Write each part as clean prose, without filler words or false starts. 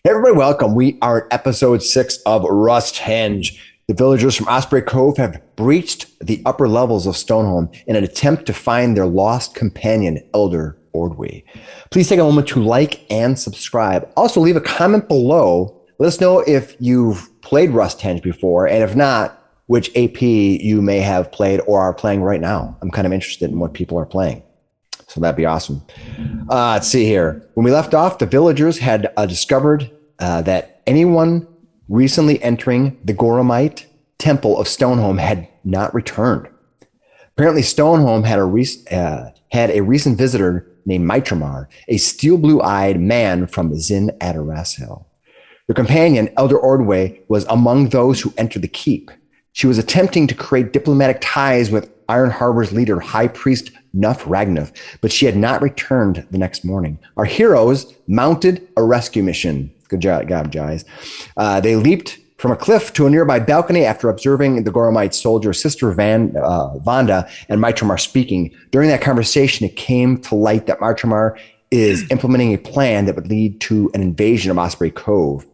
Hey everybody, welcome. We are at episode 6 of Rusthenge. The villagers from Osprey Cove have breached the upper levels of Stonehome in an attempt to find their lost companion, Elder Ordway. Please take a moment to like and subscribe. Also, leave a comment below. Let us know if you've played Rusthenge before, and if not, which AP you may have played or are playing right now. I'm kind of interested in what people are playing. So that'd be awesome. Let's see here. When we left off, the villagers had discovered that anyone recently entering the Goromite temple of Stonehome had not returned. Apparently, Stonehome had a recent visitor named Mitramar, a steel blue-eyed man from Zin Adarasel. Their companion, Elder Ordway, was among those who entered the keep. She was attempting to create diplomatic ties with Iron Harbor's leader, High Priest Nuff Ragnov, but she had not returned the next morning. Our heroes mounted a rescue mission. Good job, guys. They leaped from a cliff to a nearby balcony after observing the Goromite soldier, Sister Vanda, and Mitramar speaking. During that conversation, it came to light that Mitramar is implementing a plan that would lead to an invasion of Osprey Cove.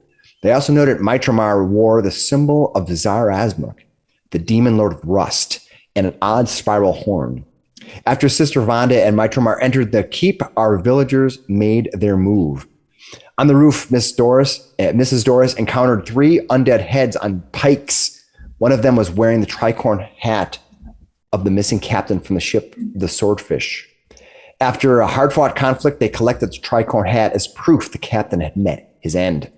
They also noted Mitramar wore the symbol of Zar Azmuk, the demon lord of rust, and an odd spiral horn. After Sister Vanda and Mitramar entered the keep, our villagers made their move. On the roof, Mrs. Doris encountered 3 undead heads on pikes. One of them was wearing the tricorn hat of the missing captain from the ship, the Swordfish. After a hard-fought conflict, they collected the tricorn hat as proof the captain had met his end.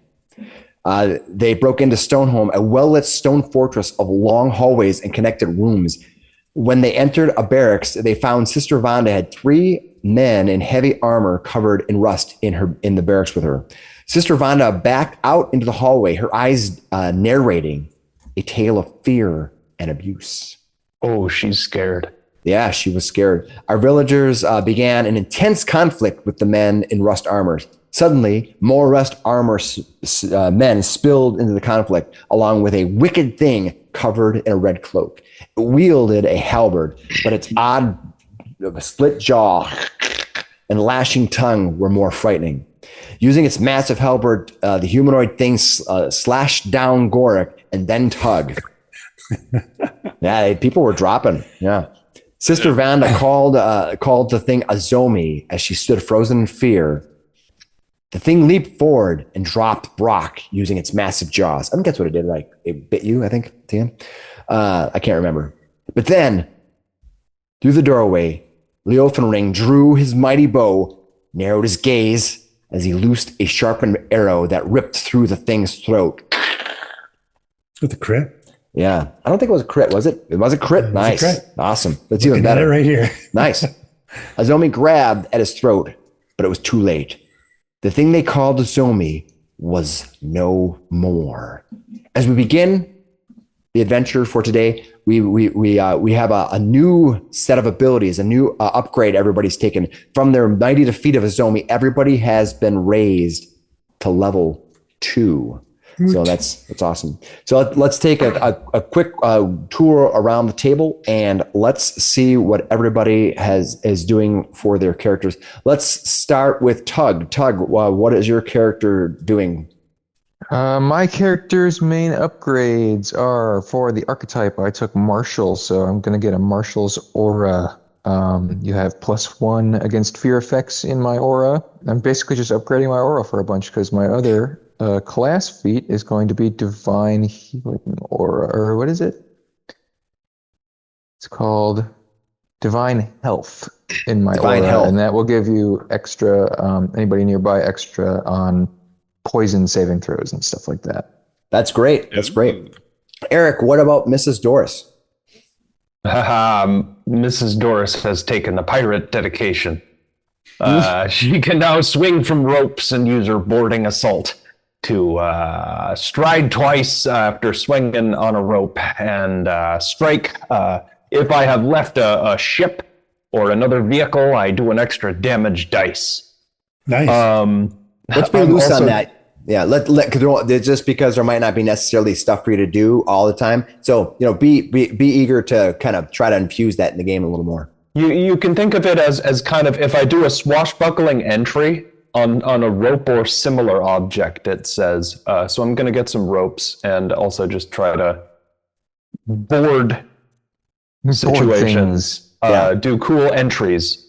They broke into Stonehome, a well-lit stone fortress of long hallways and connected rooms. When they entered a barracks, they found Sister Vanda had 3 men in heavy armor covered in rust in the barracks with her. Sister Vanda backed out into the hallway, her eyes narrating a tale of fear and abuse. Oh, she's scared. Yeah, she was scared. Our villagers began an intense conflict with the men in rust armors. Suddenly, more rust armor men spilled into the conflict, along with a wicked thing covered in a red cloak. It wielded a halberd, but its odd split jaw and lashing tongue were more frightening. Using its massive halberd, the humanoid thing slashed down Gorik and then Tug. Yeah, people were dropping. Yeah. Sister Vanda called the thing Azomi as she stood frozen in fear. The thing leaped forward and dropped Brock using its massive jaws. I think that's what it did. Like it bit you, I think, Tim. I can't remember. But then, through the doorway, Leofenring drew his mighty bow, narrowed his gaze as he loosed a sharpened arrow that ripped through the thing's throat. With a crit? Yeah. I don't think it was a crit, was it? It was a crit. It nice. was a crit. Awesome. That's even better. Right here. Nice. Azomi grabbed at his throat, but it was too late. The thing they called Azomi was no more. As we begin the adventure for today, we have a new set of abilities, a new upgrade everybody's taken. From their mighty defeat of Azomi, everybody has been raised to level 2. So that's awesome. So let's take a quick tour around the table and let's see what everybody is doing for their characters. Let's start with Tug. Tug, what is your character doing? My character's main upgrades are for the archetype. I took Martial, so I'm going to get a Martial's aura. You have +1 against fear effects in my aura. I'm basically just upgrading my aura for a bunch because my other class feat is going to be Divine Healing Aura, or what is it? It's called Divine Health in my Divine aura, Health. And that will give you extra, anybody nearby extra on poison saving throws and stuff like that. That's great. That's great. Eric, what about Mrs. Doris? Mrs. Doris has taken the pirate dedication. She can now swing from ropes and use her boarding assault to stride twice after swinging on a rope and strike. If I have left a ship or another vehicle, I do an extra damage dice. Nice. Let's be loose on that. Yeah, just because there might not be necessarily stuff for you to do all the time. So, be eager to kind of try to infuse that in the game a little more. You can think of it as kind of, if I do a swashbuckling entry, on a rope or similar object, it says. So I'm going to get some ropes and also just try to board situations. Do cool entries.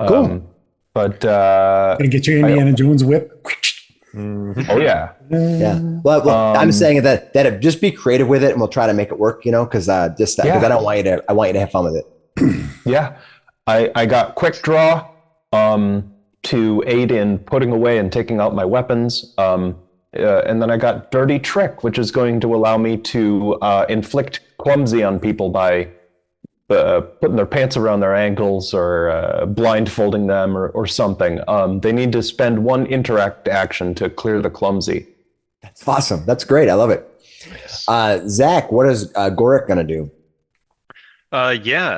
Cool. But Gonna get your Indiana Jones whip. oh yeah. Yeah. Well, I'm saying that just be creative with it, and we'll try to make it work. Because I don't want you to. I want you to have fun with it. Yeah. I got quick draw to aid in putting away and taking out my weapons. And then I got dirty trick, which is going to allow me to inflict clumsy on people by putting their pants around their ankles or blindfolding them or something. They need to spend one interact action to clear the clumsy. That's awesome. That's great. I love it. Zach, what is Goric going to do?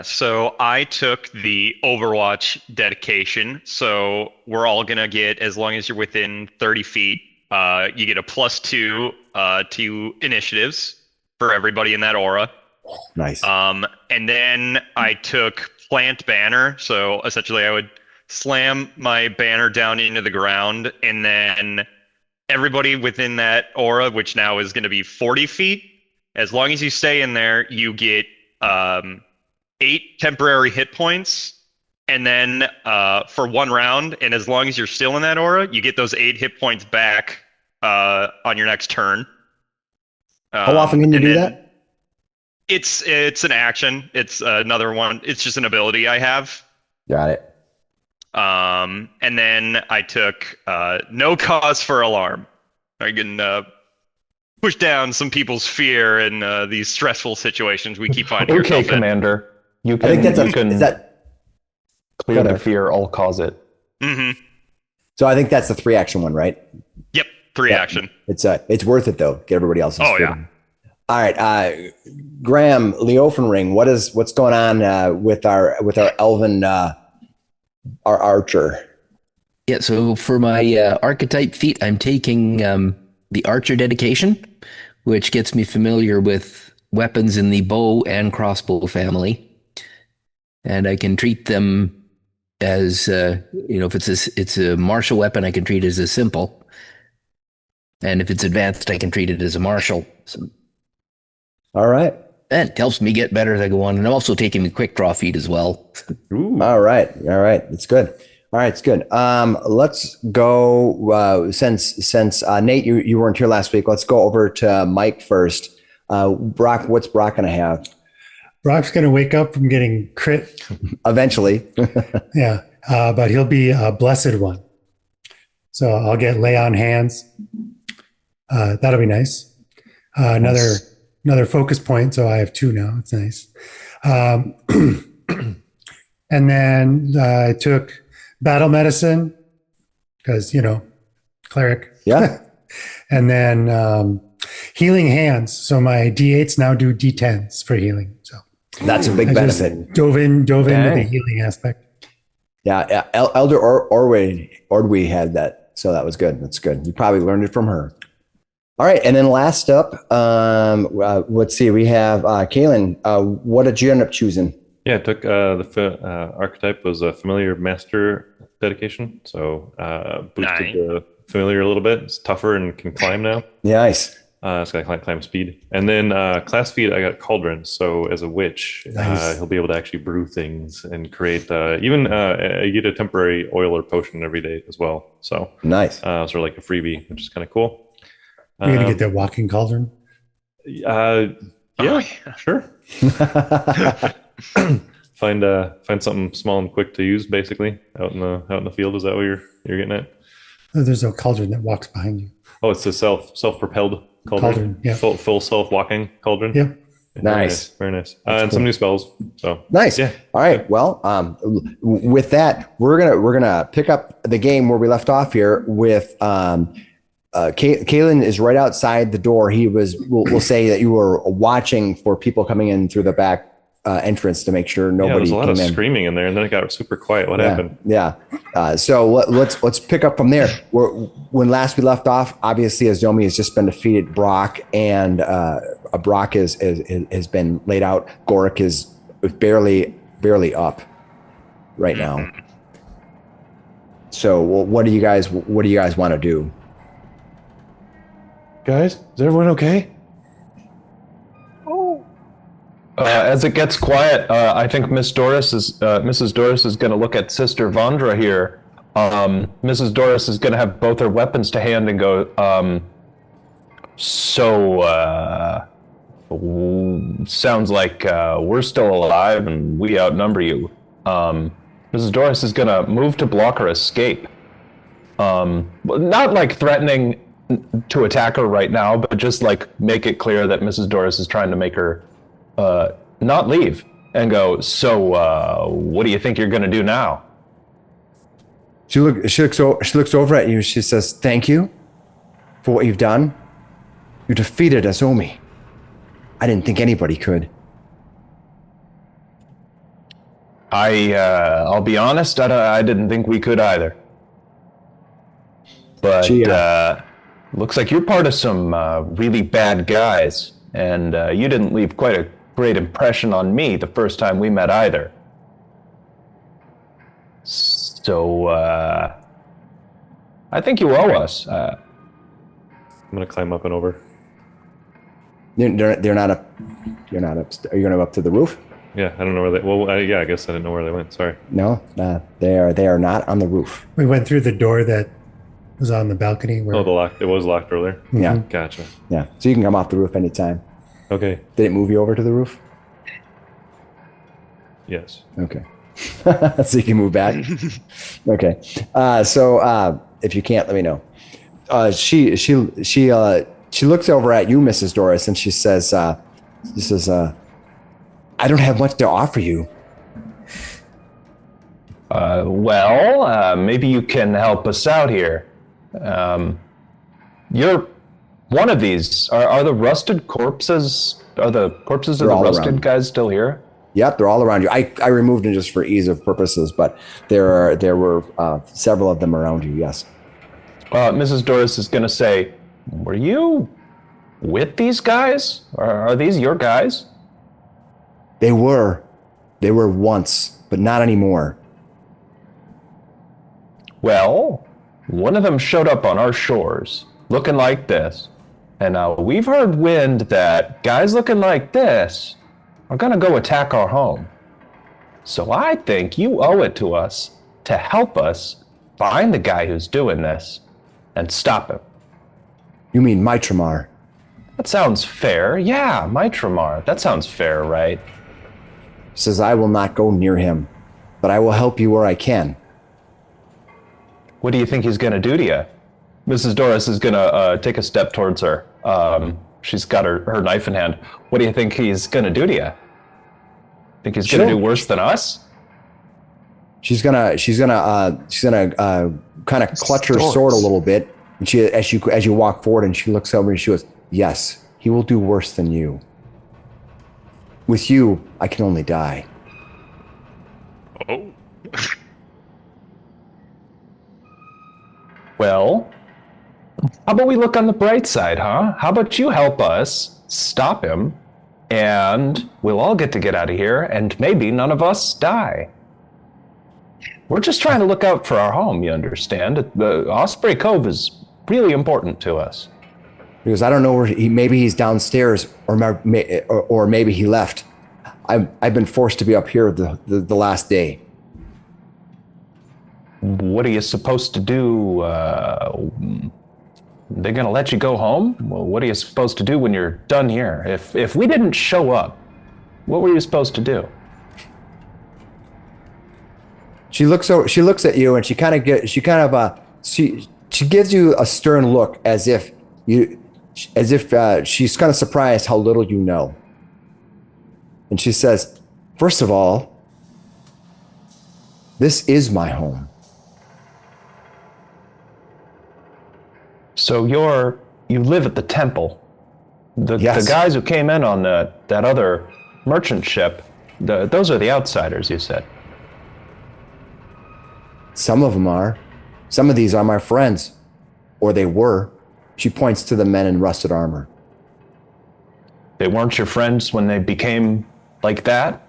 So I took the Overwatch dedication. So we're all going to get, as long as you're within 30 feet, you get a +2 to initiatives for everybody in that aura. Nice. And then I took Plant Banner. So essentially I would slam my banner down into the ground, and then everybody within that aura, which now is going to be 40 feet, as long as you stay in there, you get 8 temporary hit points. And then for 1 round, and as long as you're still in that aura, you get those 8 hit points back on your next turn. How often can you do that? It's an action. It's another one. It's just an ability I have. Got it. And then I took no cause for alarm. I can push down some people's fear in these stressful situations we keep finding Okay, ourselves in. Commander. You can, I think is that clear the fear, I'll cause it. Mm-hmm. So I think that's the 3-action one, right? Yep, 3 action. It's worth it though. Get everybody else's. Oh, feeling. yeah. All right, Graham, Leofenring, what's going on with our elven our archer? Yeah, so for my archetype feat, I'm taking the archer dedication, which gets me familiar with weapons in the bow and crossbow family, and I can treat them as if it's a martial weapon, I can treat it as a simple, and if it's advanced, I can treat it as a martial. So, all right. that helps me get better as I go on, and I'm also taking the quick draw feat as well. Ooh. All right. It's good. All right, it's good. Let's go since Nate, you weren't here last week. Let's go over to Mike first. Brock, what's Brock going to have? Brock's going to wake up from getting crit. Eventually. Yeah, but he'll be a blessed one. So I'll get lay on hands. That'll be nice. Another focus point. So I have 2 now. It's nice. And then I took battle medicine because, cleric. Yeah. And then healing hands. So my D8s now do D10s for healing. So that's a big I benefit. Dove in with the healing aspect. Yeah. Elder Ordwe had that. So that was good. That's good. You probably learned it from her. All right. And then last up, let's see. We have Kaylin. What did you end up choosing? Yeah, I took the archetype was a familiar master dedication. So boosted the familiar a little bit. It's tougher and can climb now. Yeah, nice. It's got climb speed. And then class feat, I got Cauldron. So as a wich, Nice. he'll be able to actually brew things and create you get a temporary oil or potion every day as well. So Nice. sort of like a freebie, which is kind of cool. You're going to get that walking cauldron? Yeah, sure. Find something small and quick to use, basically, out in the field. Is that what you're getting at? Oh, there's a cauldron that walks behind you. Oh, it's a self-propelled cauldron. Yeah. Full self-walking cauldron. Yeah. Nice. Very nice. And some new spells. So Nice. Yeah. All right. Well, with that, we're gonna pick up the game where we left off here with Kaylin is right outside the door. We'll say that you were watching for people coming in through the back entrance to make sure nobody there was a lot came of in. screaming in there, and then it got super quiet. What happened? Yeah. So let's pick up from there. When last we left off, obviously, as Domi has just been defeated, Brock and Brock has been laid out. Goric is barely up right now. So what do you guys want to do? Guys, is everyone okay? As it gets quiet, I think Mrs. Doris is going to look at Sister Vondra here. Mrs. Doris is going to have both her weapons to hand and go, sounds like we're still alive and we outnumber you. Mrs. Doris is going to move to block her escape. Not like threatening to attack her right now, but just like make it clear that Mrs. Doris is trying to make her not leave and go, what do you think you're going to do now? She looks over at you. She says, "Thank you for what you've done. You defeated us, Omi. I didn't think anybody could." I'll be honest, I didn't think we could either. But looks like you're part of some really bad guys, and you didn't leave quite a great impression on me the first time we met either. So I think you owe us. I'm gonna climb up and over. They're not up. You're not up. Are you going up to the roof? Yeah, I don't know where they. Well, yeah, I guess I didn't know where they went. Sorry. No, they are not on the roof. We went through the door that was on the balcony. Where... Oh, the lock. It was locked earlier. Yeah. Gotcha. Yeah. So you can come off the roof anytime. Okay. Did it move you over to the roof? Yes. Okay. So you can move back. Okay. So if you can't, let me know. She looks over at you, Mrs. Doris, and she says, "I don't have much to offer you." Maybe you can help us out here. You're one of these. Are the rusted corpses? Are the corpses of the rusted guys still here? Yep, they're all around you. I removed them just for ease of purposes, but there were several of them around you. Yes. Mrs. Doris is going to say, "Were you with these guys? Are these your guys?" They were once, but not anymore. Well, one of them showed up on our shores, looking like this. And now we've heard wind that guys looking like this are gonna go attack our home. So I think you owe it to us to help us find the guy who's doing this and stop him. You mean Maitramar? That sounds fair. Yeah, Maitramar. That sounds fair, right? Says, "I will not go near him, but I will help you where I can." What do you think he's going to do to you? Mrs. Doris is going to take a step towards her. She's got her knife in hand. What do you think he's going to do to you? Think he's going to do worse than us? She's gonna kind of clutch her sword a little bit, and as you walk forward, and she looks over and she goes, "Yes, he will do worse than you. With you, I can only die." Oh. Well, how about we look on the bright side, huh? How about you help us stop him, and we'll all get out of here, and maybe none of us die. We're just trying to look out for our home, you understand? The Osprey Cove is really important to us. Because I don't know where maybe he's downstairs, or maybe he left. I've been forced to be up here the last day. What are you supposed to do? They're gonna let you go home? Well, what are you supposed to do when you're done here? If we didn't show up, what were you supposed to do? She looks at you, and she gives you a stern look, as if she's kind of surprised how little you know. And she says, "First of all, this is my home." So you live at the temple. The guys who came in on that other merchant ship, those are the outsiders, you said. Some of them are. Some of these are my friends, or they were. She points to the men in rusted armor. They weren't your friends when they became like that?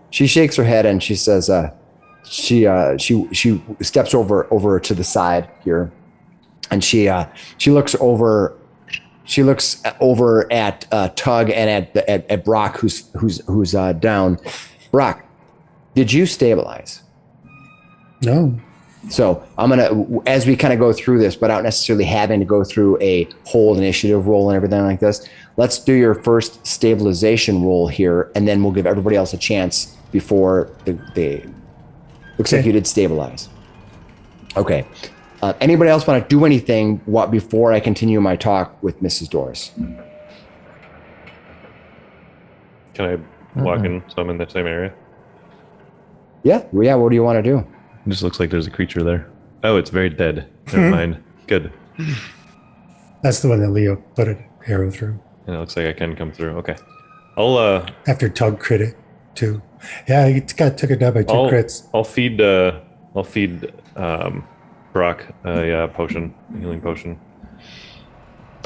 She shakes her head and she says, she steps over to the side here, and she looks over at Tug and at Brock, who's down. Brock, did you stabilize? No. So I'm gonna, as we kind of go through this, without necessarily having to go through a whole initiative roll and everything like this, let's do your first stabilization roll here, and then we'll give everybody else a chance before the looks like you did stabilize. Okay. Anybody else want to do anything before I continue my talk with Mrs. Doris? Can I walk in so I'm in the same area? Yeah. What do you want to do? It just looks like there's a creature there. Oh, it's very dead. Never mind. Good. That's the one that Leo put an arrow through. And it looks like I can come through. Okay. I'll After Tug crit it too. Yeah, he took it down by 2 crits. I'll feed Brock a potion, a healing potion.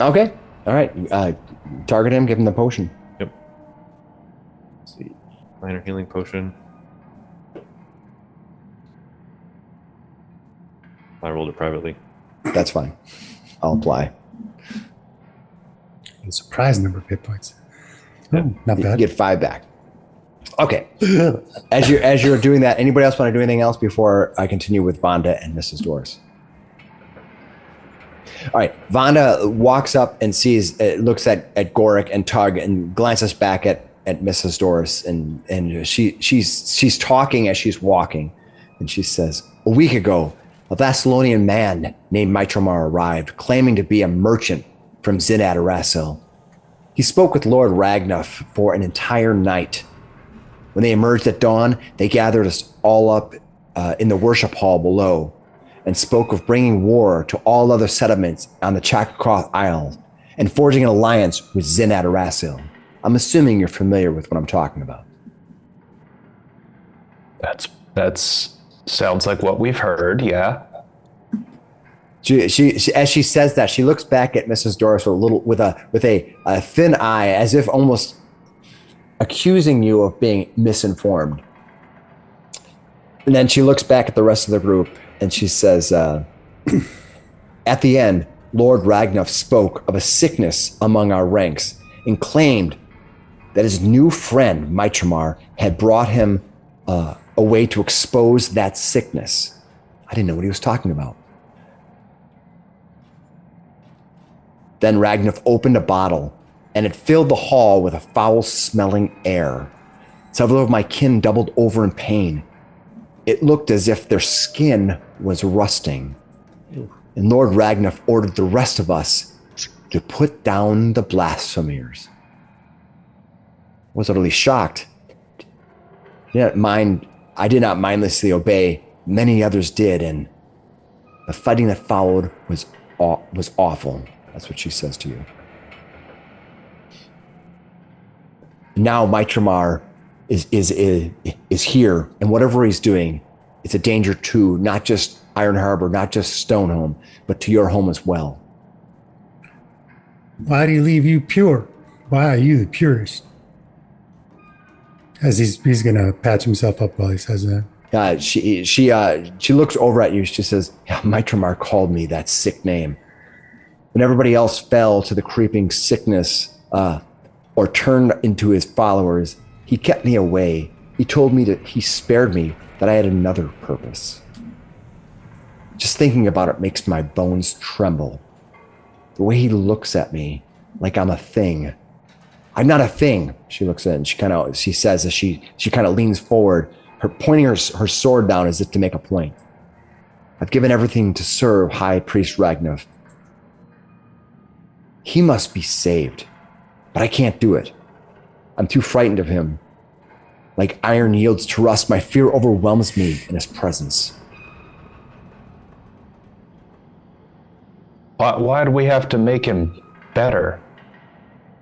Okay. All right. Target him. Give him the potion. Yep. Let's see. Minor healing potion. I rolled it privately. That's fine. I'll apply. A surprise number of hit points. Oh, not You bad. get 5 back. Okay. As you're doing that, anybody else want to do anything else before I continue with Vonda and Mrs. Doris? All right. Vonda walks up and looks at Gorick and Tug and glances back at Mrs. Doris, and she's talking as she's walking, and she says, "A week ago, a Thessalonian man named Mitramar arrived, claiming to be a merchant from Zinat Arasil. He spoke with Lord Ragnuf for an entire night. When they emerged at dawn, they gathered us all up in the worship hall below and spoke of bringing war to all other settlements on the Chakakroth Isles and forging an alliance with Zinat Arasil. I'm assuming you're familiar with what I'm talking about." That's sounds like what we've heard. Yeah. She as she says that, she looks back at Mrs. Doris with a thin eye, as if almost accusing you of being misinformed. And then she looks back at the rest of the group and she says, "At the end, Lord Ragnuf spoke of a sickness among our ranks and claimed that his new friend Mitramar had brought him a way to expose that sickness." I didn't know what he was talking about. Then Ragnuf opened a bottle, and it filled the hall with a foul-smelling air. Several of my kin doubled over in pain. It looked as if their skin was rusting. And Lord Ragnuf ordered the rest of us to put down the blasphemers. I was utterly shocked. I did not mindlessly obey. Many others did, and the fighting that followed was awful. That's what she says to you. Now Mitramar is here, and whatever he's doing, it's a danger to not just Iron Harbor, not just Stonehome, but to your home as well. Why do you leave you pure? Why are you the purest? As he's gonna patch himself up while he says that. She looks over at you. She says, "Yeah, Mitramar called me that sick name. When everybody else fell to the creeping sickness or turned into his followers, he kept me away. He told me he spared me, that I had another purpose. Just thinking about it makes my bones tremble. The way he looks at me like I'm a thing. I'm not a thing," she looks in. She says as she kind of leans forward, pointing her sword down as if to make a point. "I've given everything to serve High Priest Ragnuf. He must be saved, but I can't do it. I'm too frightened of him. Like iron yields to rust, my fear overwhelms me in his presence." Why do we have to make him better?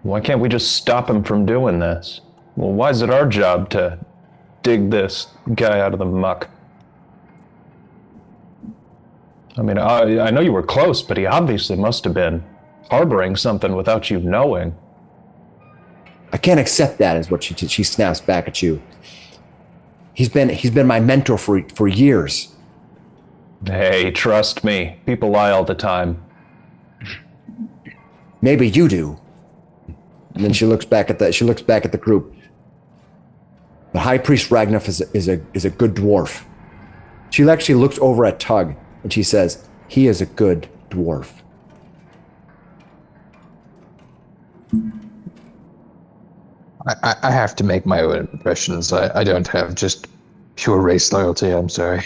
Why can't we just stop him from doing this? Well, why is it our job to dig this guy out of the muck? I mean, I know you were close, but he obviously must have been harboring something without you knowing. "I can't accept that," is what she snaps back at you. He's been my mentor for years. Hey, trust me. People lie all the time. Maybe you do. And then she looks back at the group. The High Priest Ragnarf is a good dwarf. She actually looks over at Tug and she says, he is a good dwarf. I have to make my own impressions. I don't have just pure race loyalty. I'm sorry.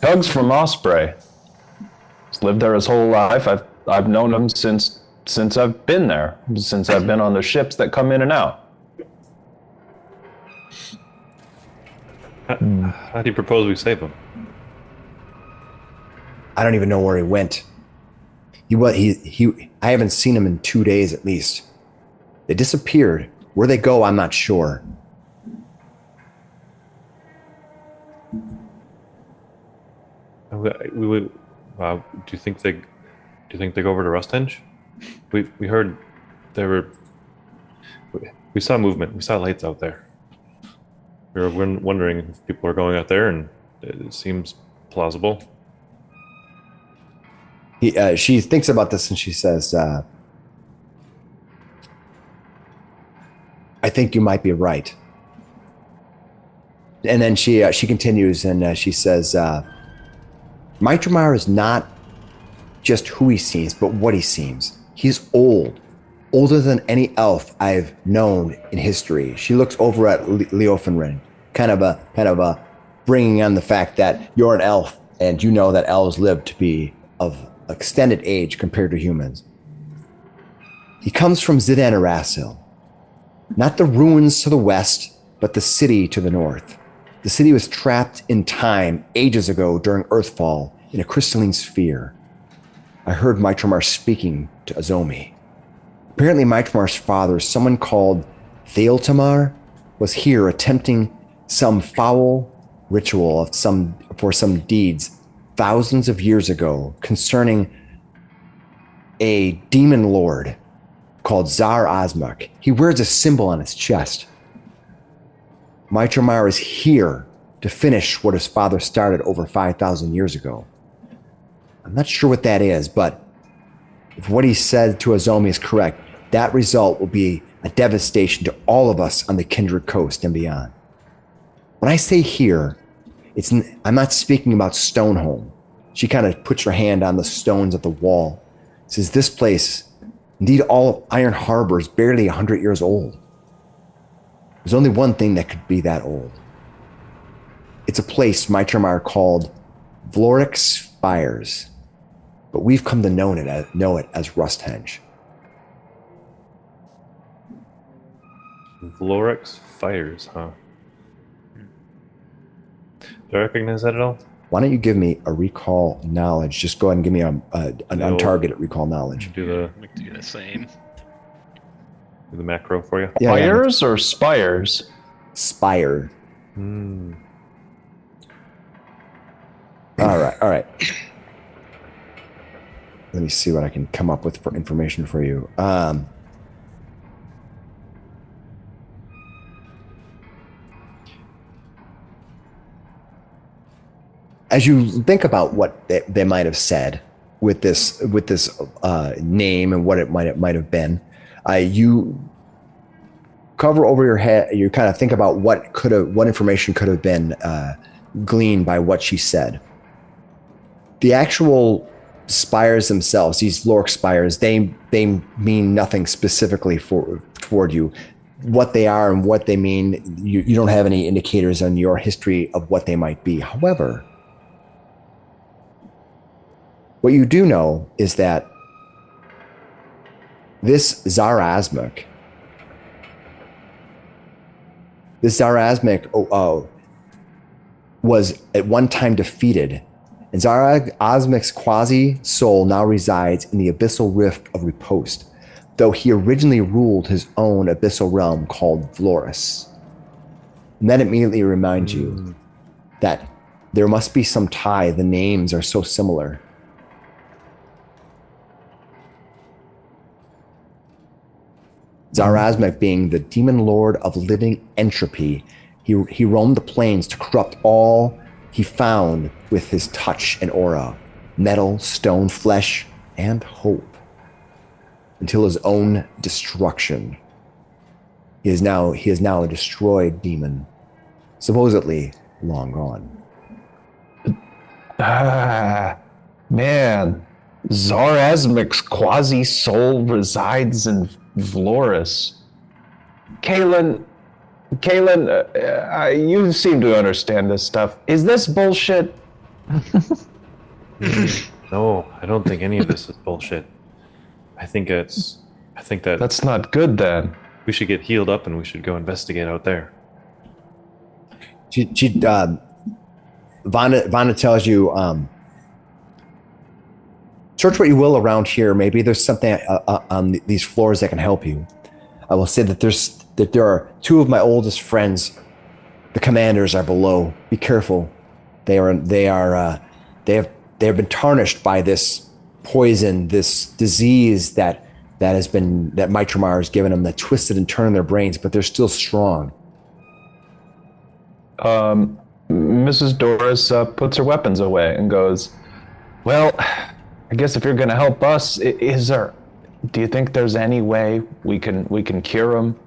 Tug's from Osprey. He's lived there his whole life. I've known him since I've been there. Since I've been on the ships that come in and out. How do you propose we save him? I don't even know where he went. I haven't seen him in 2 days at least. They disappeared. Where they go, I'm not sure. We would. Do you think they go over to Rusthenge? We heard there were. We saw movement. We saw lights out there. We were wondering if people are going out there, and it seems plausible. She thinks about this and she says, I think you might be right. And then she continues and she says, Mitramar is not just who he seems, but what he seems. He's old, older than any elf I've known in history. She looks over at Leofenrin, kind of a bringing on the fact that you're an elf and you know that elves live to be of extended age compared to humans. He comes from Zidan Arasil, not the ruins to the west, but the city to the north. The city was trapped in time ages ago during Earthfall in a crystalline sphere. I heard Mitramar speaking to Azomi. Apparently Mitramar's father, someone called Thailtamar, was here attempting some foul ritual for some deeds thousands of years ago concerning a demon lord called Zar Azmak. He wears a symbol on his chest. Mitramar is here to finish what his father started over 5,000 years ago. I'm not sure what that is, but if what he said to Azomi is correct, that result will be a devastation to all of us on the Kindred Coast and beyond. When I say here, I'm not speaking about Stonehome. She kind of puts her hand on the stones of the wall. Says, this place, indeed all of Iron Harbor, is barely 100 years old. There's only one thing that could be that old. It's a place Mitramar called Vlorix Spires, but we've come to know it as Rusthenge. Vlorix Fires, huh? Do I recognize that at all? Why don't you give me a recall knowledge? Just go ahead and give me an untargeted recall knowledge. We can do the same. Do the macro for you. Yeah, Spires or spires? Spire. All right. Let me see what I can come up with for information for you. As you think about what they might have said with this name and what it might have been, you cover over your head. You kind of think about what information could have been gleaned by what she said. The actual spires themselves, these Lork spires, they mean nothing specifically toward you. What they are and what they mean, you don't have any indicators on your history of what they might be. However, what you do know is that this Zar Azmak was at one time defeated, and Zar Azmak's quasi-soul now resides in the abyssal rift of Riposte, though he originally ruled his own abyssal realm called Vloris. And that immediately reminds you that there must be some tie. The names are so similar. Zarazmek being the demon lord of living entropy. He roamed the plains to corrupt all he found with his touch and aura, metal, stone, flesh, and hope, until his own destruction. He is now a destroyed demon, supposedly long gone. Man, Zarazmic's quasi-soul resides in Vloris. Kalen, you seem to understand this stuff. Is this bullshit? No, I don't think any of this is bullshit. I think that That's not good then. we should get healed up and we should go investigate out there. Vana tells you, search what you will around here. Maybe there's something on these floors that can help you. I will say that there are two of my oldest friends. The commanders are below. Be careful. They have been tarnished by this poison, this disease that Mitramar has given them, that twisted and turned their brains, but they're still strong. Mrs. Doris puts her weapons away and goes, well, I guess if you're going to help us, do you think there's any way we can cure him?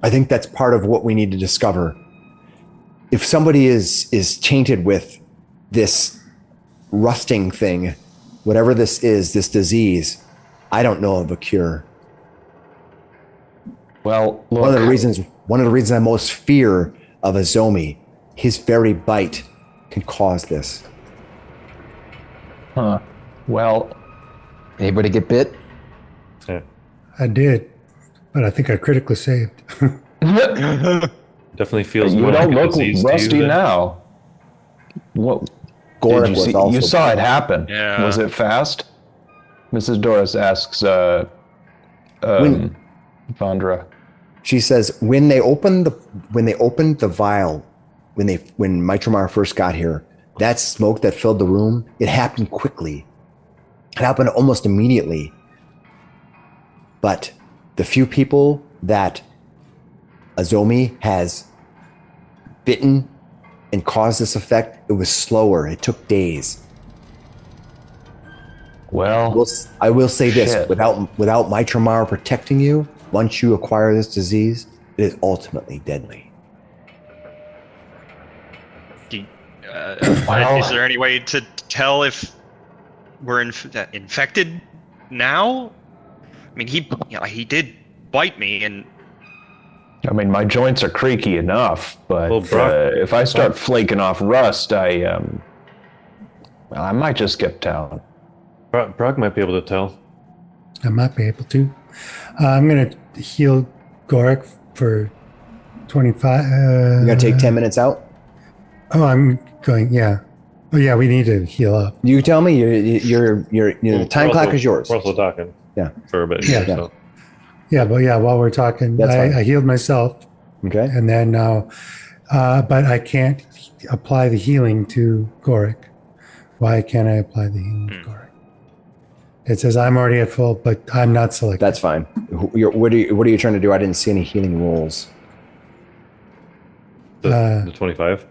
I think that's part of what we need to discover. If somebody is tainted with this rusting thing, whatever this is, this disease, I don't know of a cure. Well, look, One of the reasons I most fear of Azomi, his very bite can cause this. Huh. Well, Anybody get bit? Yeah, I did, but I think I critically saved. definitely feels you more don't like a look disease to rusty you. now. What? Gorik Did you was see? also You saw it happen. Yeah. Was it fast? Mrs. Doris asks Vandra. She says when they opened the vial, when Mitramar first got here, that smoke that filled the room, it happened quickly. It happened almost immediately. But the few people that Azomi has bitten and caused this effect, it was slower. It took days. Well, I will say this: shit. without Mitramar protecting you, once you acquire this disease, it is ultimately deadly. Well- Is there any way to tell if we're infected now? I mean, he did bite me, and I mean, my joints are creaky enough, but Well, Brock- if I start flaking off rust, I might just skip town. Brock might be able to tell. I might be able to. I'm going to heal Gorik for 25. You're gonna take 10 minutes out. Oh, I'm going, yeah. Oh, yeah, we need to heal up. You tell me. The time We're clock also- is yours. We're also talking. Yeah. For a bit. Yeah. So. Yeah, but yeah, while we're talking, That's fine. I healed myself, Okay. and then now, but I can't apply the healing to Gorik. Why can't I apply the healing to Gorik? It says I'm already at full, but I'm not selected. That's fine. What are you trying to do? I didn't see any healing rolls. The 25.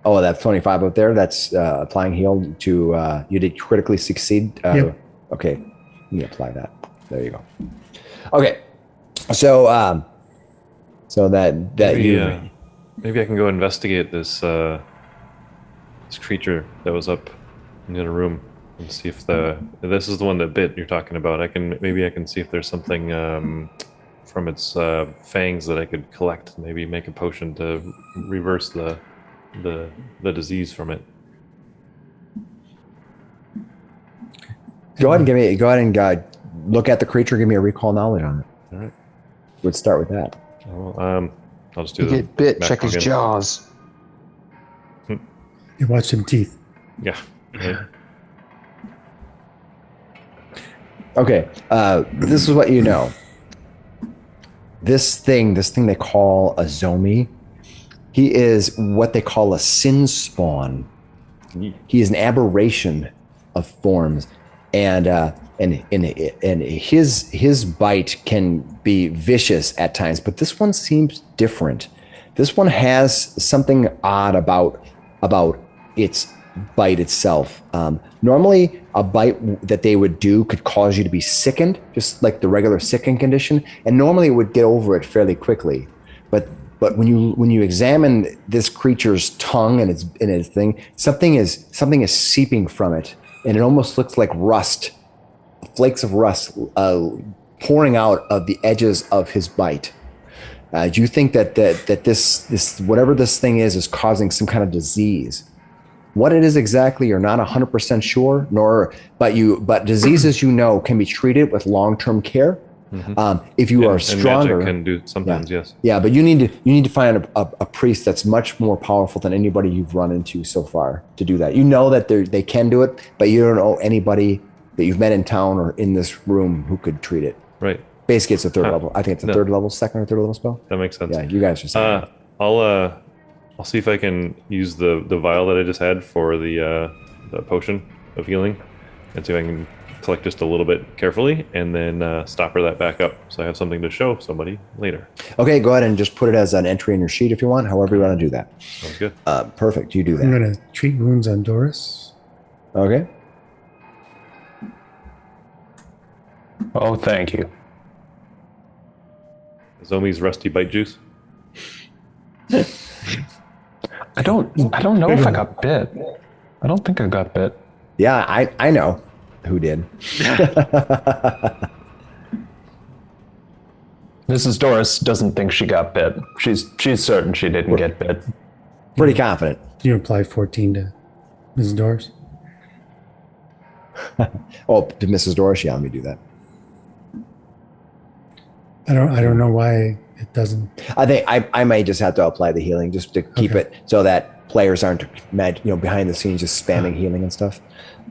Oh, that's 25 up there. That's applying heal to. You did critically succeed. Yep. Okay, let me apply that. There you go. Okay, so that Maybe I can go investigate this this creature that was up in the other room and see if this is the one that bit you're talking about. I can see if there's something from its fangs that I could collect. Maybe make a potion to reverse the disease from it. go ahead and look at the creature. Give me a recall knowledge on it. All right. Let's start with that. Well, I'll just do You the get bit, back check his again. jaws. You watch some teeth. Yeah. Right. Okay, this is what you know. This thing they call a Zomi, he is what they call a sin spawn. He is an aberration of forms, and his bite can be vicious at times, but this one seems different. This one has something odd about its bite itself. Normally, a bite that they would do could cause you to be sickened, just like the regular sickened condition, and normally it would get over it fairly quickly. But when you examine this creature's tongue and its thing, something is seeping from it, and it almost looks like rust, flakes of rust pouring out of the edges of his bite. Do you think that this whatever this thing is causing some kind of disease? What it is exactly, you're not 100% sure. But diseases can be treated with long-term care. If you are stronger, and magic can do sometimes, yes. Yeah, but you need to find a priest that's much more powerful than anybody you've run into so far to do that. You know that they can do it, but you don't know anybody that you've met in town or in this room who could treat it. Right. Basically, it's a third level. I think it's a third level, second or third level spell. That makes sense. Yeah, you guys are saying. I'll see if I can use the vial that I just had for the potion of healing, and see if I can collect just a little bit carefully, and then stopper that back up, so I have something to show somebody later. Okay, go ahead and just put it as an entry in your sheet if you want. However you want to do that. Sounds good. Perfect. You do that. I'm going to treat wounds on Doris. Okay. Oh, thank you. Zomi's rusty bite juice. I don't know if I got bit. I don't think I got bit. Yeah, I know who did. Mrs. Doris doesn't think she got bit. She's certain she didn't get bit. Pretty confident. Do you apply 14 to Mrs. Doris? Oh, to Mrs. Doris, yeah, let me do that. I don't know why it doesn't. I think I may just have to apply the healing just to keep it so that players aren't behind the scenes just spamming healing and stuff.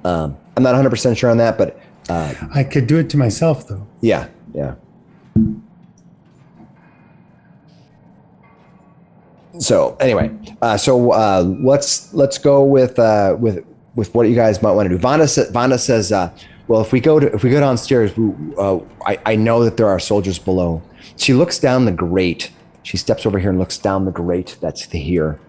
I'm not 100% sure on that, but I could do it to myself though. yeah. So anyway, let's go with what you guys might want to do. Vonda says, well, if we go downstairs, I know that there are soldiers below. She looks down the grate. She steps over here and looks down the grate that's here.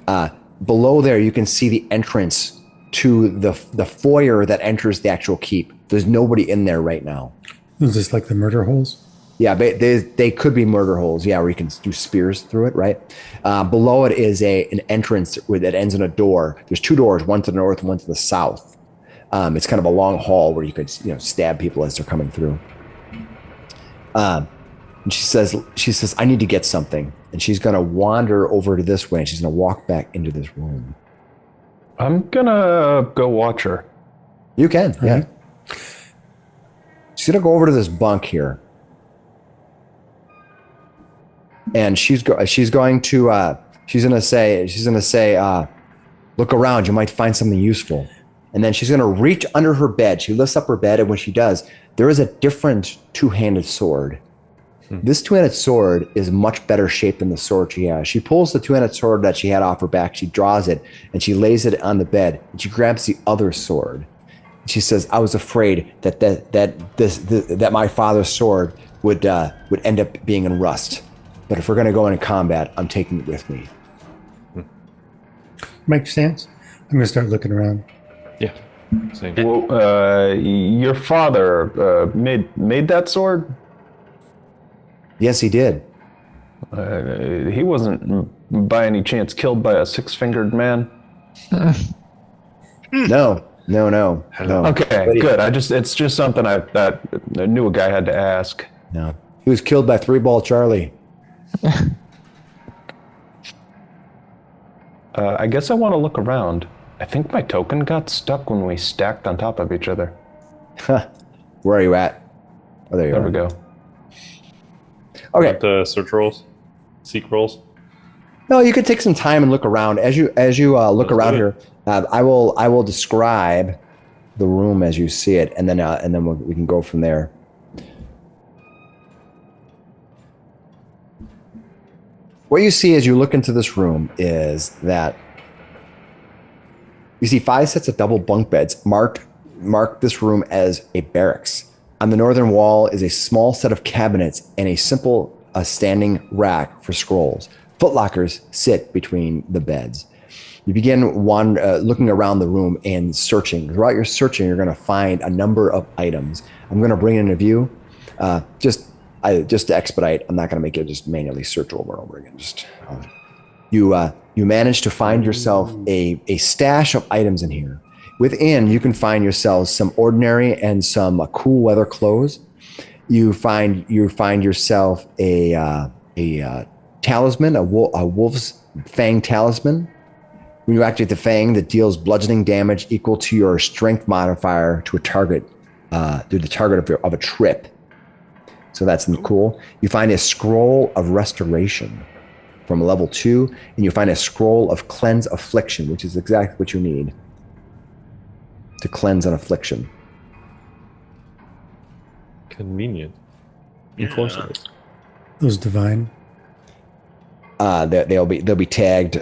Below there, you can see the entrance to the foyer that enters the actual keep. There's nobody in there right now. Is this like the murder holes? Yeah, they could be murder holes. Yeah, where you can do spears through it, right? Below it is an entrance that ends in a door. There's two doors, one to the north and one to the south. It's kind of a long hall where you could stab people as they're coming through. And she says, I need to get something. And she's going to wander over to this way, and she's going to walk back into this room. I'm going to go watch her. You can, yeah. She's going to go over to this bunk here. And she's going to say, look around, you might find something useful. And then she's going to reach under her bed. She lifts up her bed, and when she does, there is a different two-handed sword. This two-handed sword is much better shaped than the sword she has. She pulls the two-handed sword that she had off her back, she draws it, and she lays it on the bed, and she grabs the other sword. She says, I was afraid that my father's sword would end up being in rust. But if we're going to go into combat, I'm taking it with me. Makes sense. I'm going to start looking around. Yeah. Same. Well, your father made that sword? Yes, he did. He wasn't by any chance killed by a six-fingered man? No. Okay, good. It's just something I knew a guy had to ask. No. He was killed by Three-Ball Charlie. I guess I want to look around. I think my token got stuck when we stacked on top of each other. Where are you at? Oh, there you are. There we go. Okay. Search rolls? Seek rolls? No, you could take some time and look around. As you look around here, I will describe the room as you see it, and then we can go from there. What you see as you look into this room is that you see 5 sets of double bunk beds marked mark this room as a barracks. On the northern wall is a small set of cabinets and a simple standing rack for scrolls. Footlockers sit between the beds. You begin looking around the room and searching. Throughout your searching, you're going to find a number of items. I'm going to bring in a view. Just to expedite, I'm not going to make it just manually search over and over again. You manage to find yourself a stash of items in here. Within, you can find yourselves some ordinary and some cool weather clothes. You find yourself a talisman, a wolf's fang talisman. When you activate the fang, that deals bludgeoning damage equal to your strength modifier to a target, to the target of a trip. So that's cool. You find a scroll of restoration from level 2, and you find a scroll of cleanse affliction, which is exactly what you need to cleanse an affliction. Convenient. Unfortunately. Those divine. They'll be tagged.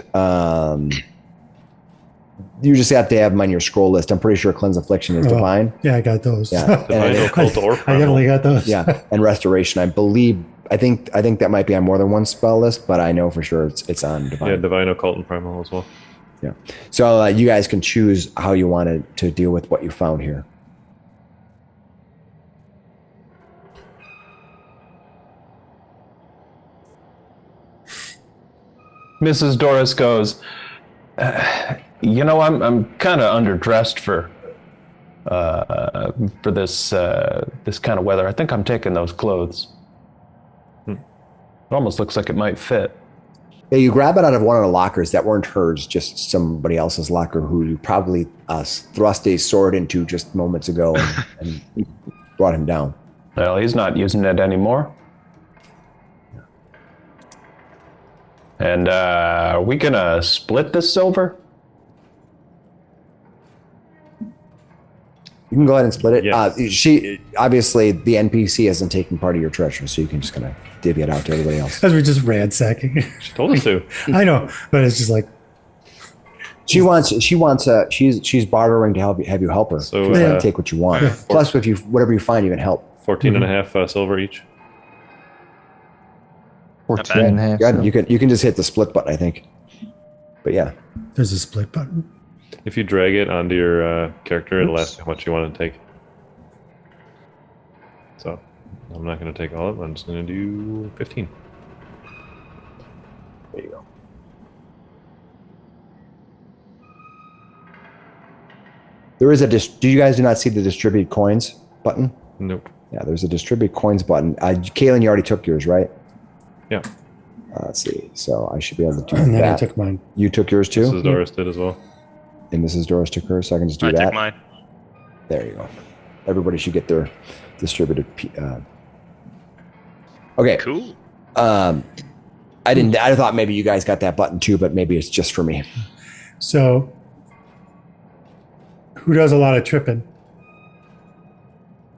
You just have to have them on your scroll list. I'm pretty sure cleanse affliction is divine. Yeah, I got those. Yeah, Divine, occult, or I definitely got those. yeah, and restoration. I think that might be on more than one spell list, but I know for sure it's on divine. Yeah, divine, occult, and primal as well. Yeah. So you guys can choose how you wanted to deal with what you found here. Mrs. Doris goes, I'm kind of underdressed for this kind of weather. I think I'm taking those clothes. It almost looks like it might fit. Yeah, you grab it out of one of the lockers that weren't hers, just somebody else's locker who you probably thrust a sword into just moments ago and brought him down. Well, he's not using it anymore. And are we gonna split this silver? You can go ahead and split it. Yes. She obviously the NPC isn't taking part of your treasure, so you can just kind of divvy it out to everybody else. As we're just ransacking. She told us to. I know, but it's just like She's bartering to have you help her. So, She's gonna take what you want. Yeah. Plus, whatever you find, you can help. 14 and a half silver each. 14 and a half. Good. so- You can just hit the split button, I think. But yeah. there's a split button. If you drag it onto your character, it'll ask how much you want to take. So I'm not going to take all of it. I'm just going to do 15. There you go. There is do you guys not see the distribute coins button? Nope. Yeah, there's a distribute coins button. Kaylin, you already took yours, right? Yeah. Let's see. So I should be able to do And then I that. took mine. You took yours too? Mrs. Doris did as well. And Mrs. Doris took hers, so I can just do I that. took mine. There you go. Everybody should get their distributed. Okay. Cool. I thought maybe you guys got that button too, but maybe it's just for me. So who does a lot of tripping?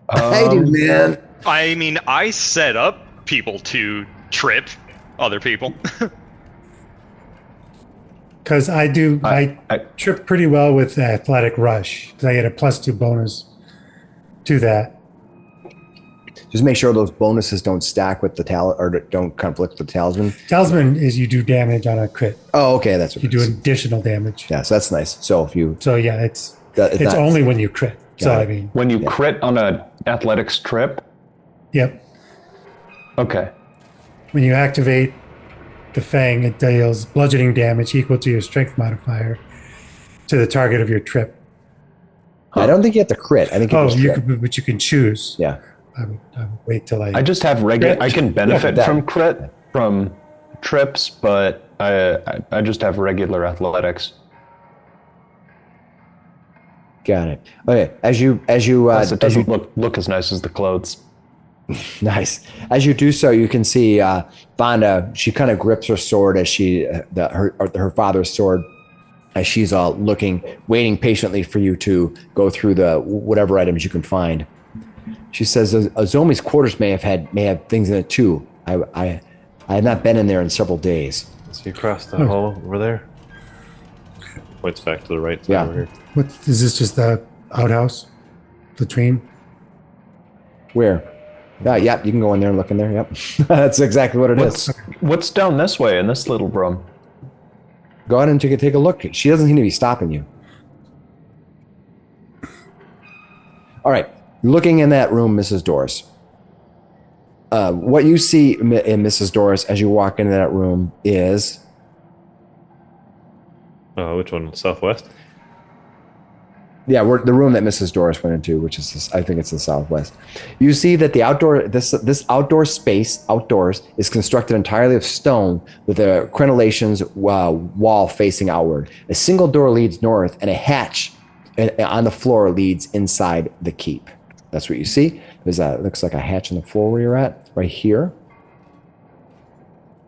I do, man. I mean, I set up people to trip other people. Because I do, I I- trip pretty well with Athletic Rush because I get a +2 bonus to that. Just make sure those bonuses don't stack with the or don't conflict with the talisman. Talisman is you do damage on a crit. Oh, okay, that's what You it do is. additional damage. Yeah, so that's nice. So if you, So yeah, it's it's not- only when you crit. So Got I it. mean, When you crit on an athletics trip? yep. Okay. When you activate the Fang, it deals bludgeoning damage equal to your strength modifier to the target of your trip. I don't think you have to crit. I think you Oh, just you trip. could, but you can choose. Yeah. I would wait till I just have regular. I can benefit that- from crit from trips, but I just have regular athletics. Got it. Okay. As you Plus, it as you doesn't look as nice as the clothes. nice. As you do so, you can see Vonda. She kind of grips her sword as her father's sword, as she's waiting patiently for you to go through the whatever items you can find. She says, "Azomi's quarters may have things in it too. I have not been in there in several days." So you cross the hall over there. Points back to the right side Yeah. over here. What is this? Just the outhouse? latrine. Where? Yep, you can go in there and look in there. Yep. That's exactly what it is. What's down this way in this little room? Go ahead and take a look. She doesn't seem to be stopping you. All right. Looking in that room, Mrs. Doris. What you see in Mrs. Doris as you walk into that room is... Which one? Southwest? Yeah, the room that Mrs. Doris went into, which is, I think it's the southwest. You see that the outdoor, this outdoor space, outdoors, is constructed entirely of stone with a crenellations wall facing outward. A single door leads north, and a hatch on the floor leads inside the keep. That's what you see. There's looks like a hatch on the floor where you're at, right here.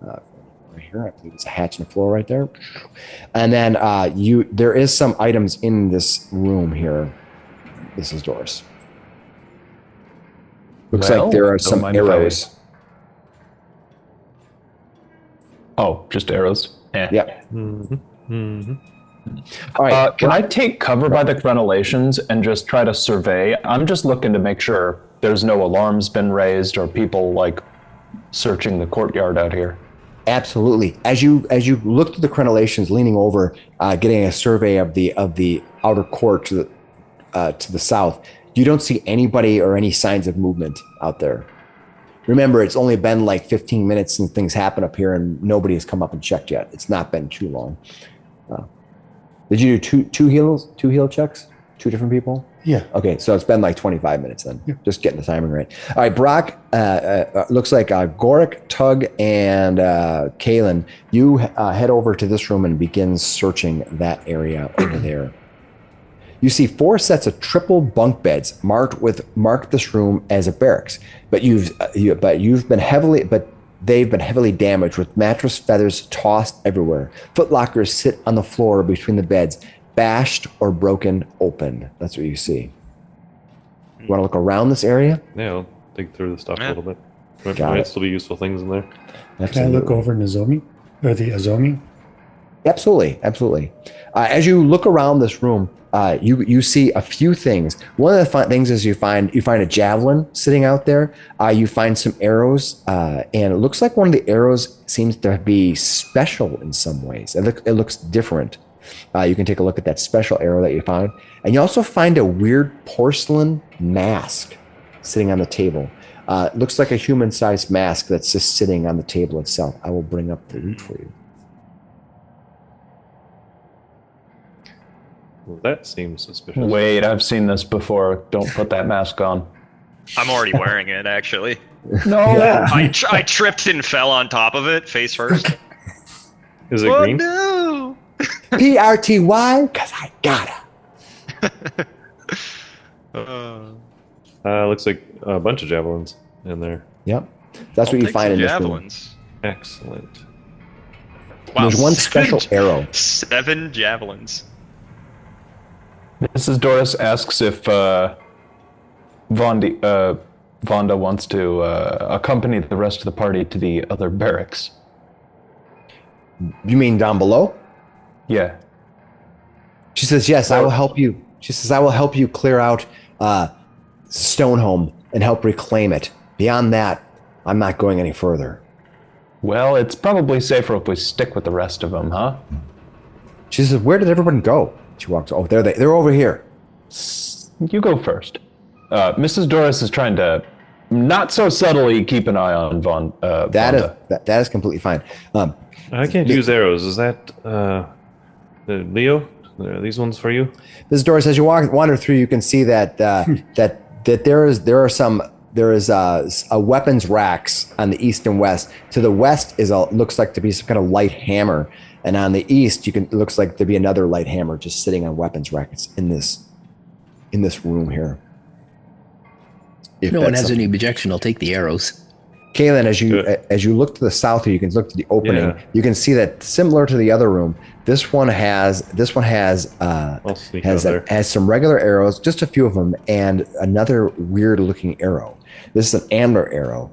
Right here, I believe there's a hatch on the floor right there. And then there is some items in this room here. This is Doris. Looks like there are some arrows. Oh, just arrows. Yep. All right. Can I take cover by the crenellations and just try to survey? I'm just looking to make sure there's no alarms been raised or people like searching the courtyard out here. Absolutely. As you look through the crenellations, leaning over, getting a survey of the outer court to the south, you don't see anybody or any signs of movement out there. Remember, it's only been like 15 minutes since things happened up here, and nobody has come up and checked yet. It's not been too long. Did you do two heal checks? Two different people? Yeah. Okay, so it's been like 25 minutes then. Yeah. Just getting the timing right. All right, Brock, looks like Gorik, Tug, and Kalen, you head over to this room and begin searching that area over there. You see 4 sets of triple bunk beds marked this room as a barracks, but they've been heavily damaged with mattress feathers tossed everywhere. Footlockers sit on the floor between the beds, bashed or broken open. That's what you see. You want to look around this area? Yeah, I'll dig through the stuff a little bit. Got Might it. still be useful things in there. Can I look over Nozomi? Or the Azomi? Absolutely. As you look around this room, you see a few things. One of the things is you find a javelin sitting out there. You find some arrows, and it looks like one of the arrows seems to be special in some ways. It looks different. You can take a look at that special arrow that you found. And you also find a weird porcelain mask sitting on the table. It looks like a human-sized mask that's just sitting on the table itself. I will bring up the loot for you. Well, that seems suspicious. Wait, I've seen this before. Don't put that mask on. I'm already wearing it, actually. No. I tripped and fell on top of it, face first. Is it green? No! PRTY, because I gotta. Looks like a bunch of javelins in there. Yep. That's what you find in this room. javelins. Excellent. Wow, There's one special arrow. 7 javelins. Mrs. Doris asks if Vonda wants to accompany the rest of the party to the other barracks. You mean down below? Yeah. She says, yes, I will help you. She says, I will help you clear out Stonehome and help reclaim it. Beyond that, I'm not going any further. Well, it's probably safer if we stick with the rest of them, huh? She says, where did everyone go? She walks, oh, they're over here. You go first. Mrs. Doris is trying to not so subtly keep an eye on Vonda. That is completely fine. I can't use arrows. Is that Leo? Are these ones for you? Mrs. Doris, as you wander through, you can see that there is a weapons racks on the east and west. To the west looks like to be some kind of light hammer, and on the east, it looks like to be another light hammer just sitting on weapons racks in this room here. If no one has any objection, I'll take the arrows. Kalen, as you look to the south here, you can look to the opening. Yeah. You can see that similar to the other room, this one has some regular arrows, just a few of them, and another weird looking arrow. This is an antler arrow.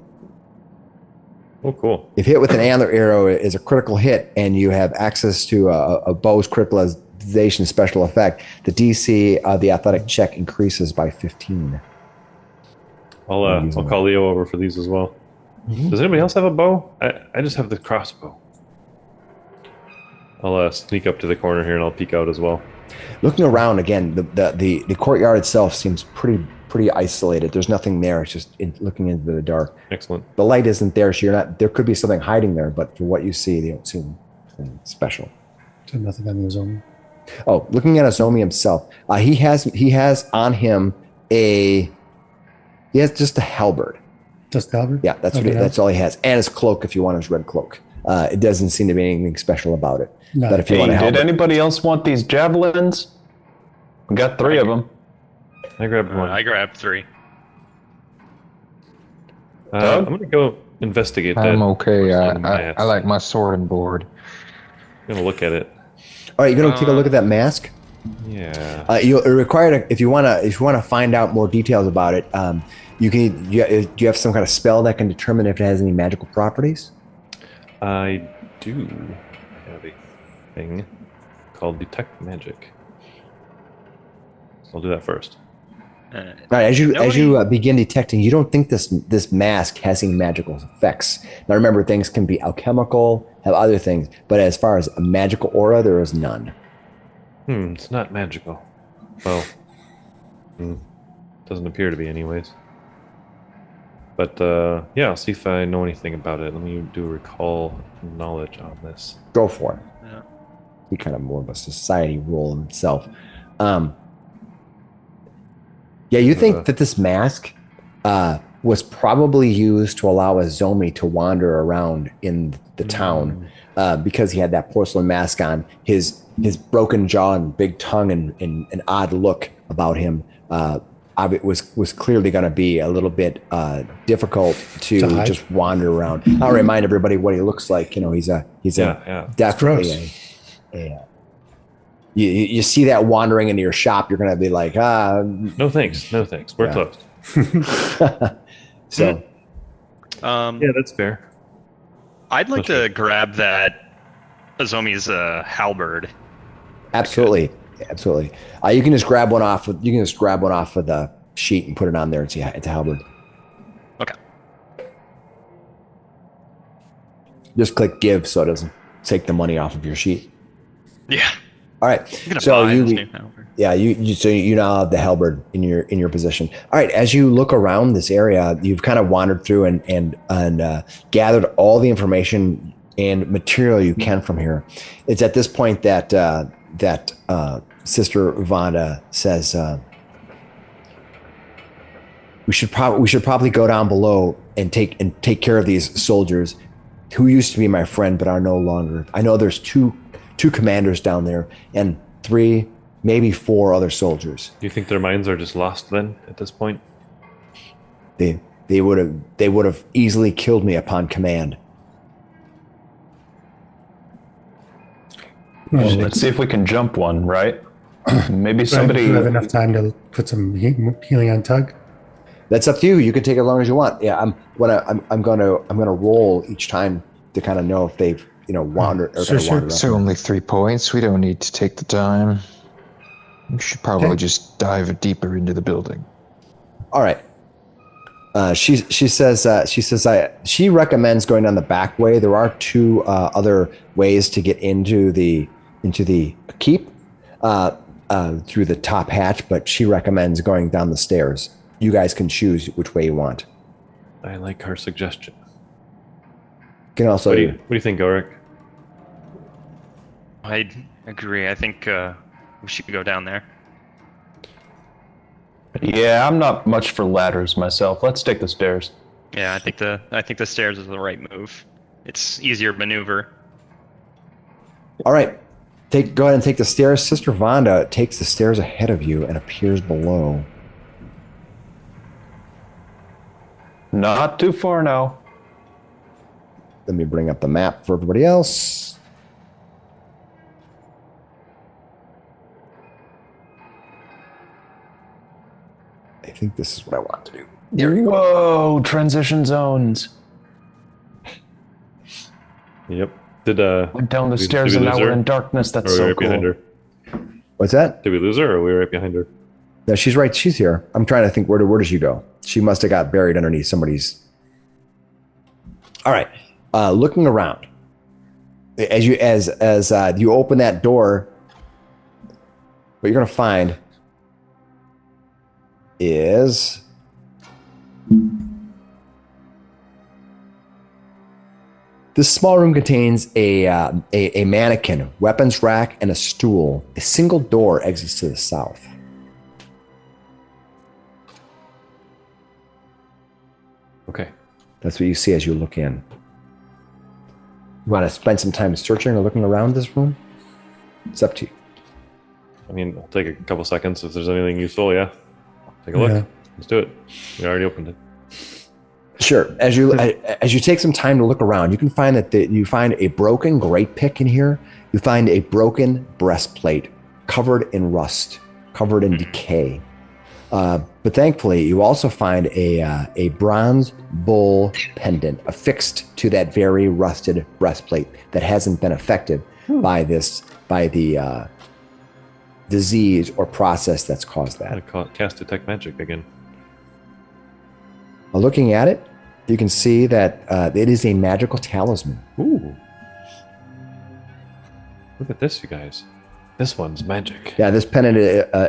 Oh, cool. If hit with an antler arrow, it is a critical hit, and you have access to a bow's critical improvisation special effect, the DC of the athletic check increases by 15. I'll call Leo over for these as well. Does anybody else have a bow? I just have the crossbow. I'll sneak up to the corner here and I'll peek out as well. Looking around again, the courtyard itself seems pretty isolated. There's nothing there. It's just looking into the dark. Excellent. The light isn't there, so you're not. There could be something hiding there, but for what you see, they don't seem special. So nothing on the Ozomi. Oh, looking at Ozomi himself, he has on him he has just a halberd. Just halberd? Yeah, that's all he has, and his cloak if you want his red cloak. It doesn't seem to be anything special about it. No. But if you want to help, did anybody else want these javelins? We got 3 of them. I grabbed one. I grabbed 3. I'm gonna go investigate that. I'm okay. I like my sword and board. I'm gonna look at it. all right, you're gonna take a look at that mask. Yeah. You'll require if you wanna find out more details about it. Do you have some kind of spell that can determine if it has any magical properties? I do have a thing called Detect Magic. I'll do that first. All right, as you begin detecting, you don't think this mask has any magical effects. Now remember, things can be alchemical, have other things, but as far as a magical aura, there is none. It's not magical. Well, doesn't appear to be anyways. But yeah, I'll see if I know anything about it. Let me do recall knowledge on this. Go for it. Yeah. Be kind of more of a society role in itself. Yeah, you think that this mask was probably used to allow Ozomi to wander around in the town because he had that porcelain mask on. His broken jaw and big tongue and an odd look about him. It was clearly going to be a little bit difficult to just wander around. I'll remind everybody what he looks like. You know, he's definitely you see that wandering into your shop, you're going to be like, no thanks. We're closed. So, yeah, that's fair. I'd like to grab that Ozomi's halberd. Absolutely. You can just grab one off. You can just grab one off of the sheet and put it on there. It's a halberd. Okay. Just click give so it doesn't take the money off of your sheet. Yeah. All right. So you now have the halberd in your position. All right. As you look around this area, you've kind of wandered through and gathered all the information and material you can from here. It's at this point that Sister Vanda says, we should probably go down below and take care of these soldiers who used to be my friend but are no longer. I know there's two commanders down there and 3, maybe 4 other soldiers. Do you think their minds are just lost then at this point? They would have easily killed me upon command. Well, let's see if we can jump one, right? Maybe Do somebody. you have enough time to put some healing on Tug? That's up to you. You can take as long as you want. Yeah, I'm gonna roll each time to kind of know if they've wandered or wandered. It's only 3 points. We don't need to take the time. We should probably just dive deeper into the building. All right. She recommends going down the back way. There are 2 other ways to get into the keep through the top hatch, but she recommends going down the stairs. You guys can choose which way you want. I like her suggestion. You can also. What do you think, Ulrich? I agree. I think we should go down there. Yeah, I'm not much for ladders myself. Let's take the stairs. Yeah, I think the stairs is the right move. It's easier maneuver. All right. Go ahead and take the stairs. Sister Vanda takes the stairs ahead of you and appears below. Not too far now. Let me bring up the map for everybody else. I think this is what I want to do. Whoa, transition zones. Yep. Did Went down the did stairs we and lose now we're her? in darkness. That's Or so right behind cool. her? What's that? Did we lose her, or are we right behind her? No, she's right. She's here. I'm trying to think. Where does she go? She must have got buried underneath somebody's. All right. Looking around, as you open that door, what you're going to find is this small room contains a mannequin, weapons rack, and a stool. A single door exits to the south. Okay. That's what you see as you look in. You want to spend some time searching or looking around this room? It's up to you. I mean, I'll take a couple seconds if there's anything useful. Yeah. Take a look. Yeah. Let's do it. We already opened it. Sure. As you take some time to look around, you can find that you find a broken great pick in here. You find a broken breastplate covered in rust, covered in decay. But thankfully, you also find a bronze bull pendant affixed to that very rusted breastplate that hasn't been affected by the disease or process that's caused I that. cast detect magic again. Looking at it, you can see that it is a magical talisman. Ooh. Look at this, you guys. This one's magic. Yeah, this pendant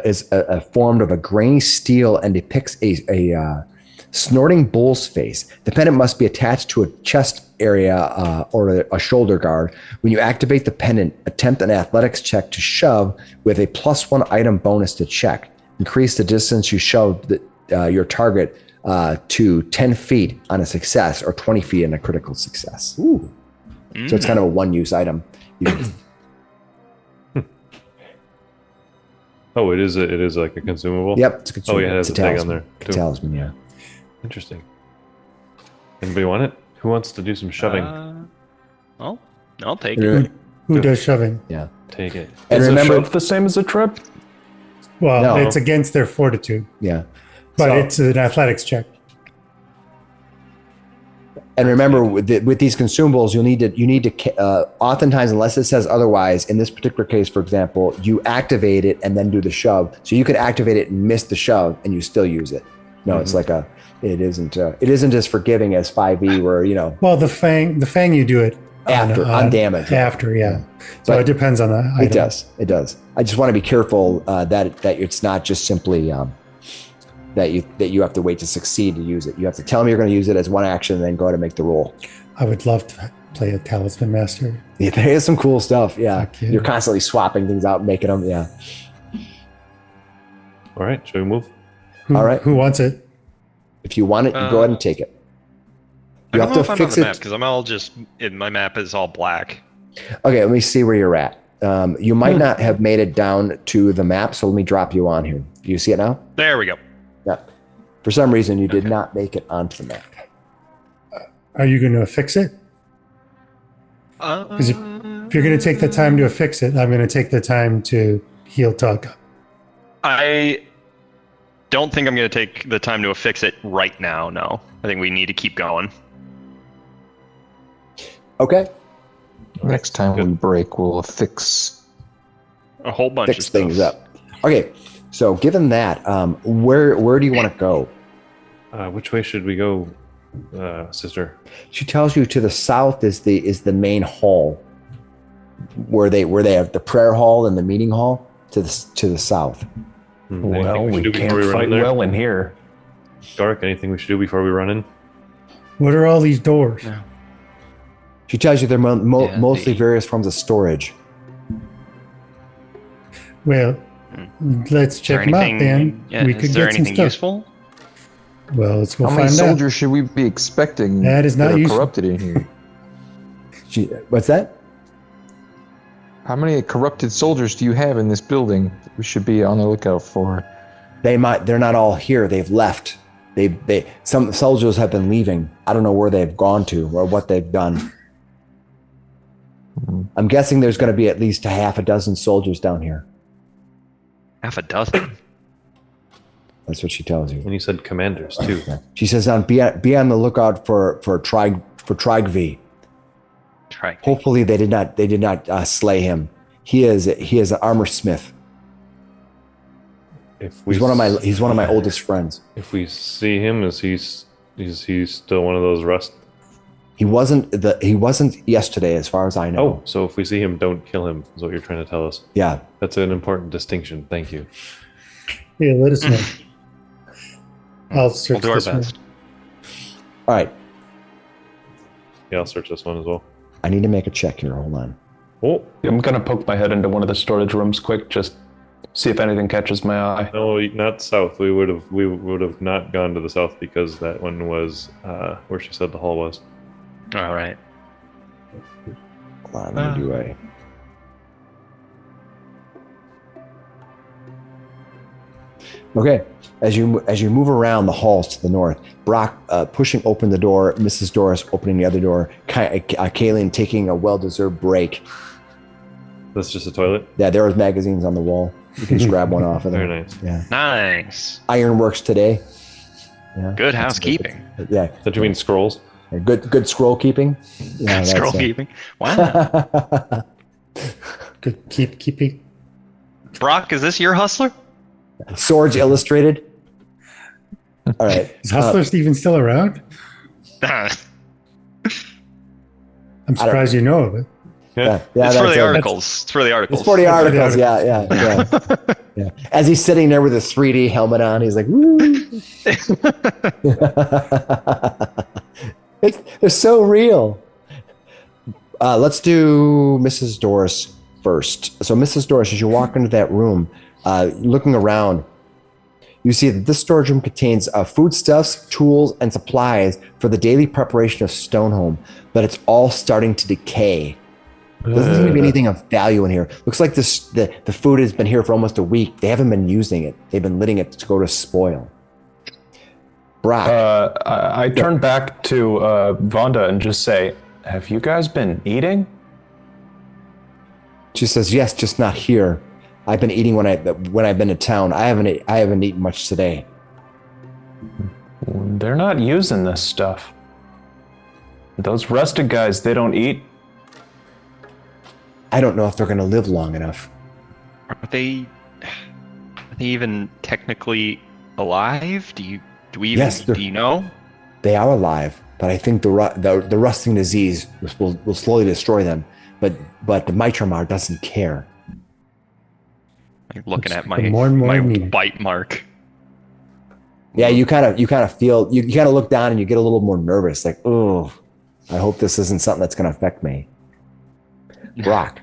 is formed of a grainy steel and depicts a snorting bull's face. The pendant must be attached to a chest area or a shoulder guard. When you activate the pendant, attempt an athletics check to shove with a +1 item bonus to check. Increase the distance you shove your target to 10 feet on a success or 20 feet on a critical success. Ooh. So it's kind of a one-use item. Oh, it is like a consumable? Yep, it's a consumable. Oh, yeah, it has It's a tag on talisman. there, It's a too. talisman, yeah. Interesting. Anybody want it? Who wants to do some shoving? I'll take And it. Who does shoving? Yeah. Take it. And Is remember, a shove the same as a trip? Well, No. it's against their fortitude, yeah. but So- it's an athletics check. And remember, with these consumables, you need to oftentimes, unless it says otherwise, in this particular case, for example, you activate it and then do the shove. So you could activate it and miss the shove, and you still use it. No, it's like it isn't as forgiving as 5e, where Well, the fang you do it on damage. After, yeah. So But it depends on the item. It does. I just want to be careful that it's not just simply that you have to wait to succeed to use it. You have to tell them you're going to use it as one action and then go ahead and make the roll. I would love to play a talisman master. Yeah, there is some cool stuff. Yeah. Fuck yeah. You're constantly swapping things out, making them. Yeah. All right, shall we move? All right. Who wants it? If you want it, you go ahead and take it. I You don't have know to if I'm on fix the it. map because I'm all just my map is all black. Okay, let me see where you're at. You might not have made it down to the map, so let me drop you on here. Do you see it now? There we go. Yeah. For some reason, you did not make it onto the map. Are you going to fix it? Because if you're going to take the time to fix it, I'm going to take the time to heal Tug. I don't think I'm going to take the time to fix it right now. No, I think we need to keep going. Okay. Next time Good. we break, we'll fix. A whole bunch Fix of stuff. things up. Okay. So given that, where do you want to go? Which way should we go, sister? She tells you to the south is the main hall, where they have the prayer hall and the meeting hall to the south. Anything Well, we should do can't before we run fight in there? well in here. Dark, anything we should do before we run in? What are all these doors? Yeah. She tells you they're Yeah, mostly the- various forms of storage. Well, let's Is there check them out, anything? then. Yeah, We could is there get some anything stuff. useful? Well, let's go How many find out. soldiers should we be expecting That is not are useful. corrupted in here? What's that? How many corrupted soldiers do you have in this building that we should be on the lookout for? They're not all here. They've left. Some soldiers have been leaving. I don't know where they've gone to or what they've done. I'm guessing there's going to be at least a half a dozen soldiers down here. Half a dozen. That's what she tells you. And you said commanders too. She says, "Be on the lookout for Trigv. Try. Hopefully, they did not slay him. He is an armor smith. if we He's one of my oldest friends. if we see him, is he still one of those rust? He wasn't yesterday, as far as I know. Oh, so if we see him, don't kill him. Is what you're trying to tell us? Yeah. That's an important distinction. Thank you. Yeah, let us know. I'll We'll search do our this one. best. All right. Yeah, I'll search this one as well. I need to make a check here. Hold on. Oh I'm gonna poke my head into one of the storage rooms quick, just see if anything catches my eye. no, not south. We would have not gone to the south because that one was where she said the hall was. All right. Hold on. Let me do a. Okay. As you move around the halls to the north, Brock pushing open the door, Mrs. Doris opening the other door, Kaylin taking a well-deserved break. That's just a toilet. Yeah, there are magazines on the wall. You can just grab one off of there. Very nice. Yeah. Nice. Ironworks today. Yeah. Good housekeeping. Yeah. Don't you mean scrolls? Good scroll keeping. Yeah, that's Scroll it. keeping. Wow. Good keeping. Brock, is this your hustler? Swords Illustrated. All right. Is Hustler even still around? I'm surprised you know of it. Yeah, It's for that's the it. articles. It's for the articles. It's for the articles. Yeah. Yeah. As he's sitting there with his 3D helmet on, he's like, woo. They're so real. Let's do Mrs. Doris first. So, Mrs. Doris, as you walk into that room, looking around, you see that this storage room contains foodstuffs, tools, and supplies for the daily preparation of Stonehome, but it's all starting to decay. Doesn't seem to be anything of value in here. Looks like the food has been here for almost a week. They haven't been using it. They've been letting it go to spoil. Brock. I turn back to Vonda and just say, "Have you guys been eating?" She says, "Yes, just not here. I've been eating when I've been to town. I haven't eaten much today." They're not using this stuff. Those rusted guys, they don't eat. I don't know if they're going to live long enough. Are they even technically alive? Do we even, Yes, do you know? They are alive, but I think the rusting disease will slowly destroy them. But the Mitramar doesn't care. Like looking at become more and more my mean. bite mark. Yeah, you kind of feel you kind of look down and you get a little more nervous, like, oh, I hope this isn't something that's going to affect me. Brock,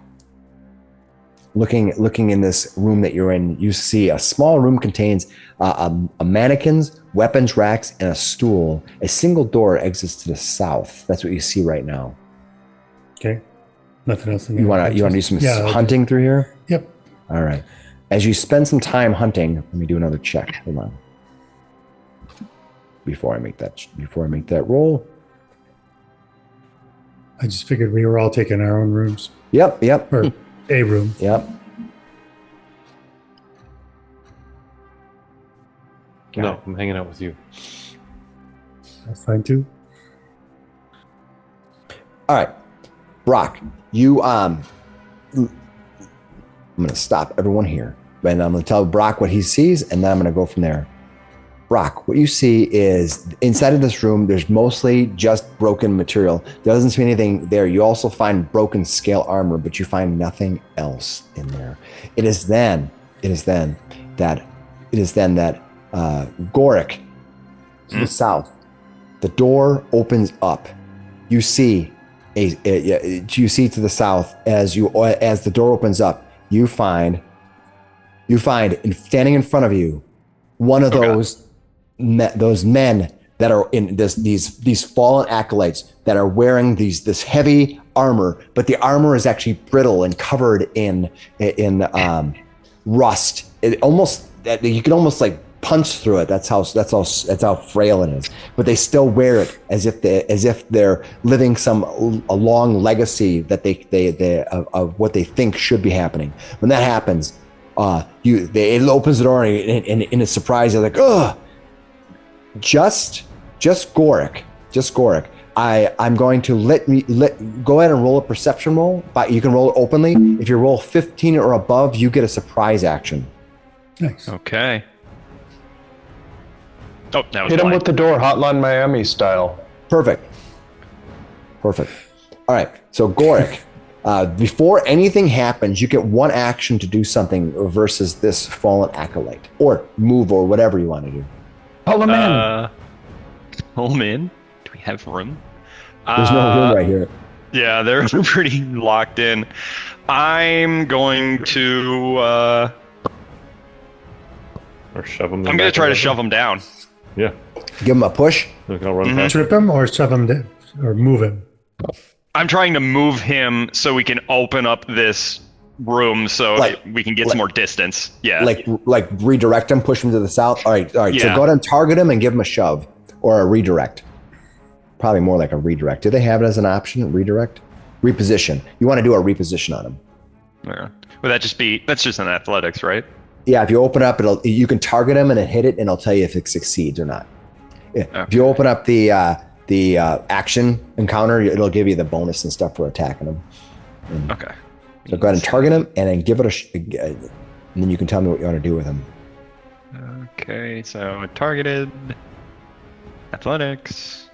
looking in this room that you're in, you see a small room contains a mannequins, weapons racks, and a stool. A single door exits to the south. That's what you see right now. Okay. Nothing else in You there. want to do some Yeah, hunting through here? Yep. All right. As you spend some time hunting, let me do another check. Hold on. Before I make that roll. I just figured we were all taking our own rooms Yep. or a room. Yep. No, I'm hanging out with you. That's fine too. All right. Brock, you I'm going to stop everyone here. And I'm going to tell Brock what he sees, and then I'm going to go from there. Brock, what you see is inside of this room, there's mostly just broken material. There doesn't seem anything there. You also find broken scale armor, but you find nothing else in there. It is then that Goric to the south, the door opens up. You see you see to the south as the door opens up, you find standing in front of you one of those men that are in these fallen acolytes that are wearing this heavy armor, but the armor is actually brittle and covered in rust. You can almost like punch through it. That's how frail it is. But they still wear it as if they're living a long legacy that they of what they think should be happening. When that happens, it opens the door and in a surprise, they're like, "Ugh." Just Goric. I'm going to go ahead and roll a perception roll, but you can roll it openly. If you roll 15 or above, you get a surprise action. Nice. Okay. Oh, that was Hit him blind. with the door, Hotline Miami style. Perfect. All right. So Goric, before anything happens, you get one action to do something versus this fallen acolyte, or move, or whatever you want to do. Pull him in. Pull him in. Do we have room? There's no room right here. Yeah, they're pretty locked in. I'm going to. Or shove him. I'm going to try to shove him down. Yeah. Give him a push. Look, I'll run past. Trip him or shove him or move him. I'm trying to move him so we can open up this room so we can get some more distance. Yeah. Like redirect him, push him to the south. All right. Yeah. So go ahead and target him and give him a shove or a redirect. Probably more like a redirect. Do they have it as an option? Redirect? Reposition. You want to do a reposition on him. Yeah. Would that just be? That's just an athletics, right? Yeah, if you open up, you can target him and hit it, and it'll tell you if it succeeds or not. Yeah. Okay. If you open up the action encounter, it'll give you the bonus and stuff for attacking him. Okay. So go ahead and target him, and then give it and then you can tell me what you want to do with him. Okay. So targeted athletics.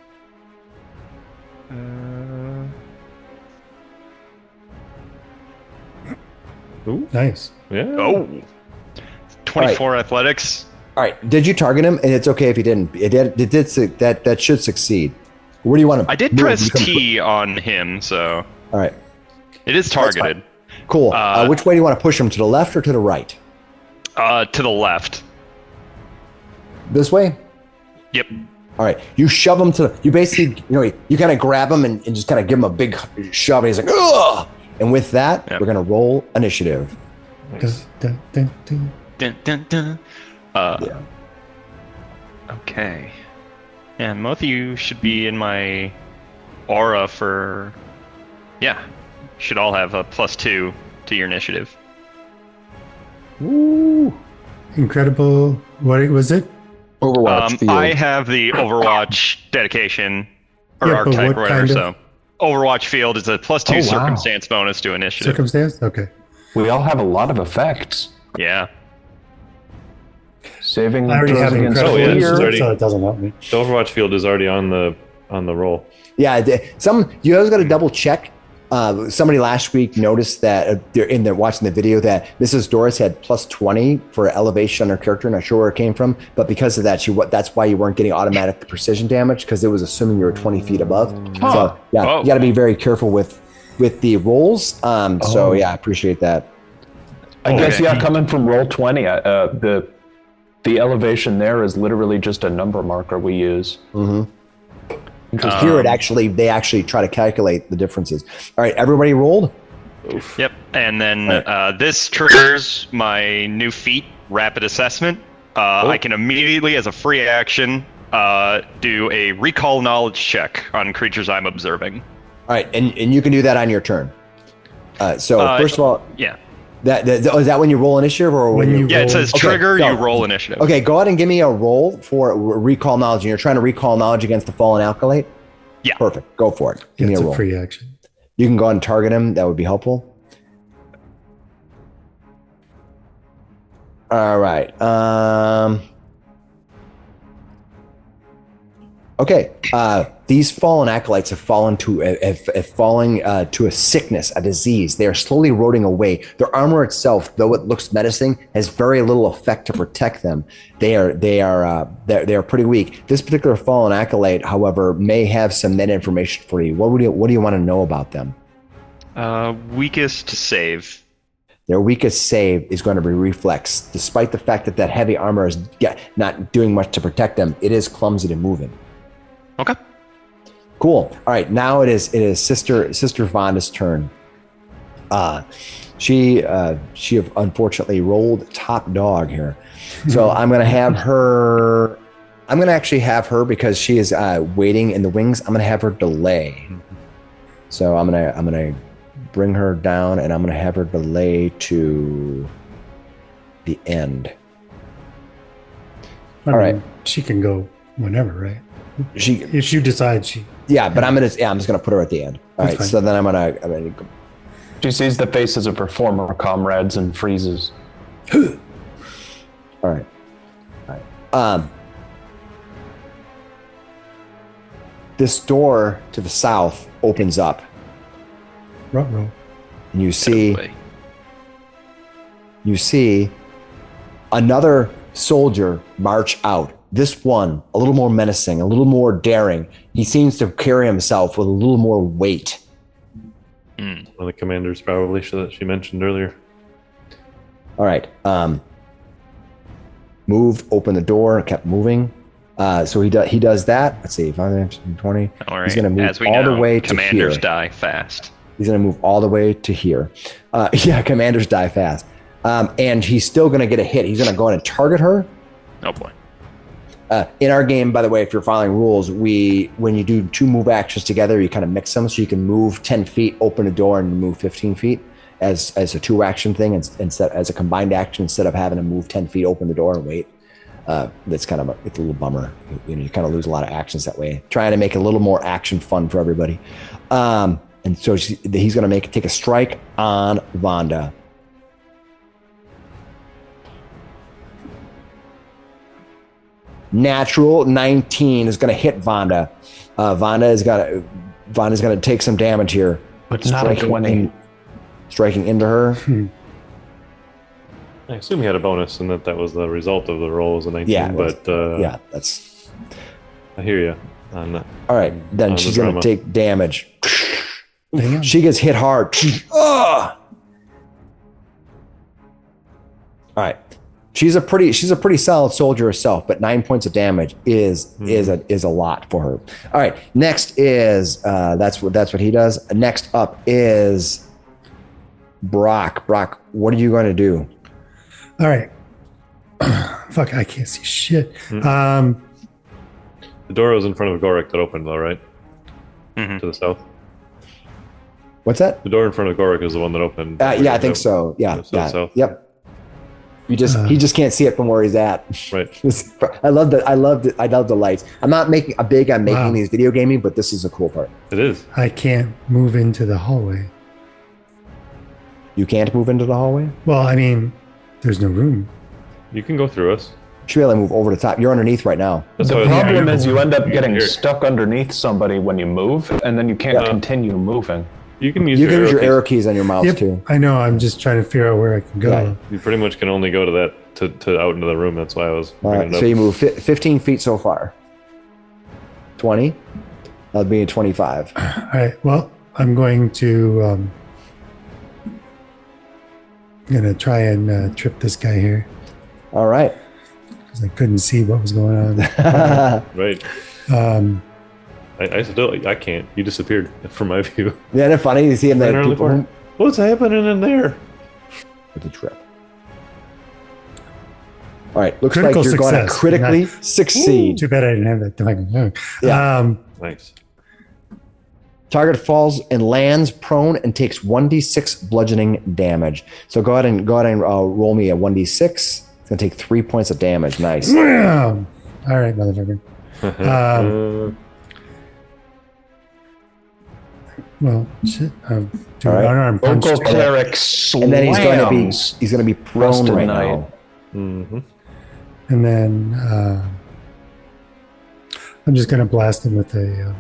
Ooh. Nice. Yeah. Oh. 24 athletics. All right. Did you target him? And it's okay if you didn't. It did that should succeed. Where do you want to? I did press T on him, so All right. it is targeted. Cool. Which way do you want to push him? To the left or to the right? To the left. This way. Yep. All right. You shove him to. You basically, you kind of grab him and just kind of give him a big shove. And he's like, ugh. And with that, we're gonna roll initiative. Dun, dun, dun. Dun, dun, dun. Yeah. Okay. And both of you should be in my aura for. Yeah. Should all have a +2 to your initiative. Woo. Incredible. What was it? Overwatch field. I have the Overwatch dedication or Yeah, but archetype what or whatever. kind of- So Overwatch field is a +2 Oh, wow. circumstance bonus to initiative. Circumstance? Okay. We all have a lot of effects. Yeah. Saving I already throws have against incredible yeah, fear. it's already- so it doesn't help me. The Overwatch field is already on the roll. Yeah. You always got to double check. Somebody last week noticed that they're watching the video that Mrs. Doris had +20 for elevation on her character. Not sure where it came from, but because of that, that's why you weren't getting automatic precision damage because it was assuming you were 20 feet above. So yeah, Oh. you got to be very careful with the rolls. So yeah, I appreciate that. I guess, Okay. coming from roll 20, the elevation there is literally just a number marker we use. Here they actually try to calculate the differences. All right, everybody rolled. Yep. And then this triggers my new feat, Rapid Assessment. I can immediately, as a free action, do a Recall Knowledge check on creatures I'm observing. All right, and you can do that on your turn. So first of all, Yeah. is that when you roll initiative or when you? Yeah, it says Okay, trigger, so- you roll initiative. Okay, go ahead and give me a roll for recall knowledge. And you're trying to recall knowledge against the fallen acolyte? Yeah. Perfect. Go for it. Give Yeah, me it's a a roll. free action. You can go ahead and target him. That would be helpful. All right. Okay. These fallen acolytes have fallen to a sickness, a disease. They are slowly eroding away. Their armor itself, though it looks menacing, has very little effect to protect them. They're pretty weak. This particular fallen acolyte, however, may have some net information for you. What do you want to know about them? Weakest to save. Their weakest save is going to be reflex. Despite the fact that heavy armor is not doing much to protect them, it is clumsy to move in. Okay. Cool. All right, now it is Sister Vonda's turn. She unfortunately rolled top dog here, so I'm gonna have her. I'm gonna actually have her because she is waiting in the wings. I'm gonna have her delay. So I'm gonna bring her down, and I'm gonna have her delay to the end. I All right. mean, she can go whenever, right? She, If you decide she. yeah, but I'm just gonna put her at the end. All That's right. fine. So then I'm gonna She sees the faces of her former comrades and freezes. All right. This door to the south opens up, Ruh-roh. and you Way. see another soldier march out. This one, a little more menacing, a little more daring. He seems to carry himself with a little more weight. One of the commanders probably that she mentioned earlier. All right. Moved, opened the door, kept moving. So he does that. Let's see, 5, 20. All right. He's going to move As we all know, the way to commanders here. die fast. He's going to move all the way to here. Yeah, commanders die fast. And he's still going to get a hit. He's going to go in and target her. Oh boy. In our game, by the way, if you're following rules, when you do 2 move actions together, you kind of mix them, so you can move 10 feet, open a door, and move 15 feet as a 2-action thing, instead as a combined action, instead of having to move 10 feet, open the door, and wait. That's kind of it's a little bummer. You kind of lose a lot of actions that way. Trying to make it a little more action fun for everybody. And so he's going to take a strike on Vonda. Natural 19 is going to hit Vonda. Vonda's going to take some damage here. But not a 20. Striking into her. I assume he had a bonus, and that was the result of the roll as a 19. Yeah, but yeah, that's. I hear you. All right, then on she's the going to drama. take damage. Damn. She gets hit hard. Ugh! All right, she's a pretty solid soldier herself, but 9 points of damage is a lot for her. All right, next is that's what he does. Next up is Brock. Brock, what are you going to do? All right. Fuck, I can't see shit. The door was in front of Gorik that opened, though, right? Mhm. To the south. What's that? The door in front of Gorik is the one that opened. Yeah, I think so. Yeah, yeah. South. Yep. He just can't see it from where he's at. Right. I love the lights. I'm not making a big on making Wow. these video gaming, but this is a cool part. It is. I can't move into the hallway. You can't move into the hallway? Well, I mean, there's no room. You can go through us. You should be able to move over the top. You're underneath right now. That's The what problem is you end up getting Here. stuck underneath somebody when you move, and then you can't Yeah. continue moving. You can use You can use your keys. arrow keys on your mouse Yep, too. I know. I'm just trying to figure out where I can go. Yeah. You pretty much can only go to that to out into the room. That's why I was All bringing right, it so up. you move 15 feet so far. 20. That'd be a 25. All right. Well, I'm going to try and trip this guy here All right. because I couldn't see what was going on. Right. Um, I can't. You disappeared from my view. Isn't it funny? You see him Right there around the corner. What's happening in there? with the trip. All right, looks Critical like you're going to success. critically succeed. too bad I didn't have that thing. Yeah. Nice. Target falls and lands prone and takes 1d6 bludgeoning damage. So go ahead and roll me a 1d6. It's gonna take 3 points of damage. Nice. All right, motherfucker. Well, shit. I'm doing All right. unarmed punch. Vocal cleric slams. And then he's gonna be prone Rusted right Knight. now. Mm-hmm. And then I'm just going to blast him with a.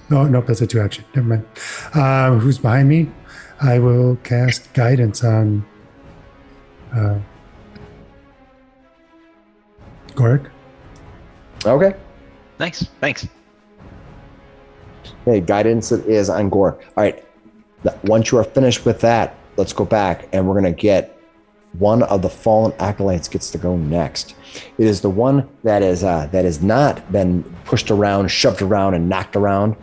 Nope, that's a 2-action. Never mind. Who's behind me? I will cast guidance on Gorik. Okay. Nice. Thanks. Okay, guidance is on Gore. All right. Once you are finished with that, let's go back and we're gonna get one of the fallen acolytes gets to go next. It is the one that is not been pushed around, shoved around, and knocked around.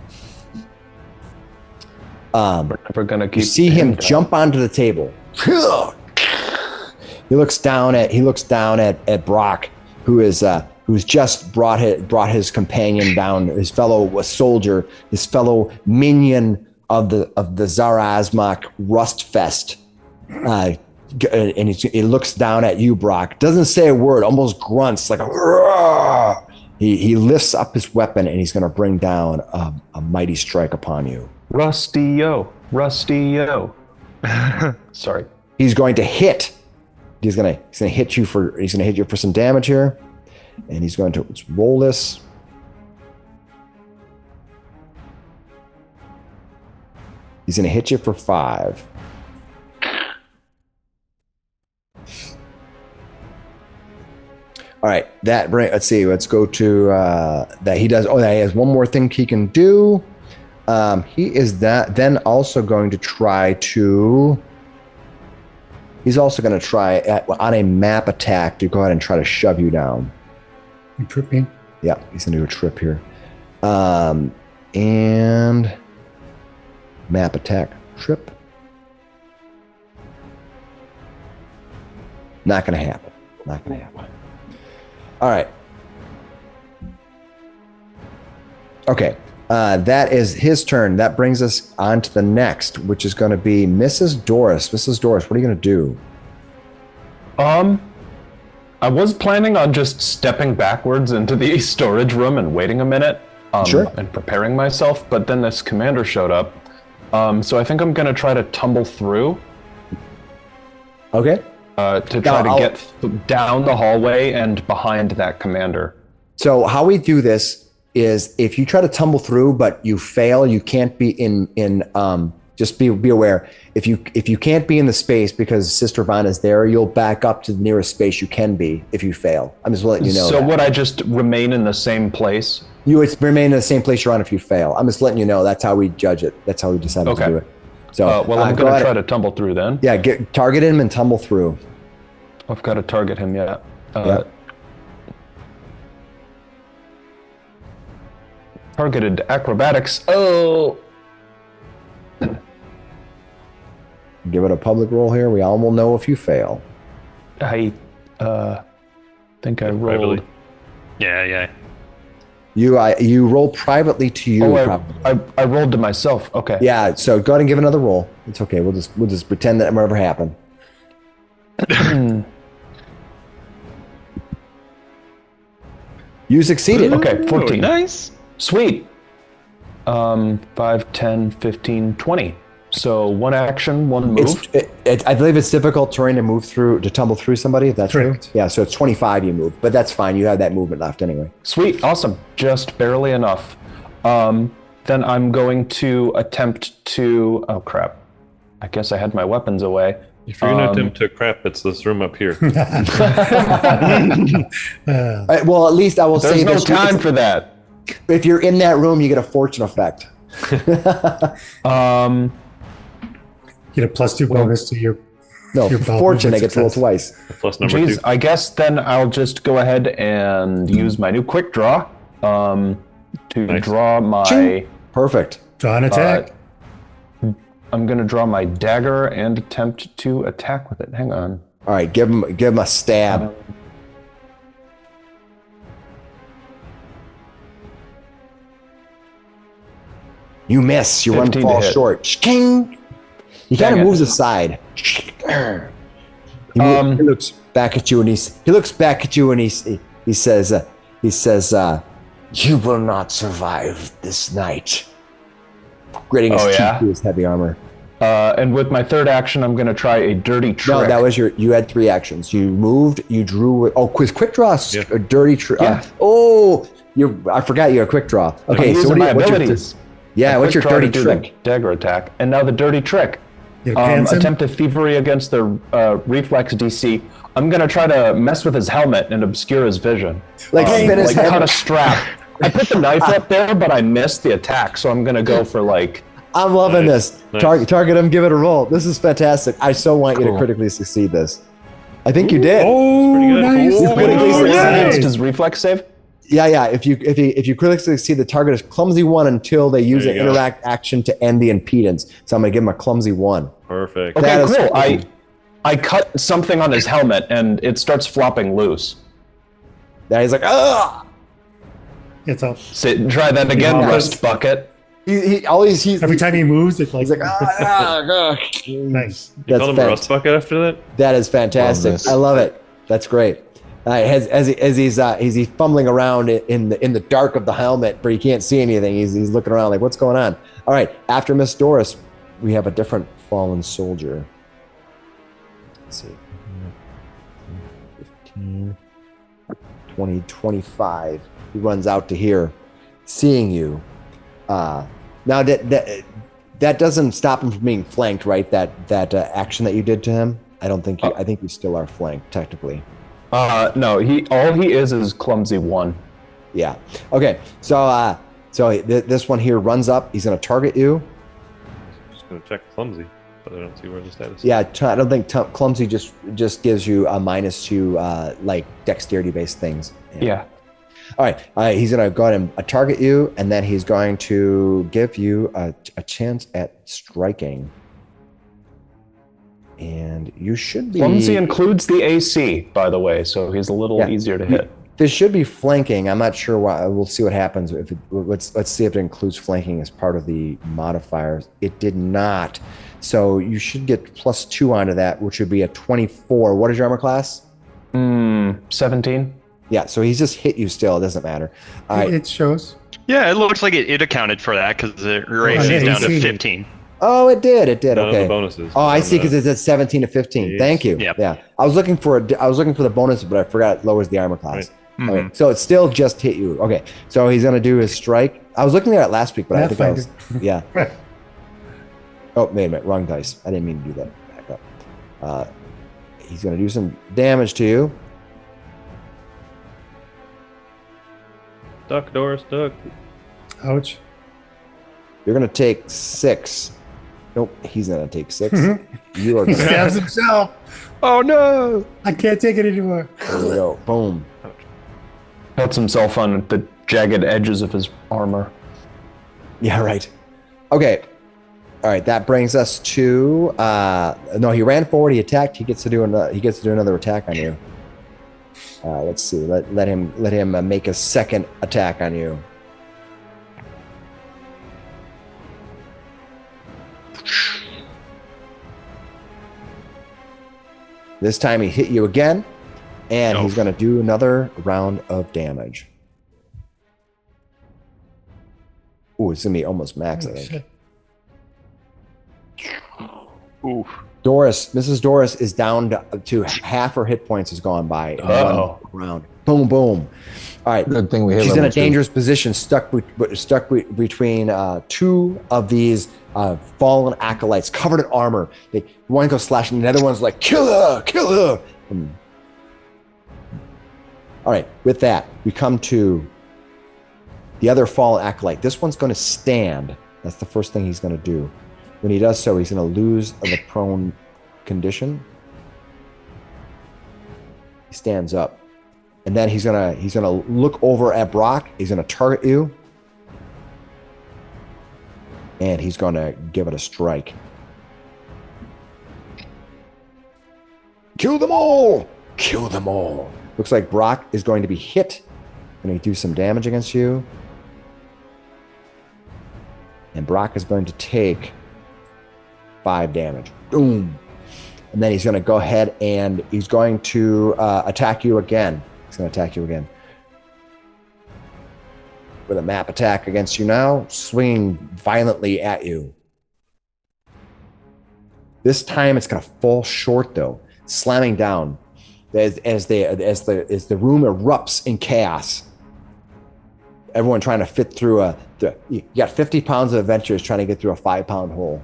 We're never gonna keep. You see him jump onto the table. He looks down at Brock, who's just brought his companion down, his fellow soldier, his fellow minion of the Zarazmak Rustfest. And he looks down at you, Brock. Doesn't say a word, almost grunts like a. He lifts up his weapon and he's going to bring down a mighty strike upon you. Rusty yo. Sorry. He's going to hit he's gonna hit you for some damage here, and he's going to roll this. He's gonna hit you for 5. All right, let's see. Let's go to that. He does. Oh, he has one more thing he can do. He is then also going to try to. He's also going to try on a map attack to go ahead and try to shove you down. You trip me. Yeah, he's going to do a trip here, and map attack trip. Not going to happen. Not going to happen. All right. Okay. That is his turn. That brings us on to the next, which is going to be Mrs. Doris. Mrs. Doris, what are you going to do? I was planning on just stepping backwards into the storage room and waiting a minute. Sure. And preparing myself, but then this commander showed up. So I think I'm going to try to tumble through. Okay. To try to get down the hallway and behind that commander. So how we do this is if you try to tumble through but you fail, you can't be in just be aware. If you can't be in the space because Sister Vaughn is there, you'll back up to the nearest space you can be if you fail. I'm just letting you know. So would I just remain in the same place? You would remain in the same place you're on if you fail. I'm just letting you know. That's how we judge it. That's how we decided to do it. So well, I'm going to try to tumble through then. Yeah, target him and tumble through. I've got to target him yet. Targeted acrobatics. Oh! Give it a public roll here. We all will know if you fail. I think I rolled. Yeah. You roll privately to you. I rolled to myself. Okay. Yeah. So go ahead and give another roll. It's okay. We'll just pretend that never happened. You succeeded. Okay, 14. Nice. Sweet. 5, 10, 15, 20. So one action, one move. I believe it's difficult terrain to tumble through somebody, if that's Correct. true. Yeah, so it's 25 you move, but that's fine. You have that movement left anyway. Sweet, awesome. Just barely enough. Then I'm going to attempt to... Oh, crap. I guess I had my weapons away. If you're going to attempt to crap, it's this room up here. Well, at least I will say There's no time for that. If you're in that room, you get a fortune effect. Get a +2 bonus to your. No, your belt fortune, I movement get to roll success. twice. Plus number Jeez, 2. I guess then I'll just go ahead and use my new quick draw to draw my... Ching. Perfect. Draw an attack. I'm going to draw my dagger and attempt to attack with it. Hang on. All right, give him a stab. You miss. Your one 15 to falls hit. short. King. He kind Dang of it. moves aside. He looks back at you and he says, "You will not survive this night." Gritting his teeth through his heavy armor. And with my third action, I'm going to try a dirty trick. No, that was you had 3 actions. You moved, you drew. Oh, quick draw, a dirty trick. Yeah. I forgot you had a quick draw. Okay, I'm so using my what's abilities. what's your Quick draw dirty to do trick? the dagger attack. And now the dirty trick. Attempt a thievery against the reflex DC. I'm going to try to mess with his helmet and obscure his vision. Like spin his head. Cut a strap. I put the knife up there, but I missed the attack, so I'm going to go for like... I'm loving this. Nice. Target him, give it a roll. This is fantastic. I so want you to critically succeed this. I think you did. Oh, pretty good. nice. You critically Oh, succeeded. nice. Does reflex save? Yeah. If you critically succeed, the target is clumsy 1 until they use There an you go. interact action to end the impedance. So I'm going to give him a clumsy 1. Perfect. Okay, That is cool. cool. I cut something on his helmet, and it starts flopping loose. Then he's like, ugh! It's a, Try that again, Yeah. Rust Bucket. He's every time he moves, it's like, he's like, nice. You called him a rust bucket after that? That is fantastic. Love this. I love it. That's great. As he's fumbling around in the dark of the helmet, but he can't see anything. He's looking around like, what's going on? All right. After Miss Doris, we have a different fallen soldier. Let's see. 15, 20, 25. He runs out to here, seeing you. Now that doesn't stop him from being flanked, right? That action that you did to him. I don't think you. I think you still are flanked technically. No. All he is clumsy 1. Yeah. Okay. So this one here runs up. He's going to target you. I'm just gonna check clumsy, but I don't see where the status is. Yeah. I don't think clumsy just gives you a -2 like dexterity based things. Yeah. All right. He's going to go ahead and target you, and then he's going to give you a chance at striking. And you should be. Clumsy includes the AC, by the way, so he's a little easier to hit. This should be flanking. I'm not sure why. We'll see what happens. Let's see if it includes flanking as part of the modifiers. It did not. So you should get +2 onto that, which would be a 24. What is your armor class? 17. Yeah, so he's just hit you still. It doesn't matter. All right. It shows. Yeah, it looks like it accounted for that because the AC is down to 15. Oh, it did. It did. None of Okay. the bonuses. Oh, I see. Because it's at 17 to 15. Yes. Thank you. Yep. Yeah. I was looking for the bonus, but I forgot it lowers the armor class. Mhm. Okay. So it still just hit you. Okay. So he's gonna do his strike. I was looking at it last week, but I think I was. Yeah. Oh, wait a minute. Wrong dice. I didn't mean to do that. Back up. He's gonna do some damage to you. Duck, Doris, duck. Ouch. You're gonna take 6. Nope. He's gonna take 6. You are He gonna. stabs himself. Oh no! I can't take it anymore. There we go. Boom. Cuts himself on the jagged edges of his armor. Yeah, right. Okay. All right, that brings us to no, he ran forward, he attacked, he gets to do another attack on you. Let's see. Let him make a second attack on you. This time he hit you again, and he's going to do another round of damage. Ooh, it's going to be almost max, I think. Ooh. Mrs. Doris is down to half her hit points has gone by in one round. Boom, boom. All right. Good thing we hit She's in a level 2. dangerous position, stuck between 2 of these fallen acolytes, covered in armor. One goes slashing, the other one's like, kill her, kill her. All right, with that, we come to the other fallen acolyte. This one's going to stand. That's the first thing he's going to do. When he does so, he's going to lose the prone condition. He stands up. And then he's gonna look over at Brock. He's gonna target you, and he's gonna give it a strike. Kill them all! Kill them all! Looks like Brock is going to be hit. Going to do some damage against you, and Brock is going to take 5 damage. Boom! And then he's going to go ahead and he's going to attack you again. He's going to attack you again. With a map attack against you now, swinging violently at you. This time it's going to fall short though, slamming down as the room erupts in chaos. Everyone trying to fit through you got 50 pounds of adventurers trying to get through a 5-pound hole.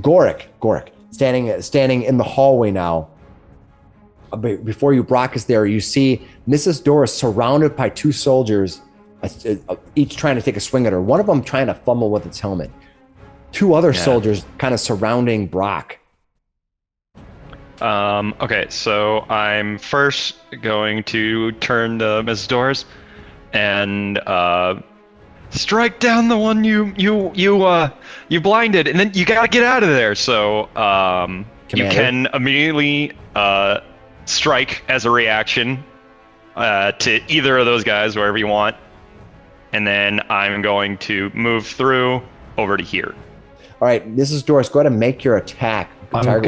Gorik, standing in the hallway now. Before you, Brock is there. You see Mrs. Doris surrounded by 2 soldiers, each trying to take a swing at her. One of them trying to fumble with its helmet. 2 other soldiers kind of surrounding Brock. Okay, so I'm first going to turn to Mrs. Doris and strike down the one you blinded, and then you gotta get out of there. So you can immediately strike as a reaction to either of those guys, wherever you want, and then I'm going to move through over to here. All right, Mrs. Doris, go ahead and make your attack. I'm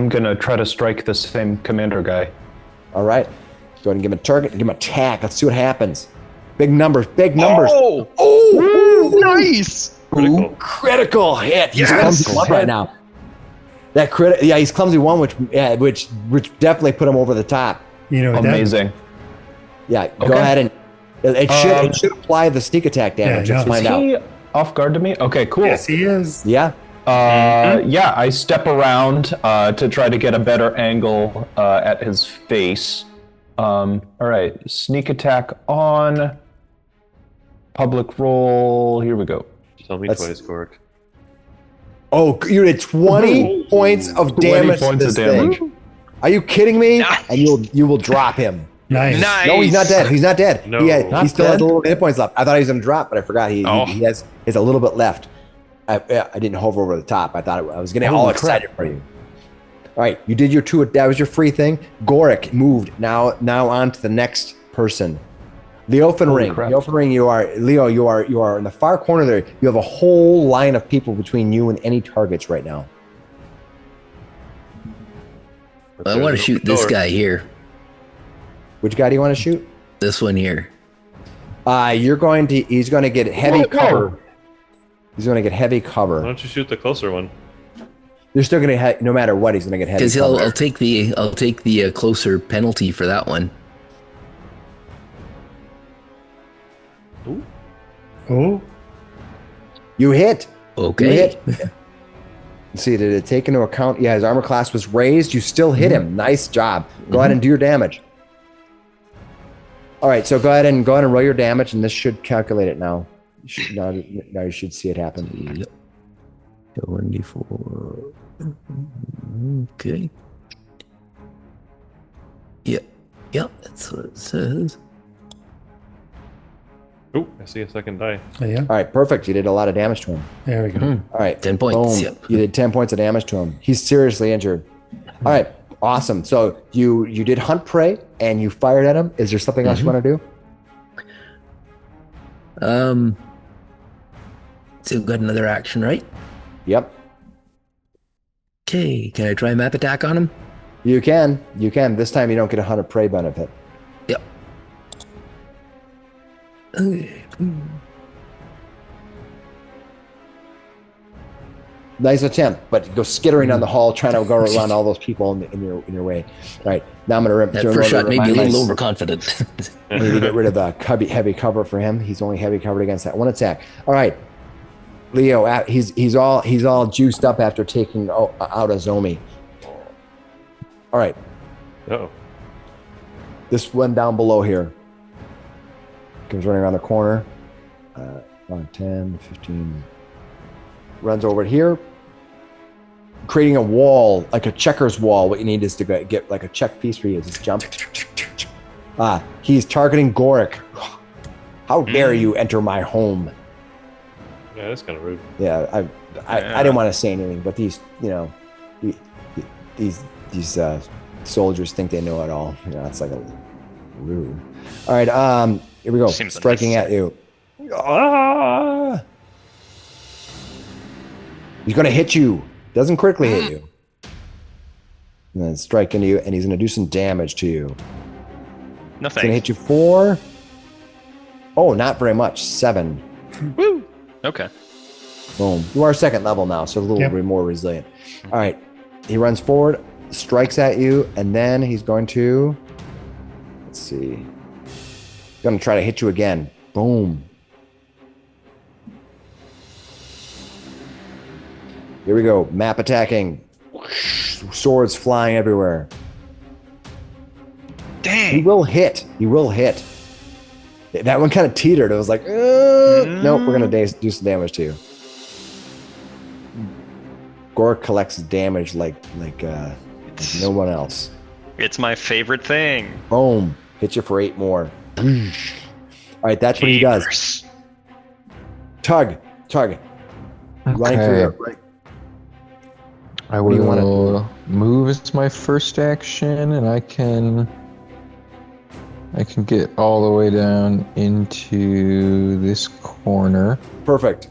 gonna try to strike the same commander guy. All right, go ahead and give him a target, give him an attack. Let's see what happens. Big numbers. Oh, nice! Critical. Critical hit. He's Yes! clumsy right now. That crit, yeah, he's clumsy one, which definitely put him over the top. You know, Amazing. Yeah, go Okay. ahead and it should apply the sneak attack damage. Yeah, Let's no. find Is out. he off guard to me? Okay, cool. Yes, he is. Yeah, Yeah, I step around to try to get a better angle at his face. All right, sneak attack on. Public roll. Here we go. Tell me That's- twice, Gork. Oh, you did 20 points of 20 damage. to points this of damage. thing. Are you kidding me? Nice. And you will drop him. Nice. Nice. No, he's not dead. He's not dead. No. He still has dead? a little hit points left. I thought he was gonna drop, but I forgot he Oh. has a little bit left. I didn't hover over the top. I thought I was getting all Holy excited for you. All right, you did your two. That was your free thing. Goric moved. Now on to the next person. The Elfin Holy Ring. crap. The Elfin Ring. You are Leo. You are in the far corner there. You have a whole line of people between you and any targets right now. I want to shoot this guy here. Which guy do you want to shoot? This one here. He's going to get heavy Whoa. cover. He's going to get heavy Why cover. don't you shoot the closer one? You're still going to no matter what, he's going to get heavy Because cover. I'll take the closer penalty for that one. Oh, You hit. Okay. You hit. Let's see, did it take into account? Yeah, his armor class was raised. You still hit him. Nice job. Go ahead and do your damage. All right, so go ahead and roll your damage, and this should calculate it now. Now you should see it happen. Yep. 1d4. Okay. Yep. Yep. That's what it says. Oh, I see a second die. yeah. All right, perfect. You did a lot of damage to him. There we go. All right. 10 points, Boom. yep. You did 10 points of damage to him. He's seriously injured. All right. Awesome. So you did hunt prey and you fired at him. Is there something else you want to do? So we've got another action, right? Yep. Okay. Can I try map attack on him? You can. You can. This time you don't get a hunted prey benefit. Yep. Okay. Nice attempt, but go skittering down the hall trying to go around all those people in your way. All right. Now I'm going That first shot made me a little overconfident. I need to get rid of the heavy cover for him. He's only heavy covered against that one attack. All right, Leo. He's all juiced up after taking out a Zomi. All right, Uh-oh. this one down below here comes running around the corner. 10, 15. Runs over here, creating a wall, like a checkers wall. What you need is to get like a check piece for you. Just jump. He's targeting Goric. How dare you enter my home? Yeah, that's kind of rude. Yeah, I didn't want to say anything, but these, these soldiers think they know it all. It's like a rude. All right, here we go. Seems Striking at you. Ah! He's going to hit you. Doesn't critically hit you. And then strike into you, and he's going to do some damage to you. No He's going to thanks. hit you 4. Oh, not very much. 7. Woo. Okay. Boom. You are second level now, so a little bit more resilient. All right. He runs forward, strikes at you, and then he's going to... Let's see. He's going to try to hit you again. Boom. Here we go. Map attacking. Swords flying everywhere. Dang. He will hit. He will hit. That one kind of teetered. It was like, nope, we're going to do some damage to you. Gore collects damage like no one else. It's my favorite thing. Boom. Hit you for 8 more. All right, that's what he does. Jeepers. Tug. Running through your right. I What do you wanna will move as my first action, and I can get all the way down into this corner, Perfect.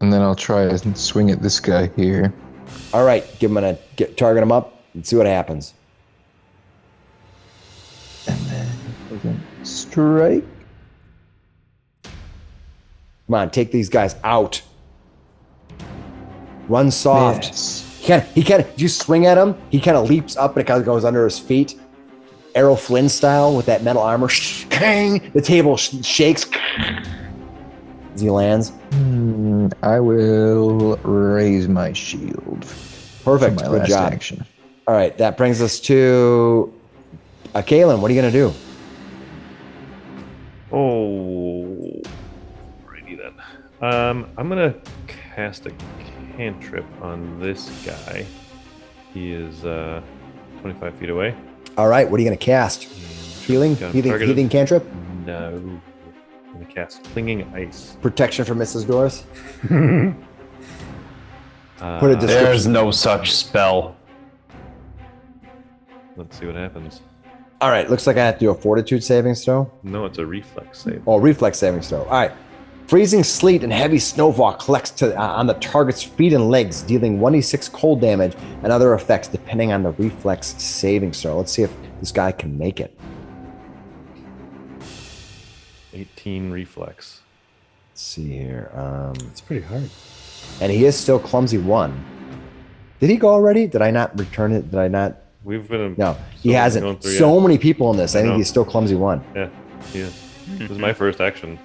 and then I'll try and swing at this guy here. All right, target him up and see what happens. Strike. Come on, take these guys out. Runs soft. Miss. He kind of, you swing at him, he kind of leaps up and it kind of goes under his feet. Errol Flynn style with that metal armor. Kang! The table shakes as he lands. I will raise my shield. Perfect. For my Good last job. action. All right, that brings us to Kalen. What are you going to do? Oh, righty then. I'm gonna cast a cantrip on this guy. He is 25 feet away. All right, what are you going to cast? Healing? Got him targeted. Healing cantrip? No. I'm gonna cast Clinging Ice. Protection from Mrs. Doris? Put a description. There's no such spell. Let's see what happens. All right, looks like I have to do a fortitude saving throw. No, it's a reflex save. Oh, reflex saving throw. All right. Freezing sleet and heavy snowfall collects on the target's feet and legs, dealing 1d6 cold damage and other effects depending on the reflex saving throw. Let's see if this guy can make it. 18 reflex. Let's see here. It's pretty hard. And he is still clumsy 1. Did he go already? Did I not return it? Did I not? We've been. No, he going hasn't. through So yet. many people in this. I think know. he's still clumsy 1. Yeah, he is. This is my first action.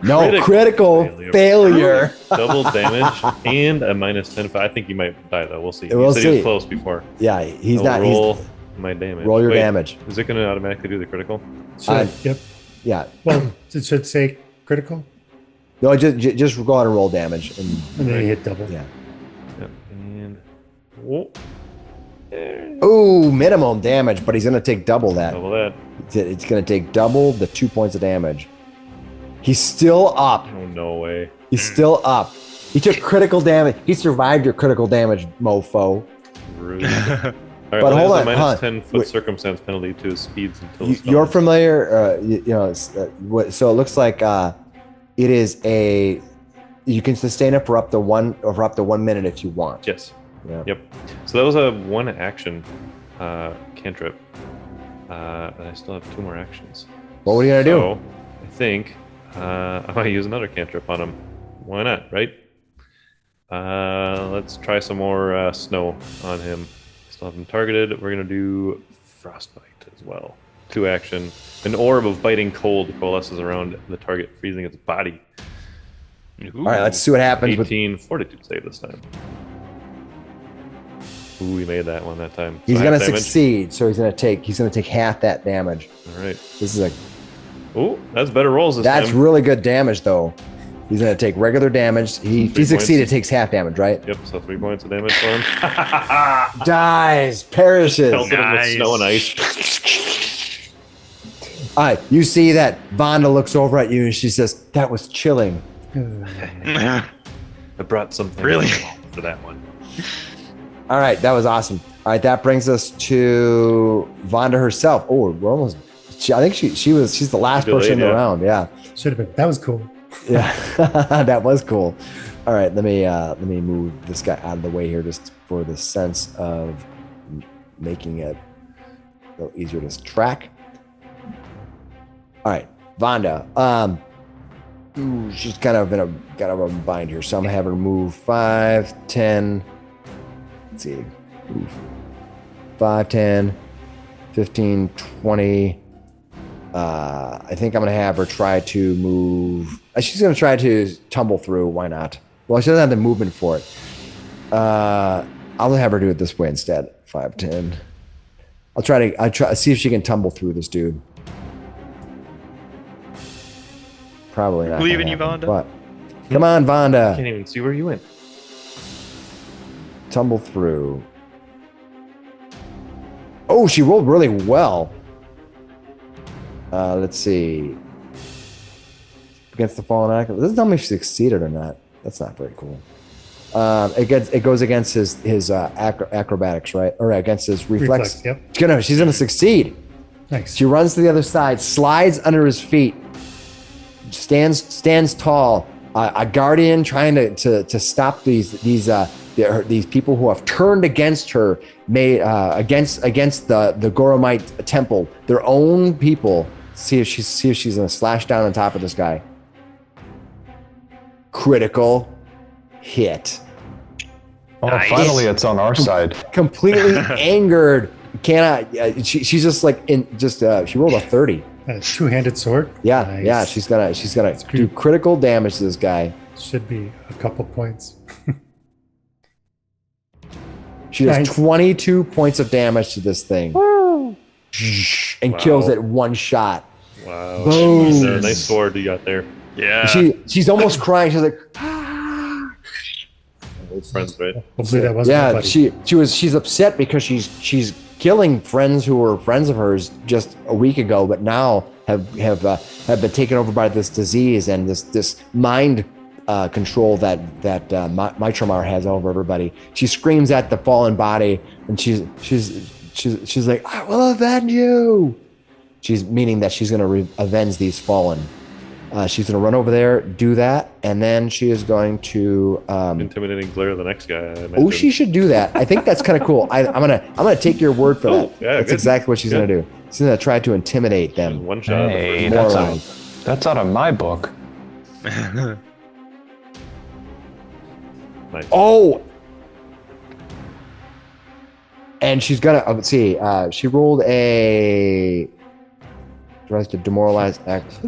No, critical failure. Double damage and a minus 10. I think he might die though. We'll see. We'll He said he see. was close before. Yeah, he's I'll not. roll my damage. Roll your Wait, damage. Is it going to automatically do the critical? Should yep. Yeah. Well, it should say critical, No, just go ahead and roll damage. And and then you hit double. yeah. Yep. And whoa, Ooh, minimum damage, but he's going to take double that. double that. It's going to take double the 2 points of damage. He's still up. Oh no way. He's still up. He took critical damage. He survived your critical damage, mofo. Rude. All right, But well, hold there's on, a minus hold on. 10 foot Wait. circumstance penalty to his speeds until the spell You're ends. familiar, so it looks like it is a. You can sustain it for up to 1 minute if you want. Yes. Yeah. Yep. So that was a 1 action cantrip. And I still have 2 more actions. What were you gonna do? So, I think I might use another cantrip on him. Why not, right? Let's try some more snow on him. Still have him targeted. We're gonna do frostbite as well. 2 action. An orb of biting cold coalesces around the target, freezing its body. All right, let's see what happens with. 18 fortitude save this time. Ooh, we made that one that time. He's So gonna half damage. succeed, so he's gonna take half that damage. All right. This is a. Ooh, that's better rolls this That's time. really good damage, though. He's gonna take regular damage. If he succeeded, it takes half damage, right? Yep, so 3 points of damage for him. Dies, perishes. Pelted him with Nice. snow and ice. All right, you see that Vonda looks over at you and she says, "That was chilling." I brought something Really? for that one. All right, that was awesome. All right, that brings us to Vonda herself. Oh, we're almost. I think she's the last Delayed, person in the yeah. round. Yeah, Should have been. That was cool. yeah, that was cool. All right, let me move this guy out of the way here just for the sense of making it a little easier to track. All right, Vonda. Ooh, she's kind of in a bind here, so I'm gonna have her move 5, 10. Let's see, move 5, 10, 15, 20. I think I'm gonna have her try to move. She's gonna try to tumble through. Why not? Well, she doesn't have the movement for it. I'll have her do it this way instead. 5, 10. I'll try see if she can tumble through this dude. Probably not. Believe gonna in you, happen, Vonda. But come on, Vonda, Can't even see where you went. tumble through. Oh, she rolled really well. Let's see. Against the fallen actor. It doesn't tell me if she succeeded or not. That's not very cool. It goes against his acrobatics, right? Or against his reflex. Yep. She's gonna succeed. Nice. She runs to the other side, slides under his feet, stands tall. A guardian trying to stop these people who have turned against her, against the Goromite temple, their own people. See if she's gonna slash down on top of this guy. Critical hit. Oh, Nice. finally, it's on our side. Completely angered. Cannot. She's just like she rolled a 30. A two-handed sword. Yeah, Nice. yeah. She's gonna do critical damage to this guy. Should be a couple points. She does Nice. 22 points of damage to this thing. And kills it one shot. Wow. Boom. Nice sword you got there. Yeah. She's almost crying. She's like, Old friends, right? Hopefully that wasn't yeah. my buddy. She's upset because she's killing friends who were friends of hers just a week ago, but now have been taken over by this disease and this mind control that Mitramar has over everybody. She screams at the fallen body, and she's like, "I will avenge you." She's meaning that she's going to avenge these fallen. She's going to run over there, do that, and then she is going to. Intimidating glare the next guy. Oh, she should do that. I think that's kind of cool. I'm gonna take your word for that. Yeah, that's good. exactly what she's Good. gonna do. She's gonna try to intimidate them. One shot. Hey, More that's out of my book. Nice. Oh, and she's gonna. Let's see. She rolled a. Tries to demoralize act.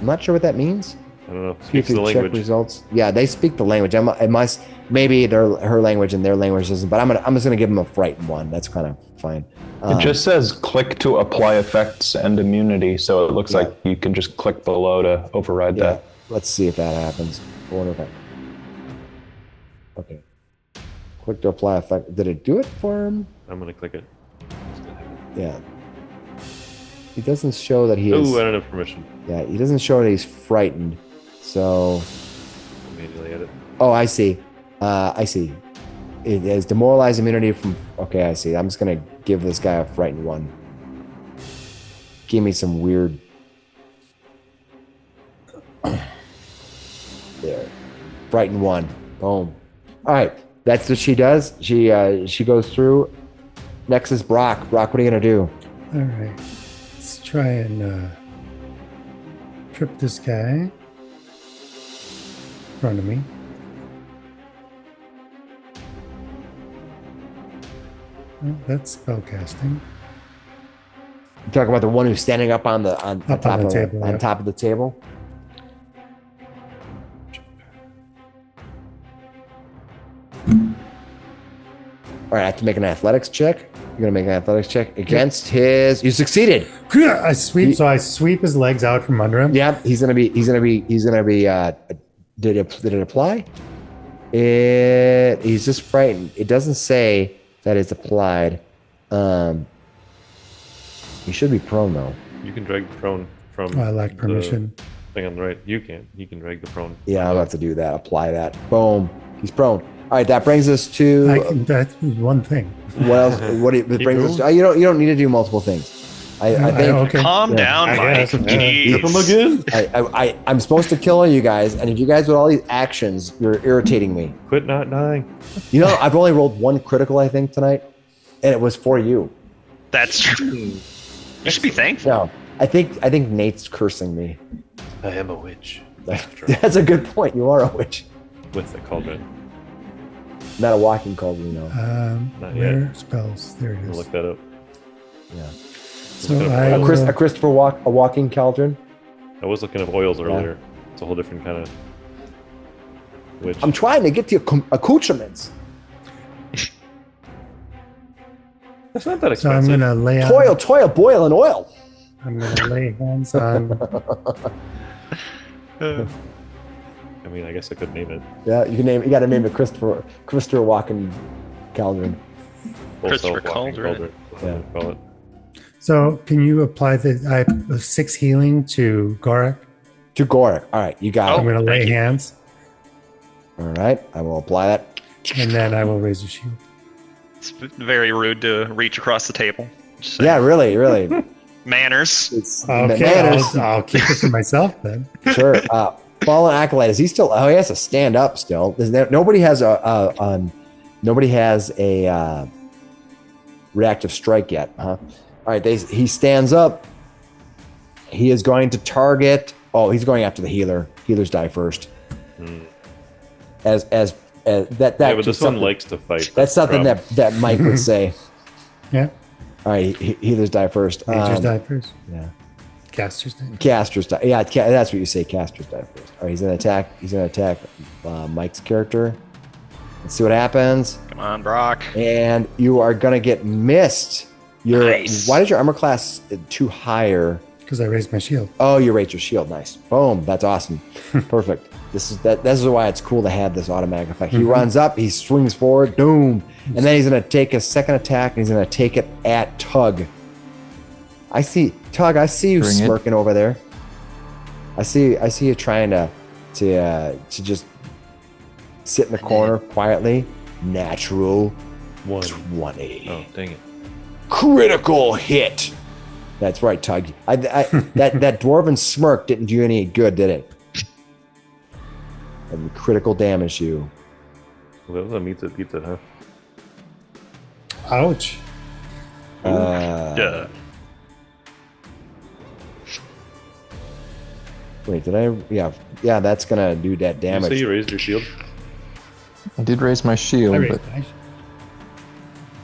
I'm not sure what that means. I don't know. You Speaks can the check language. results. Yeah, they speak the language. It must maybe her language and their language doesn't. But I'm just gonna give them a frightened one. That's kind of fine. It just says click to apply effects and immunity, so it looks Yeah. like you can just click below to override Yeah. that. Let's see if that happens. I wonder if okay. Click to apply effect. Did it do it for him? I'm gonna click it. Yeah. He doesn't show that he is. Oh, I don't have permission. Yeah, he doesn't show that he's frightened. So. Manually edit. Oh, I see. I see. It has demoralized immunity from. Okay, I see. I'm just gonna give this guy a frightened one. Give me some weird. There, frightened one. Boom. All right, that's what she does. She goes through. Next is Brock. Brock, what are you gonna do? All right. Let's try and trip this guy in front of me. Oh, that's spellcasting. You talk about the one who's standing up on the Up on the table, on yeah. top of the table. All right, I have to make an athletics check. You're gonna make an athletics check against his. You succeeded. I sweep. So I sweep his legs out from under him. Yeah, he's gonna be. Did it apply? He's just frightened. It doesn't say that it's applied. He should be prone though. You can drag the prone from. Oh, I lack permission. The thing on the right. You can. You can drag the prone. Yeah, I'll have to do that. Apply that. Boom. He's prone. All right, that brings us to That's one thing. what else? What it brings us to? You don't need to do multiple things. I think okay. Calm down, I Mike. guess. Trip him Jeez. again. I'm supposed to kill you guys, and if you guys with all these actions, you're irritating me. Quit not dying. You know, I've only rolled one critical, I think, tonight, and it was for you. That's true. You should be thankful. No, I think Nate's cursing me. I am a witch. That's a good point. You are a witch, With the cauldron. not a walking cauldron, you know. Not Where yet. spells? There it I'll is. look that up. Yeah. So I A will, Christopher a walking cauldron. I was looking at oils earlier. It's a whole different kind of witch. I'm trying to get to your accoutrements. That's not that so I'm expensive. gonna lay on. Toil, boil, and oil. I'm gonna lay hands on. I mean, I guess I could name it. Yeah, you got to name it Christopher walking cauldron. Full Christopher self-walking Cauldron. Whatever you call it. So can you apply I have 6 healing to Gorak? To Gorak. All right, you got I'm it. gonna lay thank you. hands, All right, I will apply that. and then I will raise a shield. It's very rude to reach across the table. Just saying. Yeah, really. Manners. It's Okay, manners. I'll keep it to myself then. Sure. Fallen Acolyte, is he still? Oh, he has to stand up still. Nobody has a reactive strike yet, huh? All right, he stands up. He is going to target. Oh, he's going after the healer. Healers die first. As that Yeah, but this one likes to fight. That's something that Mike would say. Yeah. All right, healers die first. Rangers die first. Yeah. Casters die. Casters die. Yeah, that's what you say. Casters die first. All right, he's gonna attack. Mike's character. Let's see what happens. Come on, Brock. And you are gonna get missed. Nice. Why did your armor class 2 higher? Because I raised my shield. Oh, you rate your shield. Nice. Boom. That's awesome. Perfect. This is why it's cool to have this automatic effect. He runs up, he swings forward, boom, and then he's gonna take a second attack and he's gonna take it at Tug. I see you Bring it. smirking over there. I see you trying to just sit in the corner quietly. Natural 20. Oh, dang it. Critical hit. That's right, Tug. That dwarven smirk didn't do you any good, did it? And critical damage you. Well, that was a meets it, beats it, huh? Ouch. Duh. Wait, did I? Yeah, that's gonna do that Did you damage. say you raised your shield? I did raise my shield, I but raised my shield.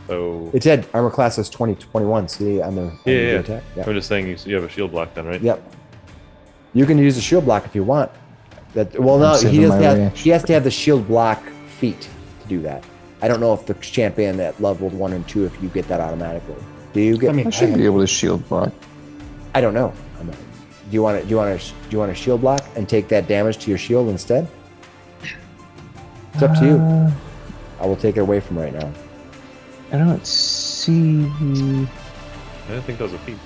So It said armor class is 2021. See on the yeah. attack. Yeah. I'm just saying you have a shield block then, right? Yep. You can use the shield block if you want. No, I'm saving my reaction. he has to have the shield block feat to do that. I don't know if the champion at level 1 and 2 if you get that automatically. Do you get? I mean, I should be able to shield block. I don't know. Do you want to shield block and take that damage to your shield instead? It's up to you. I will take it away from right now. I don't see. I didn't think that was a feat.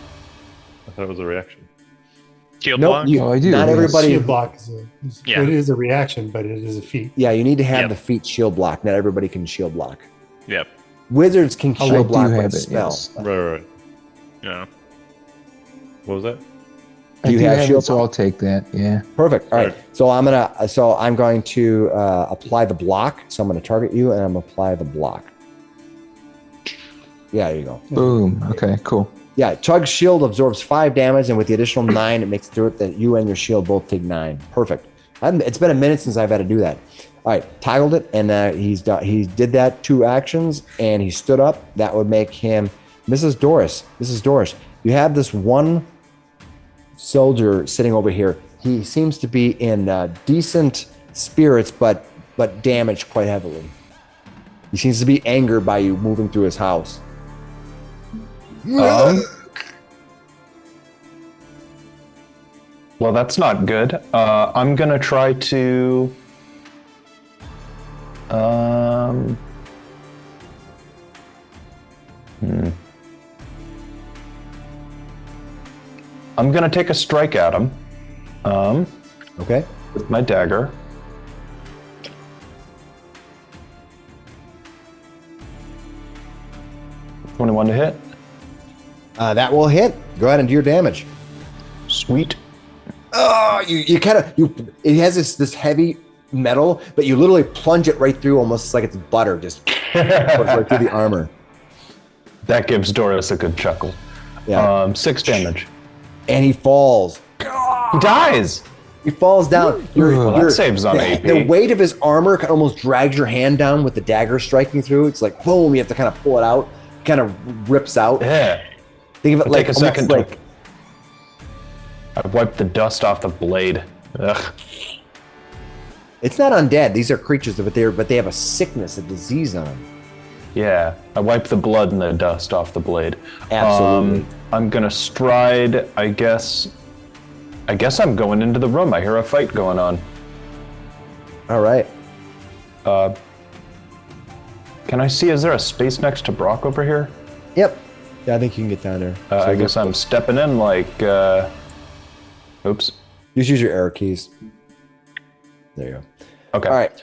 I thought it was a reaction. Shield Nope, block. Oh, I do. Not yes. everybody. Shield block Yeah. it is a reaction, but it is a feat. Yeah, you need to have Yep. the feat shield block. Not everybody can shield block. Yep. Wizards can I shield do block with have a it, spell. yes. Right. Yeah. What was that? I You do have have shield it, so I'll take that. Yeah. Perfect. All right. Right. So I'm going to apply the block. So I'm going to target you, and I'm going to apply the block. Yeah, there you go. Boom. Okay. Cool. Yeah, Tug's shield absorbs 5 damage, and with the additional 9, it makes through it that you and your shield both take 9. Perfect. It's been a minute since I've had to do that. All right, toggled it, and he did that 2 actions, and he stood up. That would make him Mrs. Doris. You have this one soldier sitting over here. He seems to be in decent spirits, but damaged quite heavily. He seems to be angered by you moving through his house. Well, that's not good. I'm gonna try to. I'm gonna take a strike at him. Okay. With my dagger. $21 to hit. That will hit. Go ahead and do your damage. Sweet. Oh, it has this heavy metal, but you literally plunge it right through almost like it's butter, just goes right through the armor. That gives Doris a good chuckle. Yeah. 6 damage. And he falls. He dies. He falls down. That saves on AP. The weight of his armor almost drags your hand down with the dagger striking through. It's like boom, you have to kind of pull it out. It kind of rips out. Yeah. Think of it like Take a second. like I wiped the dust off the blade. Ugh. it's not undead. These are creatures, but they have a sickness, a disease on them. Yeah, I wiped the blood and the dust off the blade. Absolutely. I'm gonna stride. I guess I'm going into the room. I hear a fight going on. All right. Can I see? Is there a space next to Brock over here? Yep. Yeah, I think you can get down there. I guess I'm stepping in like. Oops. Just use your arrow keys. There you go. Okay. All right.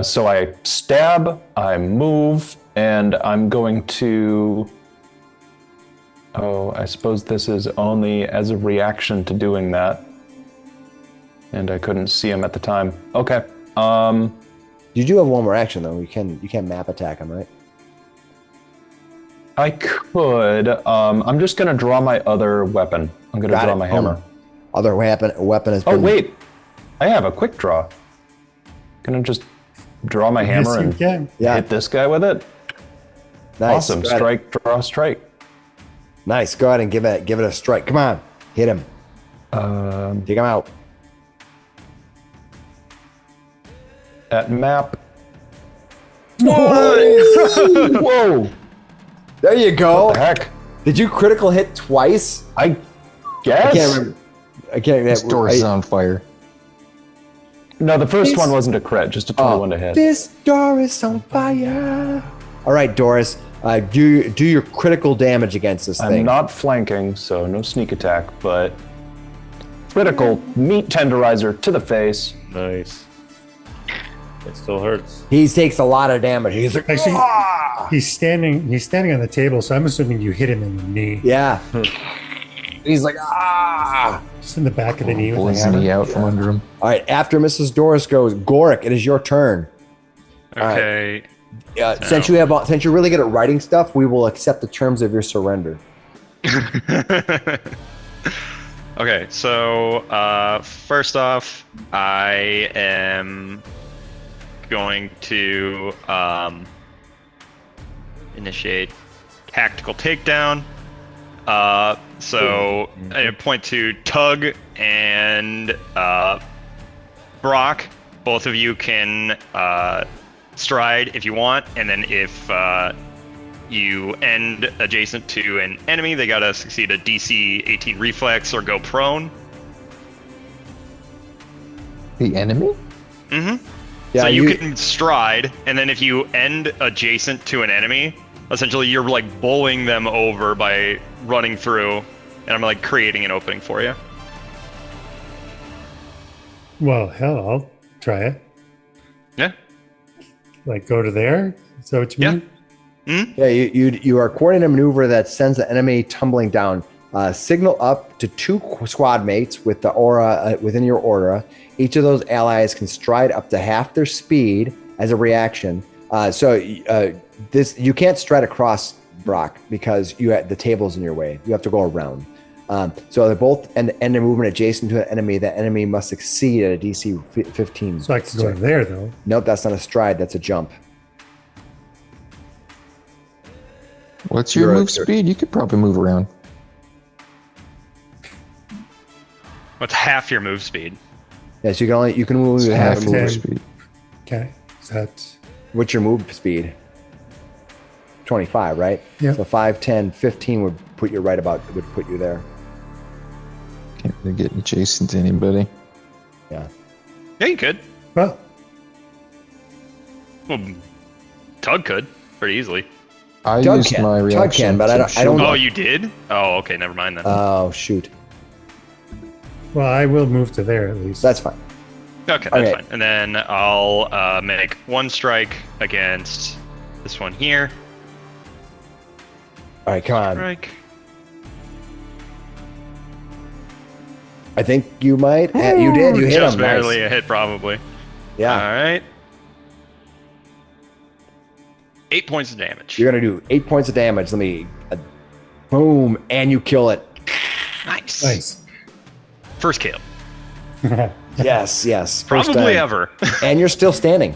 So I stab, I move, and I'm going to. Oh, I suppose this is only as a reaction to doing that. And I couldn't see him at the time. Okay. You do have one more action though. You can map attack him, right? I could. I'm just gonna draw my other weapon. I'm gonna Got draw it. my hammer. Other weapon is. Oh wait. I have a quick draw. Gonna just draw my hammer Yes, you and can. Yeah. hit this guy with it. Nice. Awesome. Go ahead. Strike, draw, strike. Nice. Go ahead and give it a strike. Come on. Hit him. Take him out. At map. Whoa. There you go. What the heck? Did you critical hit twice? I guess. I can't remember. I can't This door is remember. on fire. No, the first This- one wasn't a crit, just a 21 to hit. This door is on fire. All right, Doris. Do your critical damage against this I'm thing. not flanking, so no sneak attack, but critical meat tenderizer to the face. Nice. It still hurts. He takes a lot of damage. He's like, Actually, "Ah!" he's standing on the table, so I'm assuming you hit him in the knee. Yeah. He's like, ah. Just in the back of the knee with Pulling the his hammer. knee out from under him. All right. After Mrs. Doris goes, Gorik, it is your turn. Okay. Since you're really good at writing stuff, we will accept the terms of your surrender. Okay, so first off, I am going to initiate tactical takedown. So I point to Tug and Brock. Both of you can stride if you want, and then if you end adjacent to an enemy, they gotta succeed a DC 18 reflex or go prone. The enemy? Mm-hmm. Yeah, So you can stride, and then if you end adjacent to an enemy, essentially you're like bowling them over by running through, and I'm like creating an opening for you. Well, hell, I'll try it. Yeah. Like go to there. Is that what you Yeah. mean? Yeah, you are coordinating a maneuver that sends the enemy tumbling down. Signal up to 2 squad mates with the aura within your aura. Each of those allies can stride up to half their speed as a reaction. This you can't stride across Brock because the table's in your way. You have to go around. So they're both end a movement adjacent to an enemy. That enemy must succeed at a DC 15. So I can go there though. Nope, that's not a stride. That's a jump. What's your You're- move speed? You could probably move around. What's half your move speed? Yes, you can move It's with half half your move. move. speed. Okay. Is that What's your move speed? 25, right? Yeah. So 5, 10, 15 would put you there. Can't really get adjacent to anybody. Yeah. Yeah, you could. well? Well, Tug could pretty easily. I Tug used can. my Tug reaction. can, but to I don't shoot. know. Oh, you did? Oh, okay, never mind then. Oh, shoot. Well, I will move to there at least. That's fine. Okay, that's Okay. fine. And then I'll make one strike against this one here. All right, come on. Strike. I think you might. You did. You hit Just him. barely Nice. a hit, probably. Yeah. All right. 8 points of damage. You're going to do 8 points of damage. Boom. And you kill it. Nice. Nice. First kill. Yes, yes. First Probably time. ever. And you're still standing.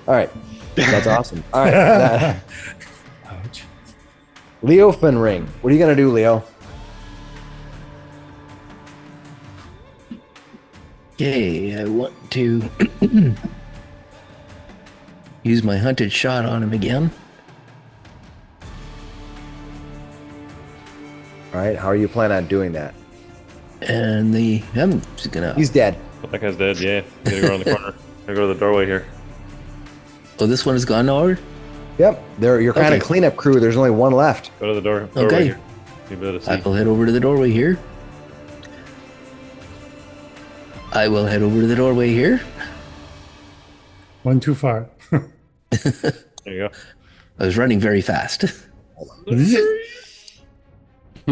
All right. That's awesome. All right. Ouch. Leo Finring. What are you going to do, Leo? Okay, I want to use my hunted shot on him again. All right. How are you planning on doing that? And I'm just gonna. He's dead. That guy's dead. Yeah. Gotta go around the corner. Gotta go to the doorway here. Oh, this one has gone over? Yep. You're kind of Okay. cleanup crew. There's only one left. Go to the doorway Okay. here. You'll be able to see. I will head over to the doorway here. I will head over to the doorway here. One too far. There you go. I was running very fast. You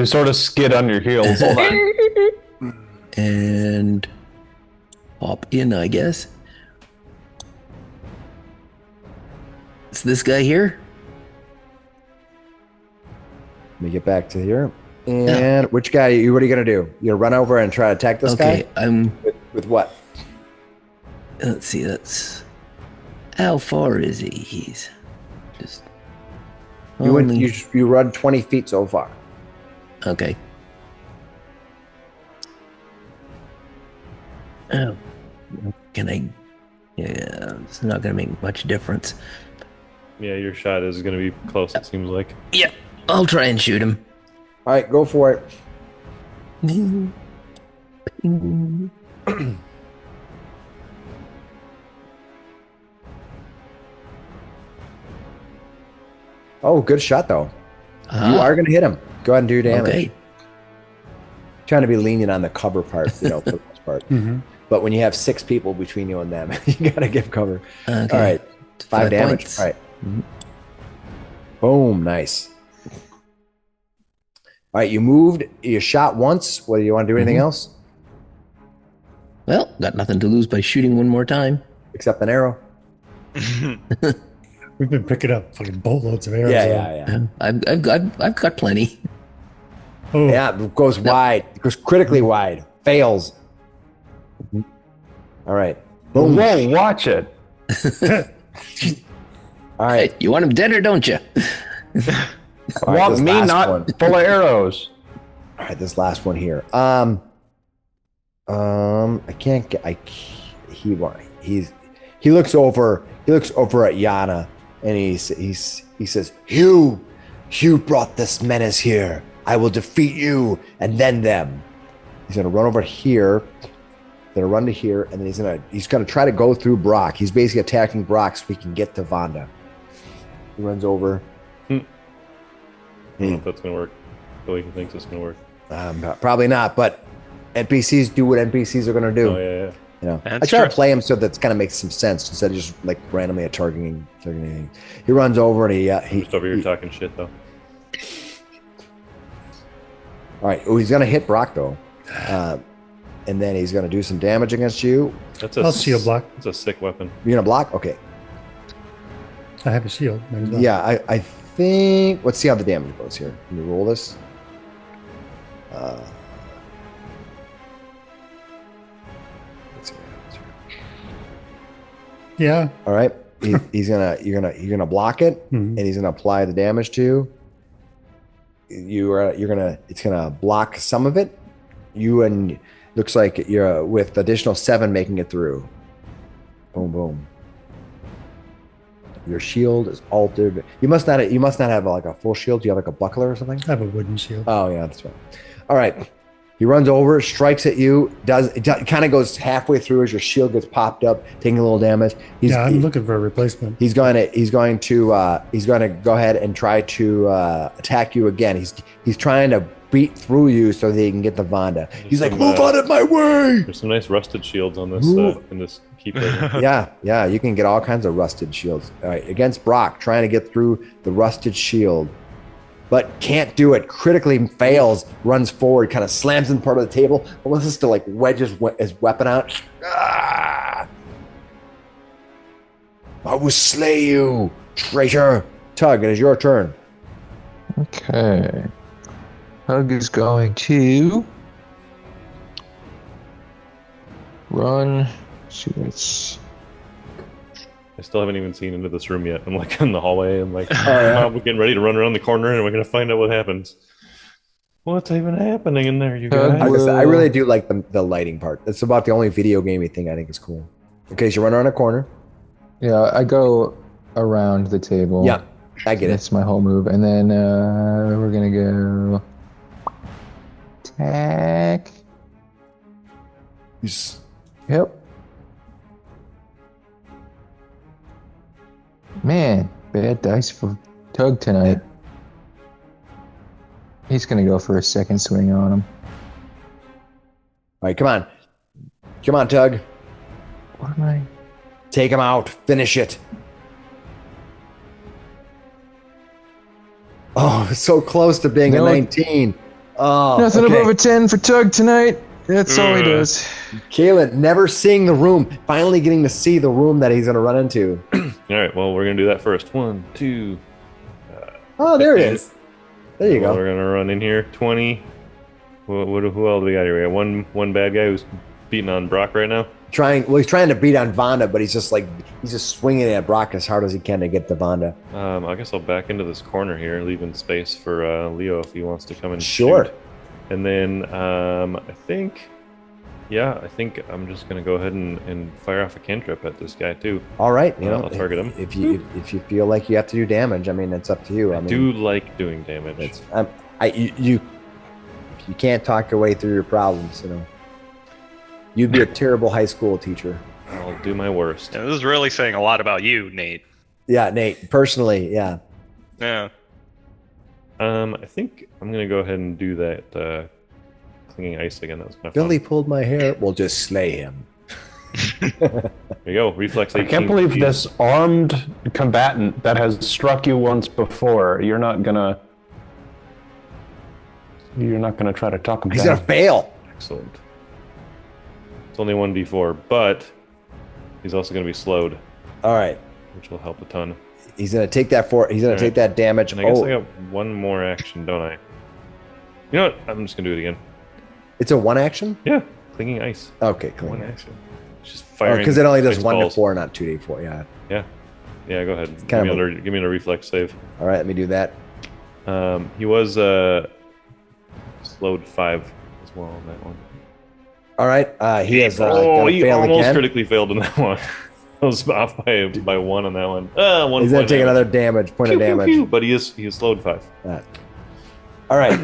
sort of skid on your heels. Hold on. And hop in, I guess. It's this guy here. Let me get back to here. And which guy? What are you going to do? You going to run over and try to attack this Okay, guy? With what? let's see. That's how far is he? He's just You run 20 feet so far. Okay. Oh, can I? Yeah, it's not gonna make much difference. Yeah, your shot is going to be close, it seems like. Yeah, I'll try and shoot him. All right, go for it. Oh, good shot though. You are going to hit him. Go ahead and do your damage. Okay. Trying to be lenient on the cover part, for the most part. Mhm. But when you have 6 people between you and them, you got to give cover. Okay. All right, 5 damage. points. All right. Mhm. Boom, nice. All right, you shot once. What do you want to do? Anything else Well, got nothing to lose by shooting one more time. except an arrow? We've been picking up fucking boatloads of arrows. Yeah. I've got plenty. Oh, Yeah, it goes wide. It goes critically wide. Fails. All right. Boom. Whoa, watch it. All right. You want him dead or don't you? All right, Want this me last not one. full of arrows. All right, this last one here. I can't get. He looks over. He looks over at Yana, and he says, "You brought this menace here. I will defeat you and then them." He's gonna run over here. Gonna run to here, and then he's gonna try to go through Brock. He's basically attacking Brock so he can get to Vonda. He runs over. I don't know if that's going to work the way he thinks it's going to work. Probably not, but NPCs do what NPCs are gonna do. Oh, yeah. You know, That's I try true. to play him so that kind of makes some sense instead of just like randomly targeting anything. He runs over and he Just over here talking shit, though. all right. Oh, he's gonna hit Brock though, and then he's gonna do some damage against you. That's I'll shield block. That's a sick weapon. You're gonna block, okay? I have a shield. Might as well. Yeah, I think. Let's see how the damage goes here. Can you roll this? Let's see what happens here. Yeah. All right. You're gonna block it, Mhm. and he's gonna apply the damage to you. It's gonna block some of it. Looks like you're with additional 7 making it through. Boom, boom. Your shield is altered. You must not have like a full shield. Do you have like a buckler or something? I have a wooden shield. Oh yeah, that's right. All right. He runs over, strikes at you. Kind of goes halfway through as your shield gets popped up, taking a little damage. I'm looking for a replacement. He's going to go ahead and try to attack you again. He's trying to beat through you so that he can get the Vonda. He's like, move out of my way. There's some nice rusted shields on this Move. in this keep right here. Yeah, you can get all kinds of rusted shields. All right, against Brock, trying to get through the rusted shield, but can't do it. Critically fails. Runs forward, kind of slams in part of the table. Almost to like wedges his weapon out. Ah! I will slay you, traitor. Tug, it is your turn. Okay. Hug is going to run. See, that's I still haven't even seen into this room yet. I'm like in the hallway. I'm like, yeah. we're getting ready to run around the corner, and we're gonna find out what happens. What's even happening in there, you guys? Like I said, I really do like the lighting part. That's about the only video gamey thing I think is cool. Okay, so you run around a corner. yeah. I go around the table. Yeah, I get it. That's my whole move, and then we're gonna go attack. Yep. Man, bad dice for Tug tonight. He's gonna go for a second swing on him. All right, come on, Tug. What am I? Take him out. Finish it. Oh, so close to being No. a 19. Oh, Nothing okay. above a 10 for Tug tonight. That's all he does. Kaylin, never seeing the room. Finally getting to see the room that he's going to run into. All right, well, we're gonna do that first. 1, 2. Oh, there he is. There you Well, go. we're gonna run in here. 20. Who else do we got here? We got one bad guy who's beating on Brock right now? He's trying to beat on Vonda, but he's just swinging at Brock as hard as he can to get to Vonda. I guess I'll back into this corner here, leaving space for Leo if he wants to come and Sure. shoot. And then I think I'm just gonna go ahead and fire off a cantrip at this guy too. All right, I'll target him. If you feel like you have to do damage, I mean, it's up to you. I do like doing damage. You can't talk your way through your problems. You'd be a terrible high school teacher. I'll do my worst. Yeah, this is really saying a lot about you, Nate. Yeah, Nate. Personally, yeah. Yeah. I think I'm gonna go ahead and do that clinging ice again. That was kind of Billy fun. pulled my hair. We'll just slay him. There you go. Reflex 18. I can't believe this armed combatant that has struck you once before. You're not gonna try to talk him He's down. gonna fail. Excellent. It's only 1d4, but he's also going to be slowed, All right. which will help a ton. He's gonna take that He's gonna All take that damage. And I guess I got one more action, don't I? You know what? I'm just going to do it again. It's a one action. Yeah. Clinging ice. Okay, cool. One action. It's just firing. Because it only does ice 1 to balls. 4, not 2 to 4. Yeah. Yeah. Yeah, go ahead. Give kind me, of give me a reflex save. All right. Let me do that. He was slowed 5 as well on that one. All right. He has he fail almost again. critically failed in that one. I was off by 1 on that one. One He's gonna point take damage. another point of damage. But he is slowed 5. All right.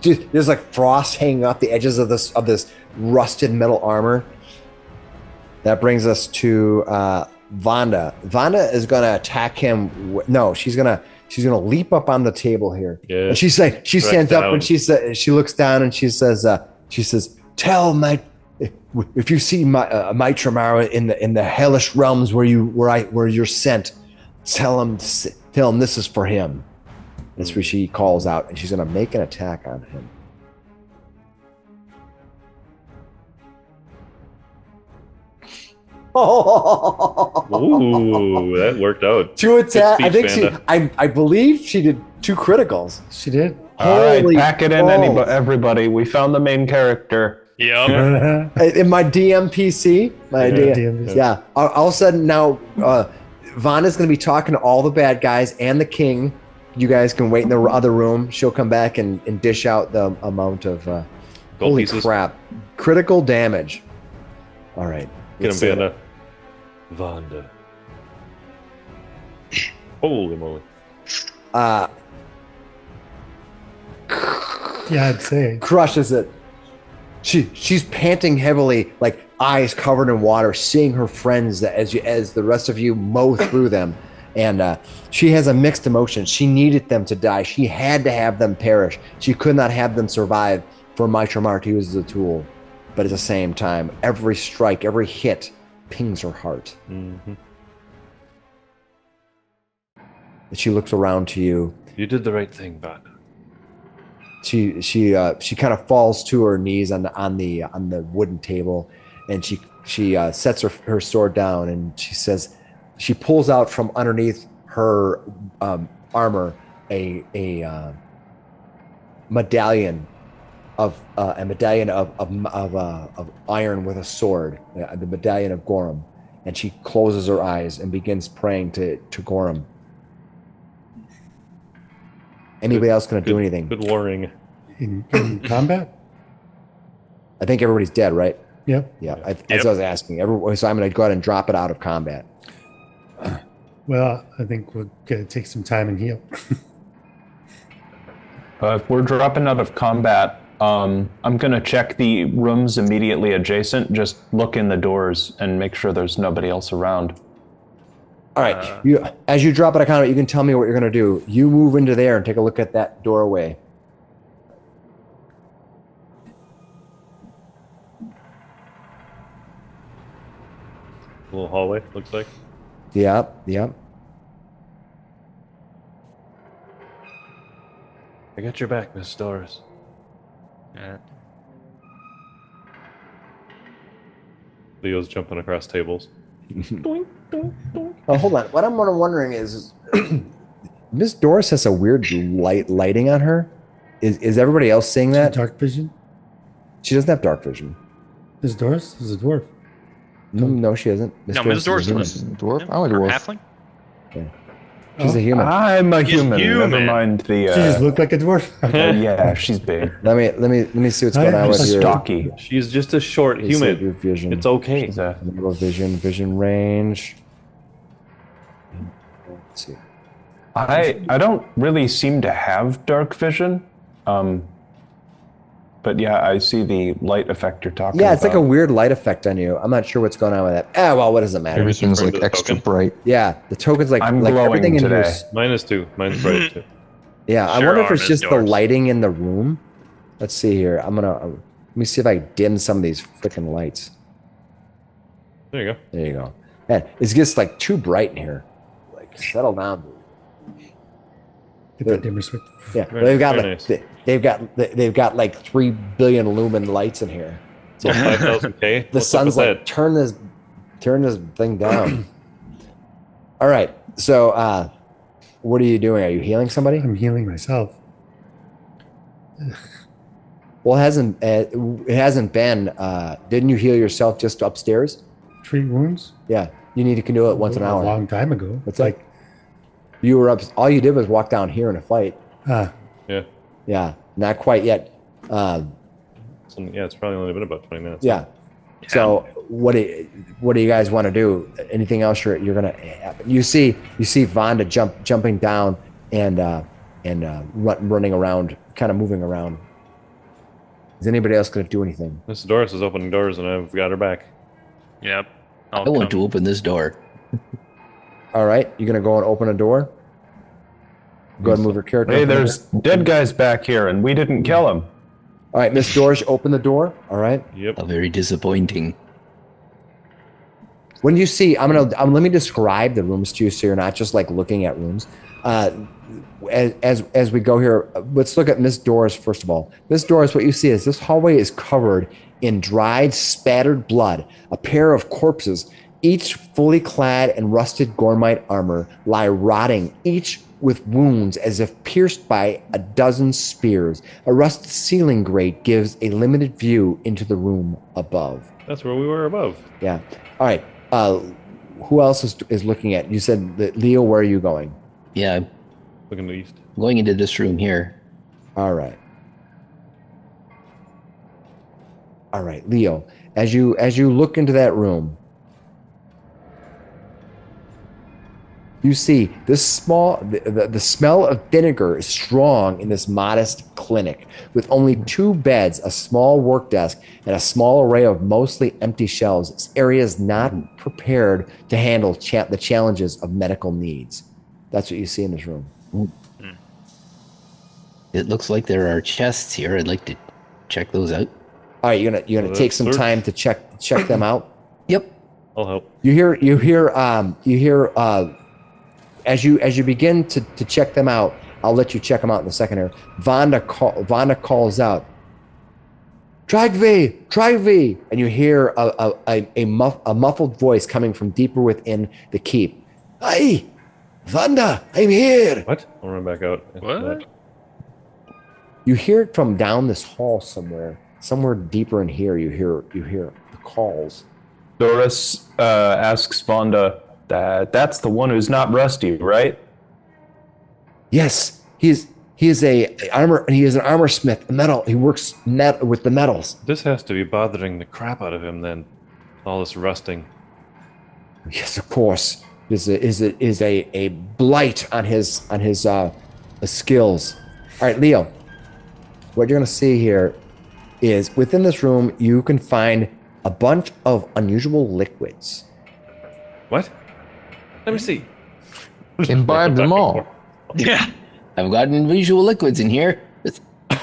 Dude, there's frost hanging off the edges of this rusted metal armor. That brings us to Vonda. Vonda is gonna attack him. No, she's gonna leap up on the table here. Yeah. And she stands up and she looks down and she says, "Tell my if you see my Maitramara in the hellish realms where you're sent, tell him this is for him." That's where she calls out, and she's gonna make an attack on him. Ooh, that worked out. 2 attack. I Good think speech, Vanda. I believe she did 2 criticals. She did. All right, Holy pack it in, balls. everybody. We found the main character. Yep. In my DMPC, DMPC. yeah. All of a sudden now, Vonda's going to be talking to all the bad guys and the king. You guys can wait in the other room. She'll come back and dish out the amount of Gold holy pieces. crap, critical damage. All right, Get him, Vanda. Vonda. Holy moly. Yeah, I'd say. Crushes it. She's panting heavily, eyes covered in water, seeing her friends as the rest of you mow through them. And she has a mixed emotion. She needed them to die. She had to have them perish. She could not have them survive for Maitramar to use as a tool. But at the same time, every strike, every hit pings her heart. Mm-hmm. And she looks around to you. You did the right thing, Vanda. She kind of falls to her knees on the wooden table, and she sets her sword down, and she says, she pulls out from underneath her armor a medallion of iron with a sword, the medallion of Gorham, and she closes her eyes and begins praying to Gorham. Anybody else going to do anything? Good warring. In combat? I think everybody's dead, right? Yep. Yeah, that's what I was asking. So I'm going to go ahead and drop it out of combat. Well, I think we're going to take some time and heal. If we're dropping out of combat, I'm going to check the rooms immediately adjacent. Just look in the doors and make sure there's nobody else around. All right. As you drop out of combat, you can tell me what you're going to do. You move into there and take a look at that doorway. Little hallway, looks like. Yep. I got your back, Miss Doris. Yeah. Leo's jumping across tables. Oh, hold on. What I'm wondering is Miss Doris has a weird lighting on her. Is everybody else seeing that? Dark vision? She doesn't have dark vision. This Doris is a dwarf. No, she isn't. No, Mrs. Doris is is a a human. Dwarf? I'm a Or dwarf. halfling? She's a human. I'm a She's human. human. Never mind the. She just looked like a dwarf. Yeah, she's big. Let me see what's going on with your Stocky. She's just a short let me see human. your vision. It's okay. She's a- Vision range. Let's see. I don't really seem to have dark vision. But yeah, I see the light effect you're talking about. Yeah, it's like a weird light effect on you. I'm not sure what's going on with that. Well, what does it matter? Everything's Bring like the extra token. bright. Yeah, the token's like I'm like glowing everything in today. here. -2. Mine's bright too. Yeah, I Sure wonder if are, it's Ms. just the Doris. lighting in the room. Let's see here. Let me see if I dim some of these freaking lights. There you go. There you go. Man, it's just like too bright in here. Like settle down. Get that dimmer switch. Yeah, Very- they've got very like nice. they've got like 3 billion lumen lights in here. So 5,000K. The sun's like turn this thing down. All right. So what are you doing? Are you healing somebody? I'm healing myself. Well, it hasn't been. Didn't you heal yourself just upstairs? Treat wounds. Yeah, you need to do it once an A hour. long time ago. It's like you were up. All you did was walk down here in a fight. Ah, Yeah. Yeah, not quite yet. Yeah, it's probably only been about 20 minutes. Yeah. So what do you guys want to do? Anything else you're gonna? You see Vonda jumping down and running around, kind of moving around. Is anybody else gonna do anything? Mrs. Doris is opening doors, and I've got her back. Yep. I want to open this door. All right, you're gonna go and open a door. Go ahead and move your character. Hey, up there's there. dead guys back here, and we didn't kill him. All right, Miss Doris, open the door. All right. Yep. How very disappointing. When you see, let me describe the rooms to you, so you're not just like looking at rooms. As we go here, let's look at Miss Doris first of all. Miss Doris, what you see is this hallway is covered in dried, spattered blood. A pair of corpses, each fully clad in rusted Gormite armor, lie rotting, each with wounds as if pierced by a dozen spears. A rusted ceiling grate gives a limited view into the room above. That's where we were above. Yeah. All right. Who else is looking at? You said that Leo. Where are you going? Yeah, I'm Looking to the east. going into this room here. All right. All right, Leo. As you look into that room, you see this the smell of vinegar is strong in this modest clinic with only 2 beds, a small work desk, and a small array of mostly empty shelves. This area is not prepared to handle the challenges of medical needs. That's what you see in this room. It looks like there are chests here. I'd like to check those out. All right, you're gonna Well, take some search. time to check them out. Yep. I'll help. You hear as you begin to check them out. I'll let you check them out in a second here. Vonda calls out, Dragvi, and you hear a muffled voice coming from deeper within the keep. Hey, Vonda, I'm here. What? I'll run back out. What? You hear it from down this hall somewhere deeper in here. You hear the calls. Doris asks Vonda, that's the one who's not rusty, right? Yes, he is an armor smith. He works with the metals. This has to be bothering the crap out of him then. All this rusting. Yes, of course. Is a blight on his skills. All right, Leo. What you're gonna see here is within this room you can find a bunch of unusual liquids. What? Let me see. Imbibe them all. Yeah. I've got unusual liquids in here.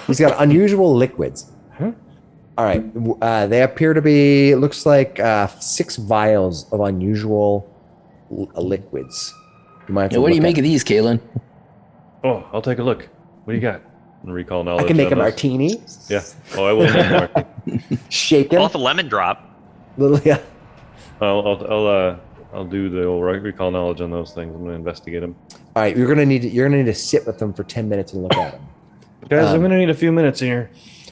He's got unusual liquids. Huh? All right, they appear to be. It looks like 6 vials of unusual liquids. You might have to Now, what do you look make of these, Kalen? Oh, I'll take a look. What do you got? Recall knowledge. I can make a on those. martini. Yeah. Oh, I will make a martini. Shaken. Off a lemon drop. Little, yeah. I'll do the old recall knowledge on those things. I'm gonna investigate them. All right, you're gonna need to sit with them for 10 minutes and look at them. Guys, I'm gonna need a few minutes here.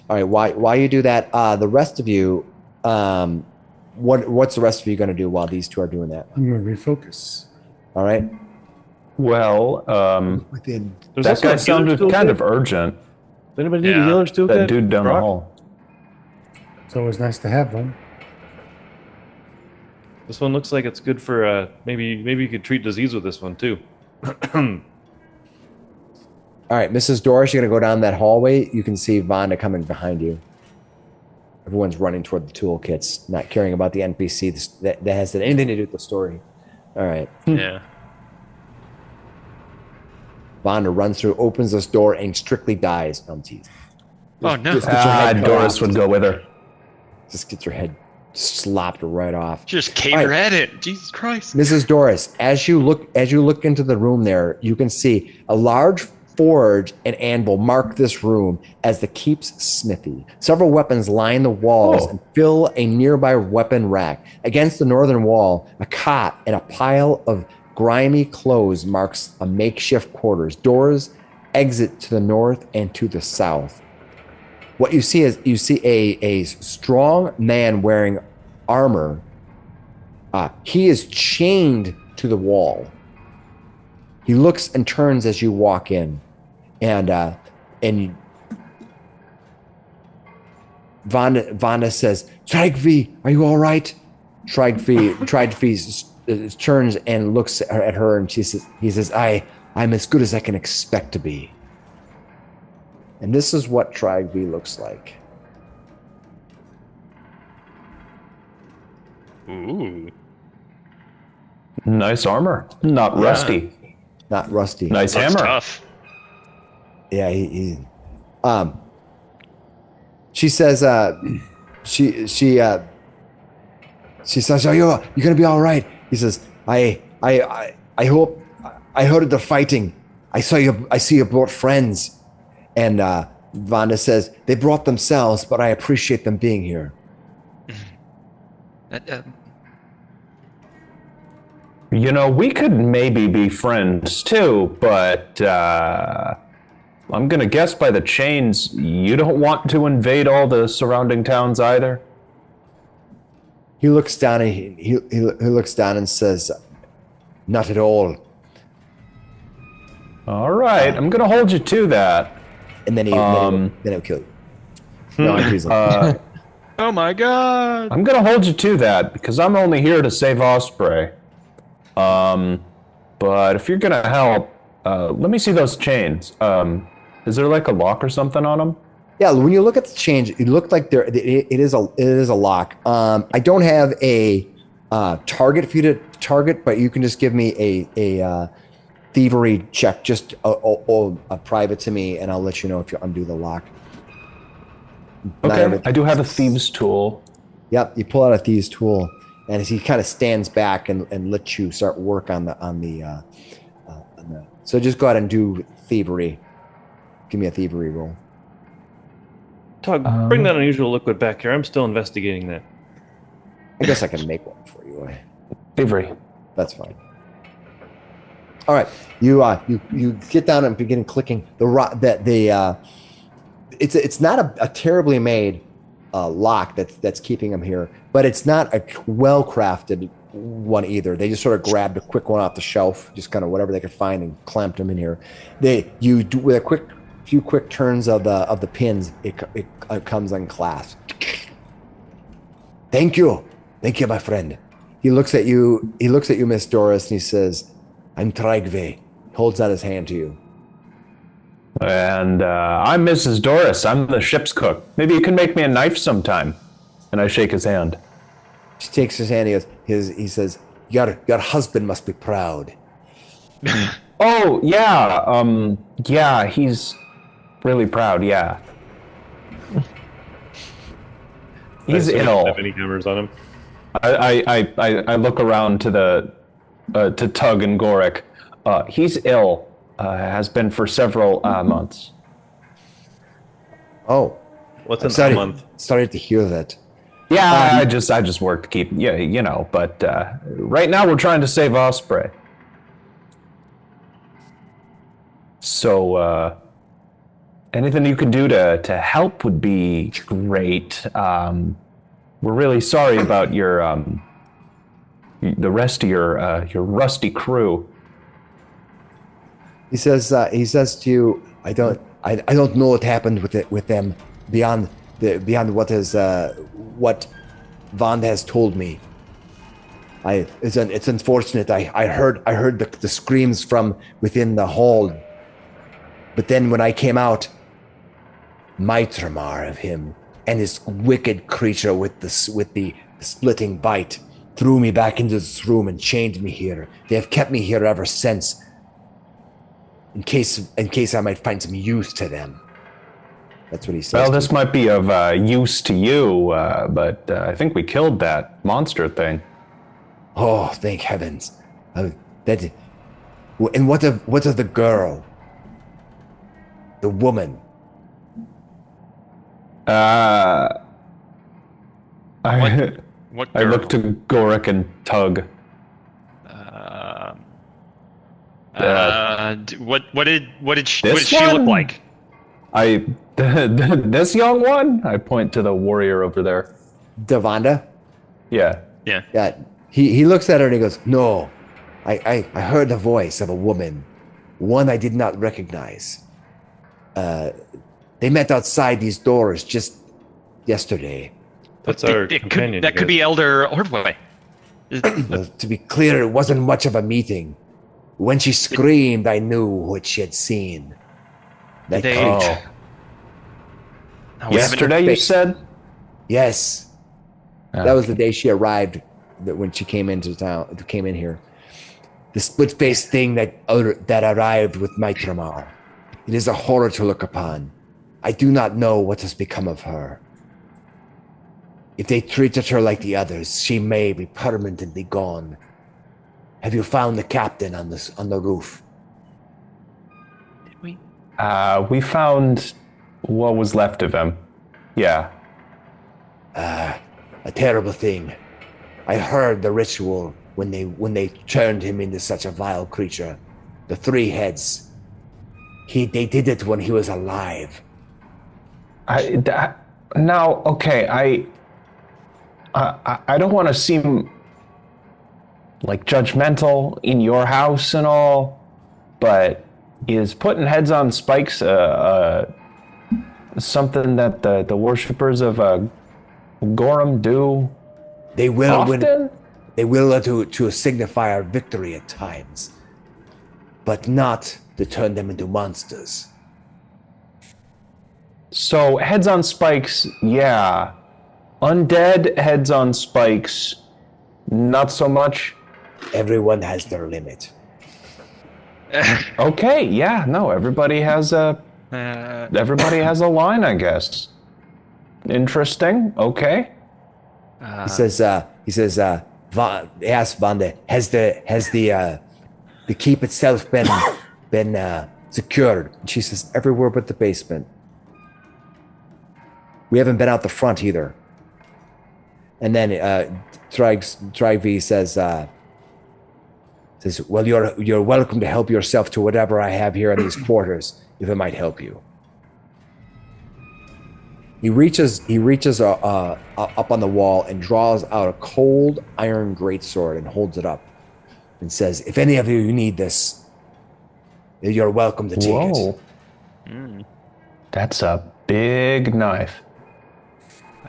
All right. While you do that, the rest of you, what's the rest of you going to do while these two are doing that? I'm going to refocus. All right. Well, Within. There's that also guy a healer's sounded toolkit. kind of urgent. Does anybody need a Yeah. healer's toolkit? That dude down the Brock? hall. It's always nice to have one. This one looks like it's good for maybe you could treat disease with this one too. All right, Mrs. Doris, you're going to go down that hallway. You can see Vonda coming behind you. Everyone's running toward the toolkits, not caring about the NPC that has anything to do with the story. All right. Yeah. Vonda runs through, opens this door, and strictly dies. No, I'm teasing. Oh no. Just get your head cut Doris off. would go with her. Just get your head slopped right off. Just cave All your right. head in. Jesus Christ. Mrs. Doris, as you look into the room there, you can see a large forge and anvil mark this room as the keep's smithy. Several weapons line the walls and fill a nearby weapon rack. Against the northern wall, a cot and a pile of grimy clothes marks a makeshift quarters. Doors exit to the north and to the south. What you see is a strong man wearing armor. He is chained to the wall. He looks and turns as you walk in, and Vonda says, "Trygve, are you all right?" Trygve turns and looks at her, and he says, "I'm as good as I can expect to be." And this is what Trygve looks like. Ooh. Nice armor. Not rusty. Not rusty. Nice Looks hammer. tough. Yeah, she says, she says, "Are you gonna be all right?" He says, I hope. I heard the fighting. I see you brought friends." And Vonda says, "They brought themselves, but I appreciate them being here." You know, we could maybe be friends too, but I'm gonna guess by the chains, you don't want to invade all the surrounding towns either. He looks down and he looks down and says, "Not at all." All right, I'm gonna hold you to that. And then then he'll kill you. No, I'm teasing. Oh my god. I'm gonna hold you to that because I'm only here to save Osprey. But if you're gonna help, let me see those chains. Is there like a lock or something on them? Yeah, when you look at the change, it looked like it is a lock. I don't have a target for you to target, but you can just give me a thievery check, just a private to me, and I'll let you know if you undo the lock. Okay, I do have a thieves tool. Yep, you pull out a thieves tool, and as he kind of stands back and lets you start work on the. So just go ahead and do thievery. Give me a thievery roll. Tug, bring that unusual liquid back here. I'm still investigating that. I guess I can make one for you. Thievery. That's fine. All right, you get down and begin clicking it's not a terribly made lock that's keeping them here, but it's not a well crafted one either. They just sort of grabbed a quick one off the shelf, just kind of whatever they could find, and clamped them in here. You do with a few quick turns of the pins, it comes unclasped. Thank you, my friend. He looks at you, Miss Doris, and he says, "I'm Trygve." Holds out his hand to you. And I'm Mrs. Doris. I'm the ship's cook. Maybe you can make me a knife sometime. And I shake his hand. She takes his hand. He says, "Your husband must be proud." Oh yeah, yeah, he's really proud. Yeah, he's I assume he doesn't ill. have any cameras on him. I look around to Tug and Gorik. He's ill. Has been for several months. Oh, What's I'm in sorry. a month? Sorry to hear that. Yeah, I just work to keep you know. But right now we're trying to save Osprey. So anything you could do to help would be great. We're really sorry about your the rest of your rusty crew. He says to you, I don't know what happened with them beyond what Vond has told me. It's unfortunate. I heard the screams from within the hall, but then when I came out, Mitramar of him and his wicked creature with the splitting bite threw me back into this room and chained me here. They have kept me here ever since, in case I might find some use to them. That's what he says. Well, this might be of use to you, but I think we killed that monster thing. Oh, thank heavens! And what of the girl? The woman? What I girl? look to Gorik and Tug. What did she This look one? like? This young one? I point to the warrior over there. Devanda? Yeah. Yeah. He looks at her and he goes, "No, I heard the voice of a woman, one I did not recognize. They met outside these doors just yesterday. That's our companion. That could be Elder Ordway. To be clear, it wasn't much of a meeting. When she screamed, I knew what she had seen. That They- creature. No, we haven't- Yesterday, you said? Yes. That was the day she arrived, when she came into town, came in here. The split-faced thing that arrived with Mitramar. It is a horror to look upon. I do not know what has become of her. If they treated her like the others, she may be permanently gone. Have you found the captain on the roof? Did we? We found what was left of him. Yeah. A terrible thing. I heard the ritual when they turned him into such a vile creature. The 3 heads. They did it when he was alive. Now, okay, I don't want to seem like judgmental in your house and all, but is putting heads on spikes something that the worshippers of Gorham do? They will often? They will to signify our victory at times, but not to turn them into monsters. So heads on spikes, yeah. Undead heads on spikes, not so much. Everyone has their limit. Okay, yeah, no, everybody has a line, I guess. Interesting. Okay. He says, ask Vanda, has the keep itself been secured? And she says, everywhere but the basement. We haven't been out the front either. And then Trygve says, well, you're welcome to help yourself to whatever I have here in these quarters, if it might help you. He reaches up on the wall and draws out a cold iron greatsword and holds it up and says, if any of you need this, you're welcome to take Whoa. it. That's a big knife.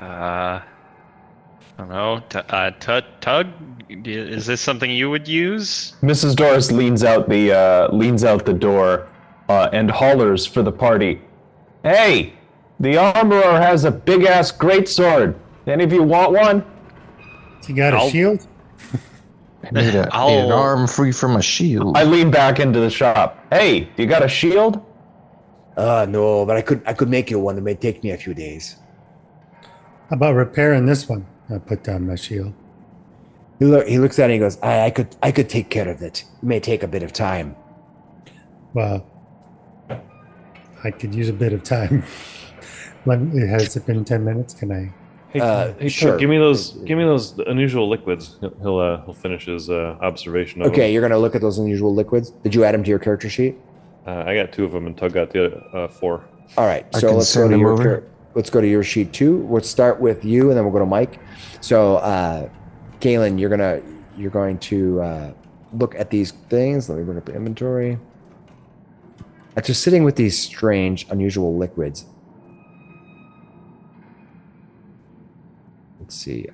I don't know. Tug, is this something you would use? Mrs. Doris leans out the door and hollers for the party. Hey, the armorer has a big ass greatsword. Any of you want one? You got a shield? I need an arm free from a shield. I lean back into the shop. Hey, you got a shield? No, but I could make you one. It may take me a few days. How about repairing this one? I put down my shield. He looks at it and he goes, I could take care of it. It may take a bit of time. Well, I could use a bit of time. Has it been 10 minutes? Can I? Hey, sure. Give me those unusual liquids. He'll finish his observation of Okay, them. you're going to look at those unusual liquids. Did you add them to your character sheet? I got 2 of them, and Tug got the other 4. All right, I so can let's go send to him your over. let's go to your sheet 2. Let's start with you, and then we'll go to Mike. So, Galen, you're going to look at these things. Let me bring up the inventory. After sitting with these strange, unusual liquids. Let's see.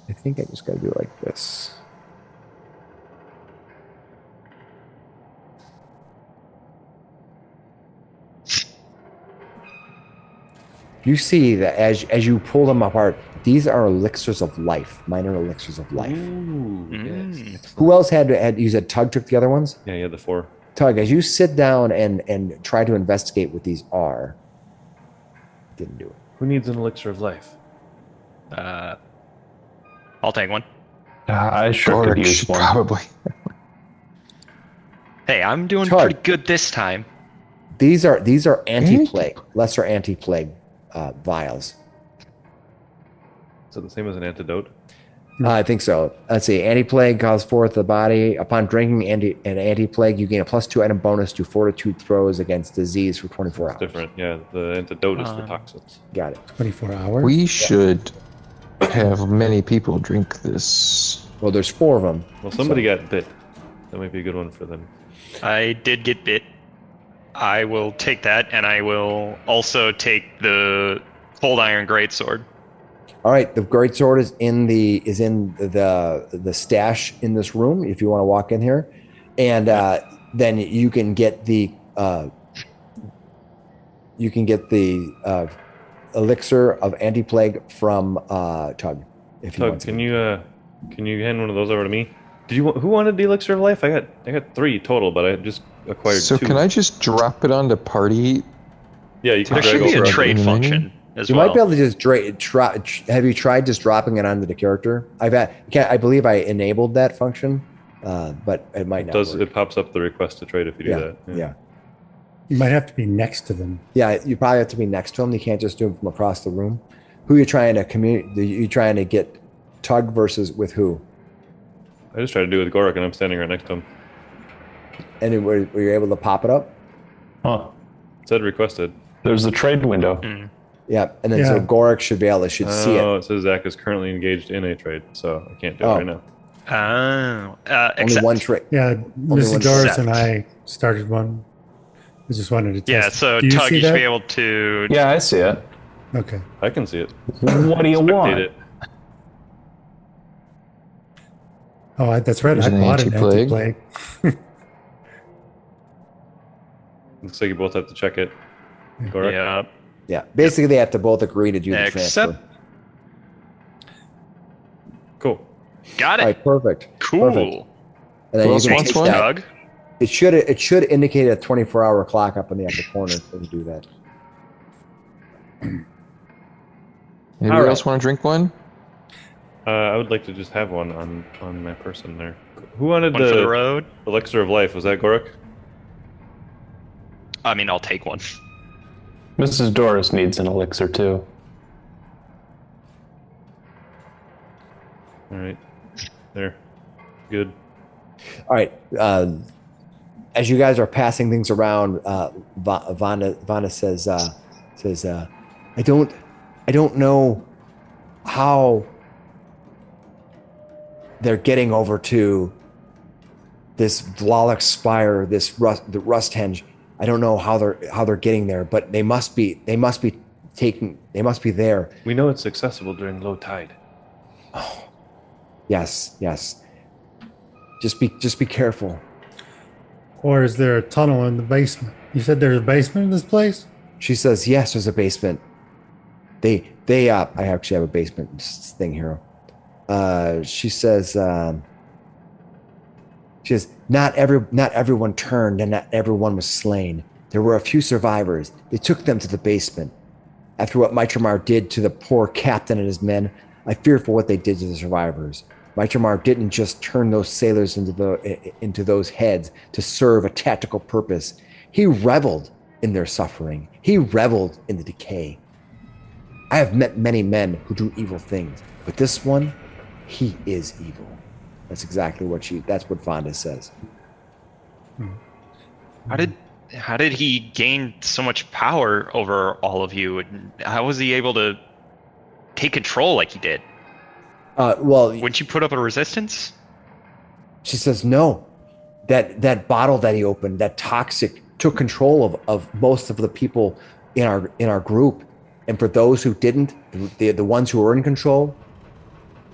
I think I just got to do it like this. You see that as you pull them apart, these are elixirs of life, minor elixirs of life. Ooh, yes. Who else had you said Tug took the other ones? Yeah, yeah, the 4. Tug, as you sit down and try to investigate what these are, didn't do it. Who needs an elixir of life? I'll take one. I sure could Gork use should one. probably. Hey, I'm doing Tug. pretty good this time. These are anti-plague, lesser anti-plague vials. Is it the same as an antidote? I think so. Let's see. Anti-plague calls forth the body. Upon drinking an anti-plague, you gain a +2 item bonus to fortitude throws against disease for 24 hours. Different. Yeah, the antidote is for toxins. Got it. 24 hours. We should have many people drink this. Well, there's 4 of them. Well, somebody got bit. That might be a good one for them. I did get bit. I will take that, and I will also take the cold iron greatsword. All right, the greatsword is in the stash in this room. If you want to walk in here, and then you can get the elixir of anti-plague from Tug. If you Tug, want to. can you hand one of those over to me? Who wanted the elixir of life? I got 3 total, but I just acquired So 2. can I just drop it onto party? Yeah, you can There drag should be a over. trade Mhm. function as You well. might be able to just have you tried just dropping it onto the character? I believe I enabled that function, but it might not. work. It pops up the request to trade if you do that? Yeah. You might have to be next to them. Yeah, you probably have to be next to him. You can't just do it from across the room. Who are you trying to communicate? You trying to get Tug versus with who? I just tried to do it with Gorak, and I'm standing right next to him. And were you able to pop it up? Huh. It said requested. There's the trade window. Yeah, and then so Yeah. Gorak should see Oh, it. it says Zach is currently engaged in a trade, so I can't do Oh. it right now. Oh, Only accept. one trade. Yeah, one Mrs. Doris set. and I started one. I just wanted to test. Yeah, it. so Do you Tug, see you should that? be able to. Yeah, I see it. Okay. I can see it. What do you Spectate want? it. Oh, that's right. There's I an bought an anti-plague. anti-plague. Looks like you both have to check it. Gorak? Yeah. Yeah, basically they have to both agree to do the transfer. Accept. Cool. Got it. All right, perfect. Cool. Perfect. And then Who you else can wants take one? that. Tug. It should indicate a 24-hour clock up in the upper corner when you do that. Anybody All right. else want to drink one? I would like to just have one on my person there. Who wanted One for the road. elixir of life? Was that Gorak? I mean, I'll take one. Mrs. Doris needs an elixir too. All right. There. Good. All right. As you guys are passing things around, Vana says, I don't know how they're getting over to this Vlalek Spire, the Rusthenge. I don't know how they're getting there, but they must be there. We know it's accessible during low tide. Yes. Just be careful. Or is there a tunnel in the basement? You said there's a basement in this place? She says, yes, there's a basement. I actually have a basement thing here. She says, not everyone turned and not everyone was slain. There were a few survivors. They took them to the basement. After what Mitramar did to the poor captain and his men, I fear for what they did to the survivors. Mitramar didn't just turn those sailors into those heads to serve a tactical purpose. He reveled in their suffering. He reveled in the decay. I have met many men who do evil things, but this one, he is evil. That's exactly that's what Fonda says. How did he gain so much power over all of you? And how was he able to take control like he did? Well, Wouldn't you put up a resistance? she says no. That bottle that he opened, that toxic, took control of most of the people in our group. And for those who didn't, the ones who were in control,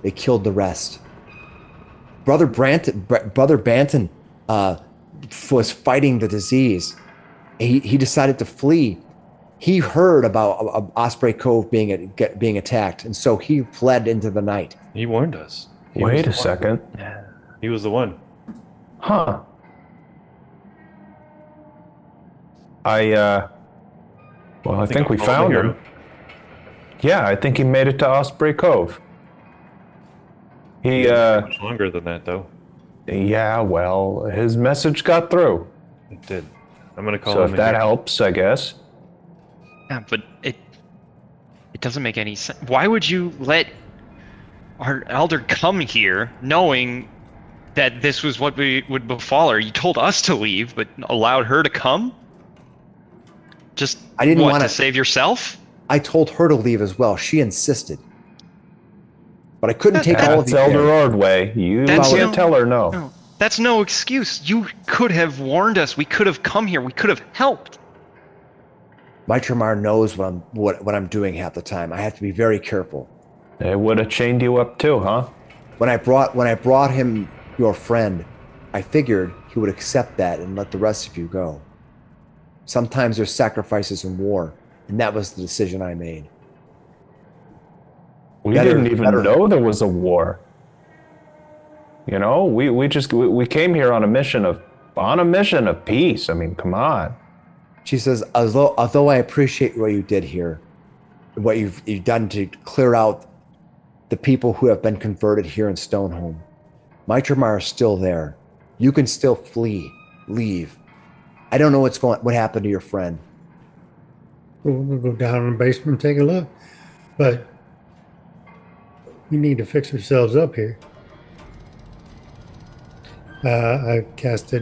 they killed the rest. Brother Banton was fighting the disease. He decided to flee. He heard about Osprey Cove being attacked, and so he fled into the night. He warned us. Wait a second. He was the one. Huh. Well, I think we found him. Yeah, I think he made it to Osprey Cove. He, Much longer than that, though. yeah, well, his message got through. It did. I'm gonna call So him. if that helps, I guess. Yeah, but it doesn't make any sense. Why would you let our elder come here knowing that this was what would befall her? You told us to leave, but allowed her to come? Just I didn't want wanna- to save yourself? I told her to leave as well. She insisted, but I couldn't take all of That's you Elder there. Ordway. You That's can't no- tell her no. No, that's no excuse. You could have warned us. We could have come here. We could have helped. Mitramar knows what I'm doing half the time. I have to be very careful. They would have chained you up too, huh? When I brought him your friend, I figured he would accept that and let the rest of you go. Sometimes there's sacrifices in war, and that was the decision I made. We Better- didn't even better. know there was a war. You know, we came here on a mission of peace. I mean, come on. She says, although I appreciate what you did here, what you've done to clear out the people who have been converted here in Stonehome, Mitramar is still there. You can still flee, leave. I don't know what happened to your friend. We'll go down in the basement and take a look. But we need to fix ourselves up here. I cast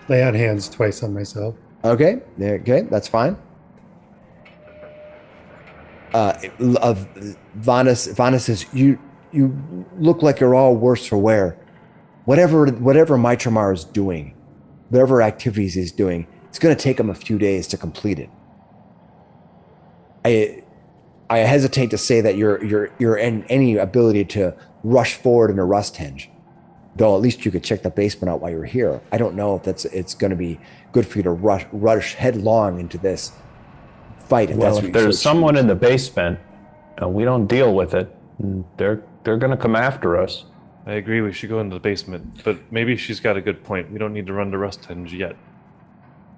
lay on hands twice on myself. Okay, that's fine. Vana says, you look like you're all worse for wear. Whatever Mitramar is doing, whatever activities he's doing, it's going to take him a few days to complete it. I hesitate to say that you're in any ability to rush forward into Rusthenge, though at least you could check the basement out while you're here. I don't know if it's going to be good for you to rush headlong into this fight. Well, if there's someone in the basement and we don't deal with it, they're going to come after us. I agree. We should go into the basement, but maybe she's got a good point. We don't need to run to Rusthenge yet.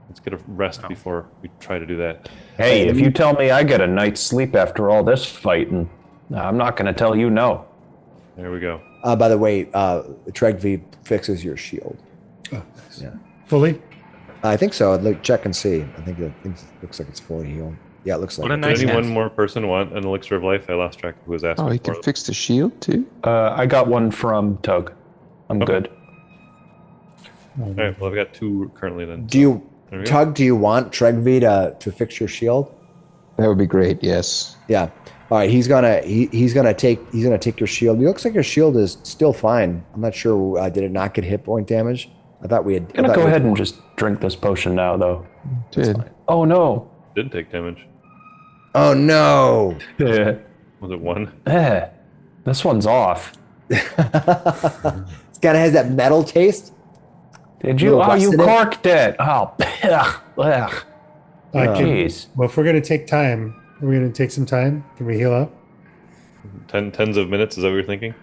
Let's get a rest before we try to do that. Hey, if you tell me I get a night's sleep after all this fighting, I'm not going to tell you no. There we go. By the way, Tregvi fixes your shield. Oh, nice. Yeah. Fully? I think so. I'd check and see. I think it looks like it's fully healed. Yeah, it looks like What a it. nice Did any guess. one more person want an elixir of life? I lost track of who was asking Oh, he for can it. fix the shield too? I got one from Tug. I'm Okay. good. All right. Well, I've got two currently then. Do you, There we go. Tug, do you want Tregvi to fix your shield? That would be great, yes. Yeah. All right, he's gonna take your shield. It looks like your shield is still fine. I'm not sure. Did it not get hit point damage? I thought we had. I'm going to go ahead and just drink this potion now, though. Did. Oh, no. Didn't take damage. Oh no! Eh, Was it one? this one's off. It's kind of has that metal taste. Did you? Little Oh, rust you in it? corked it. Oh, ugh. Jeez. Well, if we're going to take time, are we going to take some time? Can we heal up? Tens of minutes? Is that what you're thinking?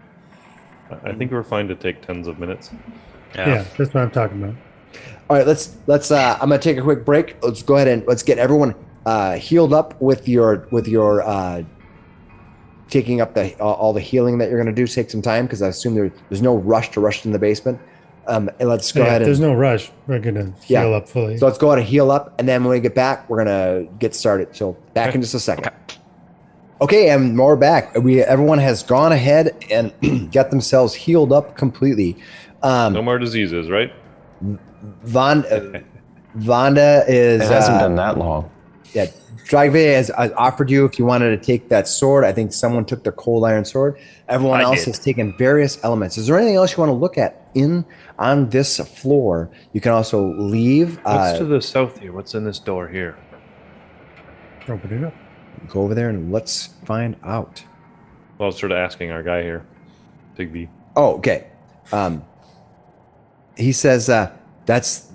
I think we're fine to take tens of minutes. Yeah, that's what I'm talking about. All right, let's. I'm gonna take a quick break. Let's go ahead and let's get everyone healed up with your taking up all the healing that you're gonna do. Take some time because I assume there's no rush in the basement. And let's go ahead. There's And, no rush. We're going to Yeah. heal up fully. so let's go ahead and heal up, and then when we get back, we're gonna get started. So back in just a second. Okay, and we're back. Everyone has gone ahead and got themselves healed up completely. No more diseases, right? Vonda is. It hasn't been that long. Yeah, Dragve has offered you if you wanted to take that sword. I think someone took the cold iron sword. Everyone I else did. has taken various elements. Is there anything else you want to look at on this floor? You can also leave. What's to the south here? What's in this door here? Open it up. Go over there and let's find out. Well, I was sort of asking our guy here, Big B. Oh, okay. He says that is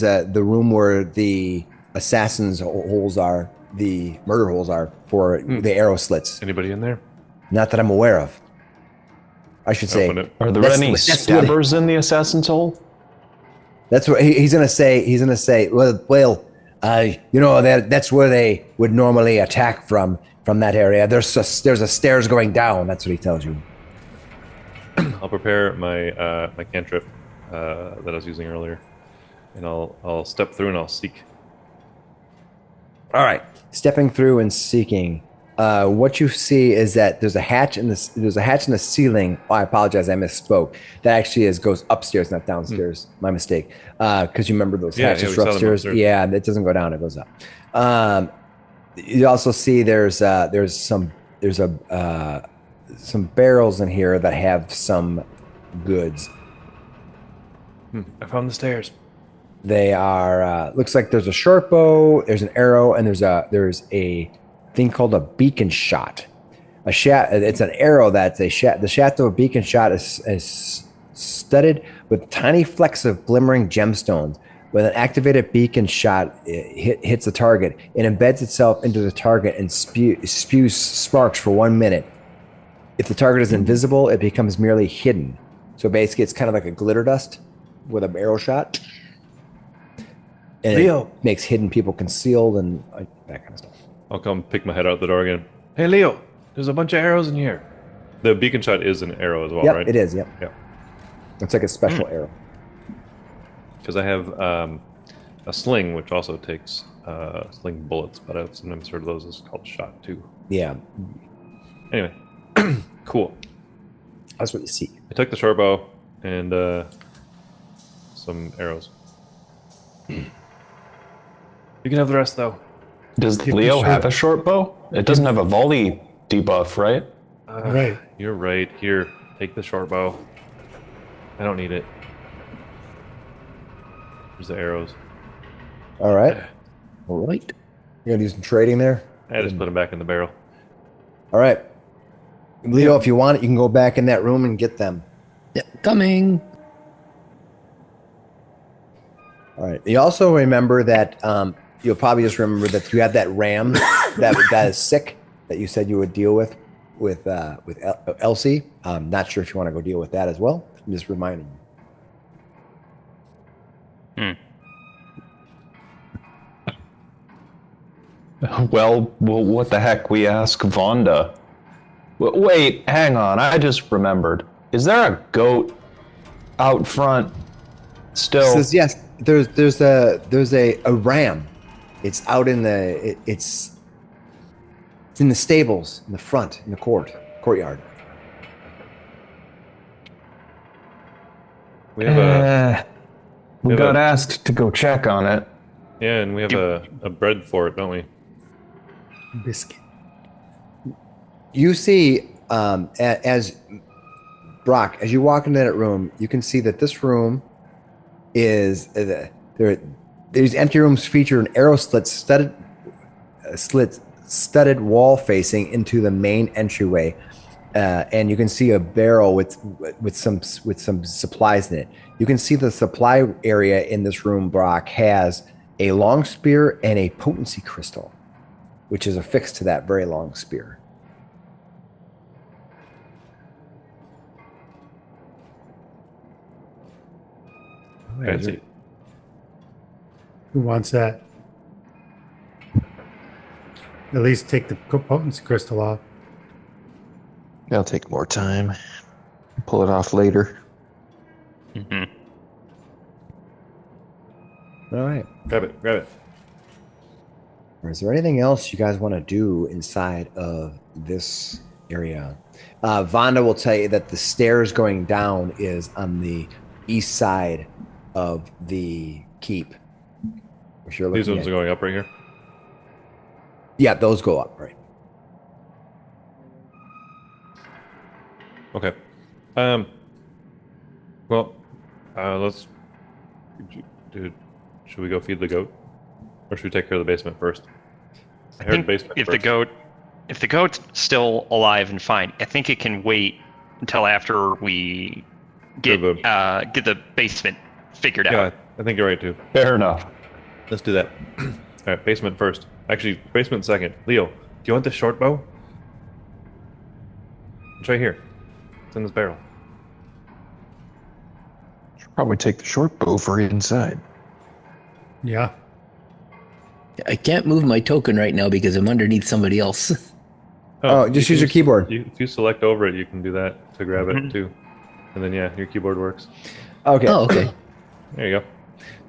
the room where the assassins' holes are, the murder holes are for the arrow slits. Anybody in there? Not that I'm aware of. I should say. Open it. Are there That's any what- stabbers in the assassin's hole? That's what he's gonna say. He's gonna say, that's where they would normally attack from that area. There's a stairs going down. That's what he tells you. I'll prepare my my cantrip that I was using earlier, and I'll step through and I'll seek. All right, stepping through and seeking. What you see is that there's a hatch in the ceiling. Oh, I apologize, I misspoke. That actually goes upstairs, not downstairs. My mistake. Because you remember those hatches we for saw them upstairs. upstairs. Yeah, it doesn't go down; it goes up. You also see there's some barrels in here that have some goods. I found the stairs. They are looks like there's a short bow, there's an arrow, and there's a thing called a beacon shot. It's an arrow that's a shot. The shaft of a beacon shot is studded with tiny flecks of glimmering gemstones. When an activated beacon shot hits the target, it embeds itself into the target and spews sparks for 1 minute. If the target is invisible, it becomes merely hidden. So basically, it's kind of like a glitter dust with an arrow shot. And Leo. it makes hidden people concealed and that kind of stuff. I'll come pick my head out the door again. Hey, Leo, there's a bunch of arrows in here. The beacon shot is an arrow as well, Yep, right? it is. Yep. Yep. It's like a special arrow. Because I have a sling, which also takes sling bullets, but I've sometimes heard of those as called shot too. Yeah, Anyway, cool. that's what you see. I took the short bow and some arrows. You can have the rest, though. Does Keep Leo the have short- a short bow? It doesn't have a volley debuff, right? Right. You're right. Here, take the short bow. I don't need it. Here's the arrows. All right. All right. You're gonna do some trading there. I just put them back in the barrel. All right, Leo. If you want it, you can go back in that room and get them. Yeah, coming. All right. You also remember that you'll probably just remember that you have that ram that is sick that you said you would deal with Elsie. I'm not sure if you want to go deal with that as well. I'm just reminding you. Well, what the heck? We ask Vonda. Wait, hang on. I just remembered. Is there a goat out front still? Says yes. There's a ram. It's out in it's in the stables in the front in the courtyard. We have a we have got a- asked to go check on it. yeah, and we have a bread for it, don't we? Biscuit. You see, as Brock, as you walk into that room, you can see that this room is these empty rooms feature an arrow studded wall facing into the main entryway, and you can see a barrel with some supplies in it. You can see the supply area in this room. Brock has a long spear and a potency crystal, which is affixed to that very long spear. Fancy. Who wants that? At least take the potency crystal off. That'll take more time. Pull it off later. Mhm. All right. Grab it. Grab it. Or is there anything else you guys want to do inside of this area? Vonda will tell you that the stairs going down is on the east side of the keep. If you're These looking ones at, are going up right here. yeah, those go up, right? Okay. Well, let's. Dude, should we go feed the goat, or should we take care of the basement first? I heard think basement if first. the goat's still alive and fine, I think it can wait until after we get the basement figured Yeah, out. I think you're right too. Fair enough. Let's do that. All right, basement first. Actually, basement second. Leo, do you want the short bow? It's right here. It's in this barrel. Should probably take the short bow for inside. Yeah. I can't move my token right now because I'm underneath somebody else. Oh, just you use can your keyboard. If you select over it, you can do that to grab it too. And then, yeah, your keyboard works. Okay. Oh, okay. There you go.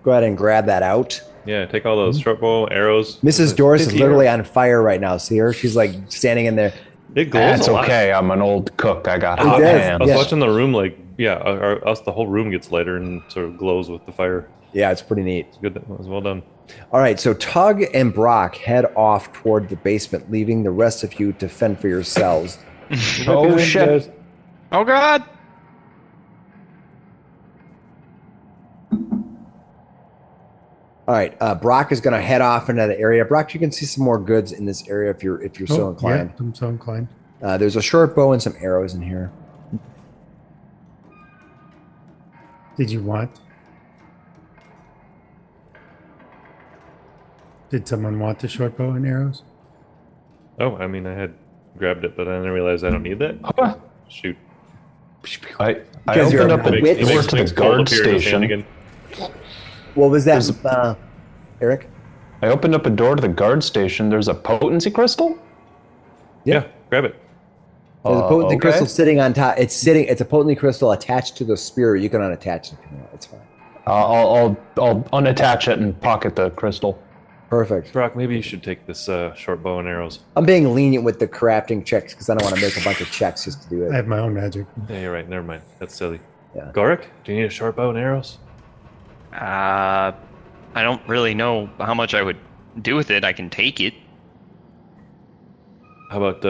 Go ahead and grab that out. Yeah, take all those short bow, arrows. Mrs. Doris is 50 literally arrows. on fire right now. See her? She's like standing in there. It glows That's a lot. okay. I'm an old cook. I got It hot does. I hands. was Yeah. watching the room like, yeah, us, the whole room gets lighter and sort of glows with the fire. Yeah, it's pretty neat. It's good. That was well done. All right, so Tug and Brock head off toward the basement, leaving the rest of you to fend for yourselves. Oh, shit. Oh God! All right, Brock is going to head off into the area. Brock, you can see some more goods in this area if you're so inclined. Yeah, I'm so inclined. There's a short bow and some arrows in here. Did you want? Did someone want the short bow and arrows? Oh, I mean, I had grabbed it, but I didn't realize I don't need that. Huh. Shoot. I Because you're opened up a the witch. door to the guard gold appear in his hand station. again. What was that, Eric? I opened up a door to the guard station. There's a potency crystal? Yeah, grab it. There's a potency okay. crystal sitting on top. It's a potency crystal attached to the spear. You can unattach it. It's fine. I'll unattach it and pocket the crystal. Perfect. Brock, maybe you should take this short bow and arrows. I'm being lenient with the crafting checks because I don't want to make a bunch of checks just to do I it. have my own magic. Yeah, you're right. Never mind. That's silly. Yeah. Gorik, do you need a short bow and arrows? I don't really know how much I would do with it. I can take it. How about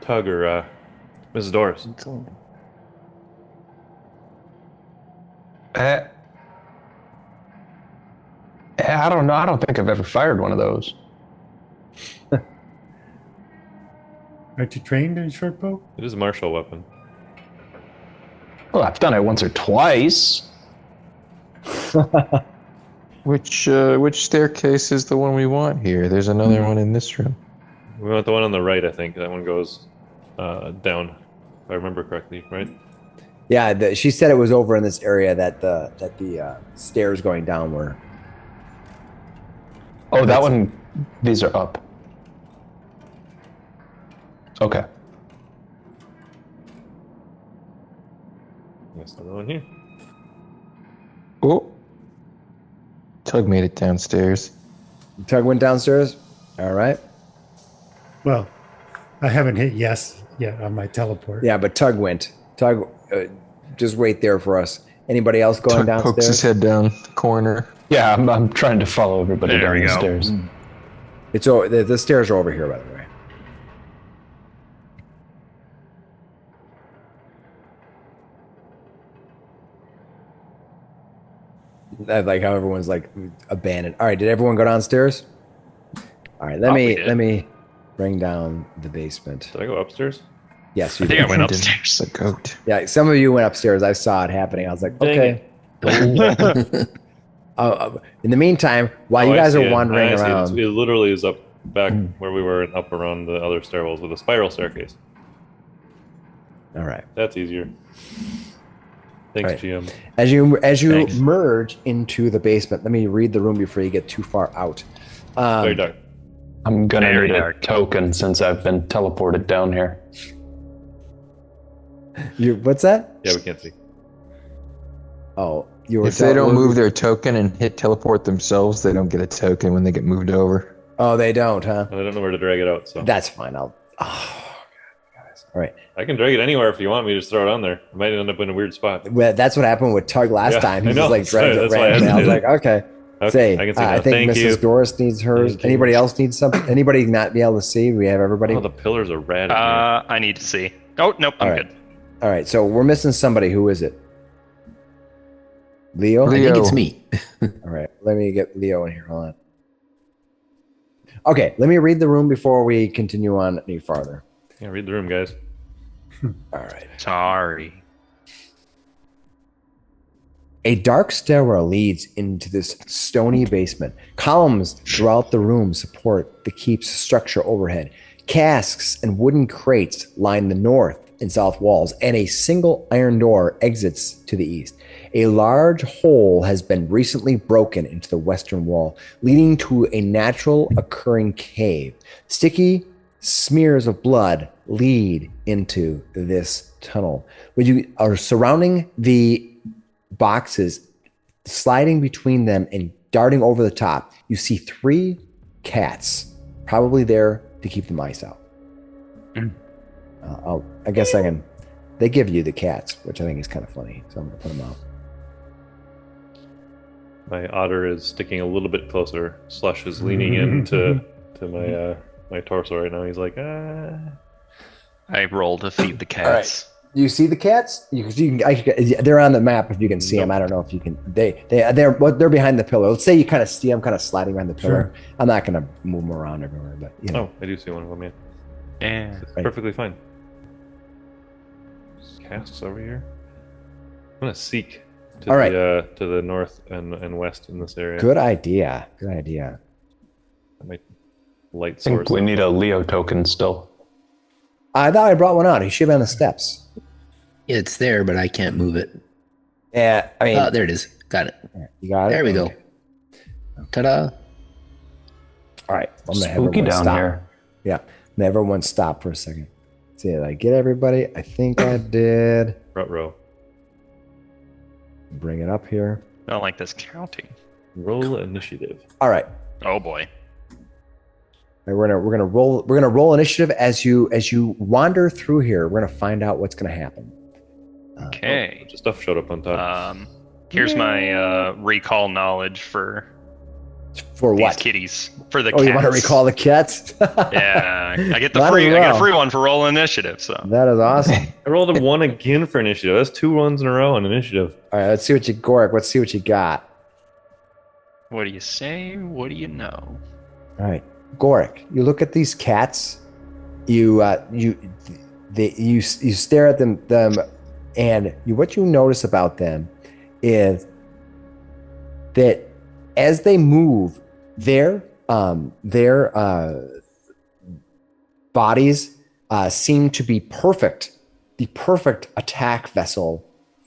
Tug or Mrs. Doris? I don't know. I don't think I've ever fired one of those. Aren't you trained in short bow? It is a martial weapon. Well, I've done it once or twice. Which staircase is the one we want here? There's another one in this room. We want the one on the right, I think. That one goes down, if I remember correctly, right? Yeah, she said it was over in this area that the stairs going down were. Oh, that one. These are up. Okay. That's the one here. Oh, Tug made it downstairs. Tug went downstairs. All right. Well, I haven't hit yes yet on my teleport. Yeah, but Tug went. Tug, just wait there for us. Anybody else going Tug pokes his downstairs? head down the corner. Yeah, I'm trying to follow everybody There we down the go. stairs. It's over. The stairs are over here, by the way. I like how everyone's like abandoned. All right, did everyone go downstairs? All right, let we did. me bring down the basement. Did I go upstairs? Yes, you I think did. I went And upstairs. The goat. Yeah, some of you went upstairs. I saw it happening. I was like, Dang okay. In the meantime, while you I guys see are it. wandering I see it. around, It literally is up back where we were and up around the other stairwells with a spiral staircase. all right. That's easier. Thanks, Right. GM. As you Thanks. merge into the basement, let me read the room before you get too far out. Very dark. I'm gonna Very need a dark. token since I've been teleported down here. What's that? Yeah, we can't see. Oh, you were. If they don't move their token and hit teleport themselves, they don't get a token when they get moved over. Oh, they don't, huh? I don't know where to drag it out, so. That's fine. I'll. Oh, guys. All right. I can drag it anywhere if you want me to just throw it on there. It might end up in a weird spot. Well, that's what happened with Tug last time. He I know. just like dragged it That's why I randomly. I was like, hesitated. okay. Say, I can see I that. think Thank Mrs. you. Doris needs hers. Thank you. Anybody else needs something? Anybody not be able to see? We have everybody. Oh, the pillars are rad. in here. I need to see. Oh, nope, I'm All right. good. All right. So we're missing somebody. Who is it? Leo? I think Leo. it's me. All right. Let me get Leo in here. Hold on. Okay. Let me read the room before we continue on any farther. Yeah, read the room, guys. All right. Sorry. A dark stairwell leads into this stony basement. Columns throughout the room support the keep's structure overhead. Casks and wooden crates line the north and south walls, and a single iron door exits to the east. A large hole has been recently broken into the western wall, leading to a natural occurring cave. Sticky smears of blood lead into this tunnel. When you are surrounding the boxes, sliding between them and darting over the top, you see 3 cats, probably there to keep the mice out. I guess I can. They give you the cats, which I think is kind of funny, so I'm gonna put them out. My otter is sticking a little bit closer. Slush is leaning into my my torso right now. He's like, ah. I roll to feed the cats. You see the cats? They're on the map if you can see them. I don't know if you can. They're behind the pillar. Let's say you kind of see them kind of sliding behind the pillar. Sure. I'm not gonna move them around everywhere, but you know. Oh, I do see one of them. Yeah, Yeah. it's Right. perfectly fine. Casks over here. I'm gonna seek to All right. to the north and west in this area. Good idea. Good idea. My light I think source. we need a Leo token still. I thought I brought one out. He should be on the steps. It's there, but I can't move it. Yeah, I mean, Oh, there it is. Got it. you got it. There we Okay. go. Ta-da. All right, I'm gonna have Spooky everyone down stop. here. Yeah, and everyone stop for a second. See, did I get everybody? I think I did. Front row. Bring it up here. I don't like this counting. Roll initiative. All right. Oh boy. All right, we're gonna roll initiative as you wander through here. We're gonna find out what's gonna happen. A Okay. bunch of stuff showed up on top. Here's my recall knowledge for For these what? kitties. For the Oh, cats. you want to recall the cats? Yeah, I get the Might free. as I get a well. free one for rolling initiative. So That is awesome. I rolled a 1 again for initiative. That's 2 ones in a row on initiative. All right, let's see what you Gorik. Let's see what you got. what do you say? What do you know? All right, Gorik. You look at these cats. You stare at them, and what you notice about them is that as they move, their bodies seem to be the perfect attack vessel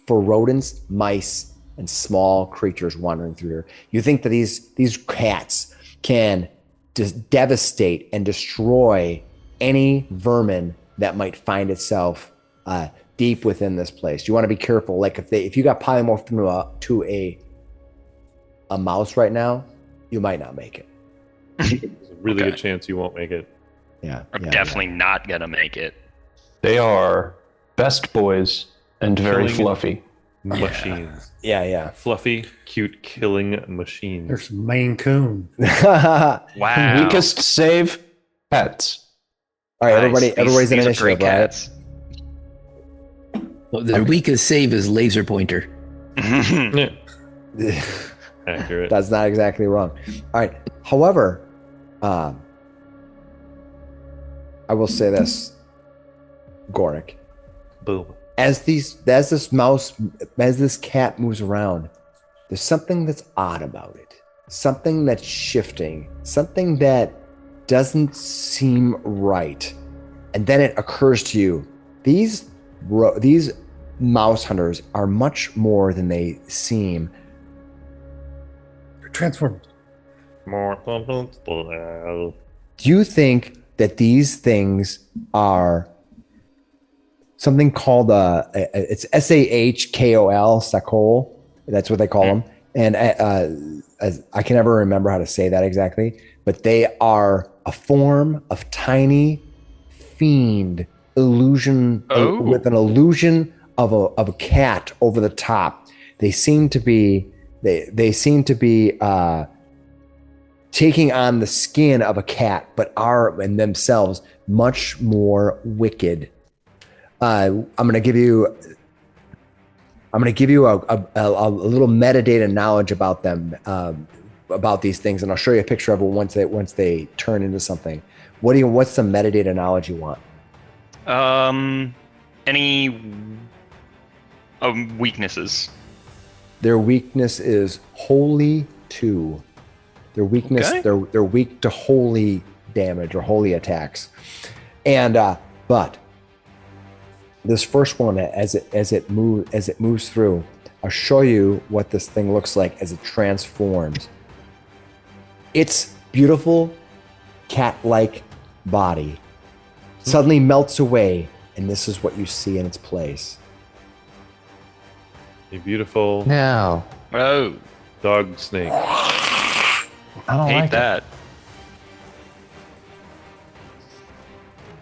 for rodents, mice, and small creatures wandering through here. You think that these cats can just devastate and destroy any vermin that might find itself deep within this place. You want to be careful. Like if you got polymorphed to a mouse right now, you might not make it. There's a really Okay. good chance you won't make it. Yeah, I'm yeah, definitely not gonna make it. They are best boys and very Killing- fluffy. Machines. yeah. Fluffy, cute, killing machines. There's Maine Coon. Yeah. Wow. Weakest save, pets. All right, Nice. everybody's in These are great initiative, right? cats. Well, their weakest save is laser pointer. Yeah, accurate. That's not exactly wrong. All right. However, I will say this, Gorik. Boom. As this cat moves around, there's something that's odd about it. Something that's shifting. Something that doesn't seem right. And then it occurs to you, these mouse hunters are much more than they seem. They're transformed. More. Do you think that these things are something called it's SAHKOL, Sakol? That's what they call them. And I can never remember how to say that exactly, but they are a form of tiny fiend illusion Oh. with an illusion of a cat over the top. They seem to be taking on the skin of a cat, but are in themselves much more wicked. I'm gonna give you a little metadata knowledge about them, about these things, and I'll show you a picture of it once they turn into something. What's some metadata knowledge you want? Any weaknesses? Their weakness is holy 2. Their weakness, Okay. they're weak to holy damage or holy attacks. And but this first one, as it moves through, I'll show you what this thing looks like as it transforms. Its beautiful cat-like body suddenly melts away, and this is what you see in its place. A beautiful Now, Oh, dog snake. I don't hate like that.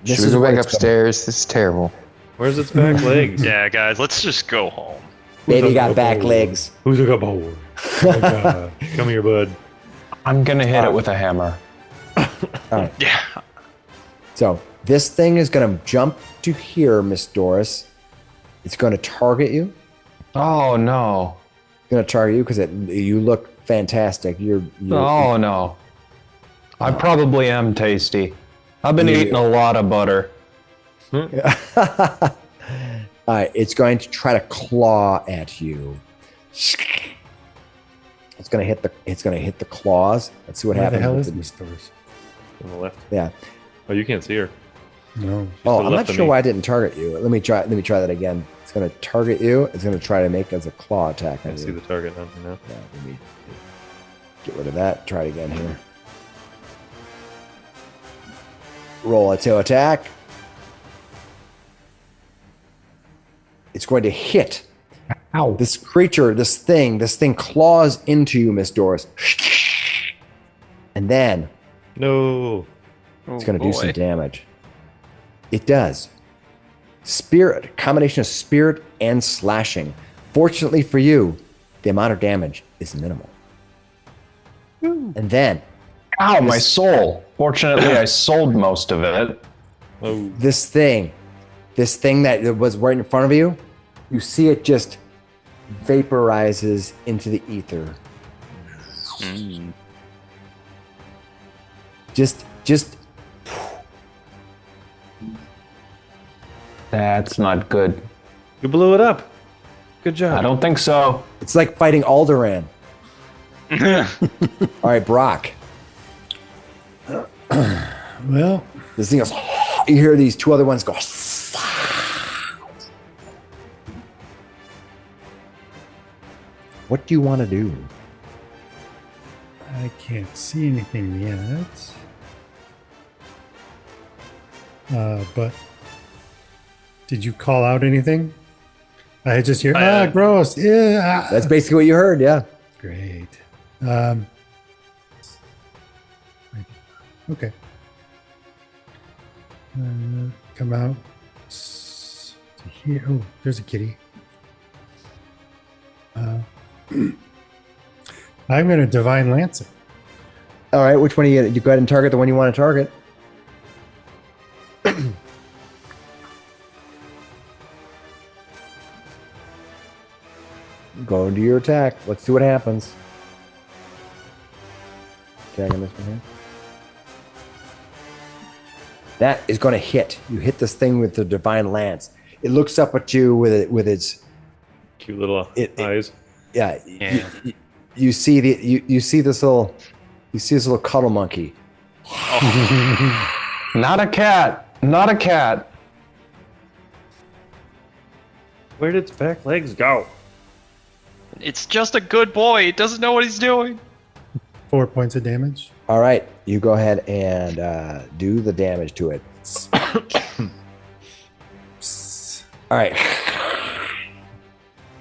This should we is go what back it's gonna- upstairs? This is terrible. Where's its back legs? Yeah, guys, let's just go home. Baby got back legs. Who's a bowl? Come here, bud. I'm gonna hit it with a hammer. Yeah. So this thing is going to jump to here, Miss Doris. It's going to target you. Oh no. Going to target you because you look fantastic. Oh no. I probably am tasty. I've been eating a lot of butter. All right, it's going to try to claw at you. It's going to hit the claws. Let's see what Where the happens. hell with is the- Miss Doris? On the left. Yeah. Oh, you can't see her. No. She's Oh, to the I'm left not of sure me. why I didn't target you. Let me try that again. It's going to target you. It's going to try to make as a claw attack I on see you. the target on her now. Yeah, let me get rid of that. Try it again here. Roll a to attack. It's going to hit. Ow. This creature, this thing claws into you, Miss Doris. And then No. it's going to do some damage. It does. Spirit, combination of spirit and slashing. Fortunately for you, the amount of damage is minimal. And then Ow, my soul. Fortunately, I sold most of it. Oh. this thing that was right in front of you, you see it just vaporizes into the ether. Just That's not good. You blew it up. Good job. I don't think so. it's like fighting Alderaan. All right, Brock. Well, This thing goes. You hear these two other ones go. What do you want to do? I can't see anything yet. But did you call out anything? I just hear, gross. Yeah. That's basically what you heard. Yeah. Great. Okay. Come out to here. Oh, there's a kitty. I'm going to Divine Lance it. All right. Which one are you? You go ahead and target the one you want to target. Go into your attack. Let's see what happens. Attack on this one here. That is going to hit. You hit this thing with the divine lance. It looks up at you with its Cute little yeah. eyes. Yeah. You see you see this little cuddle monkey. Not a cat. Not a cat. Where did its back legs go? It's just a good boy. It doesn't know what he's doing. 4 points of damage. All right, you go ahead and do the damage to it. All right.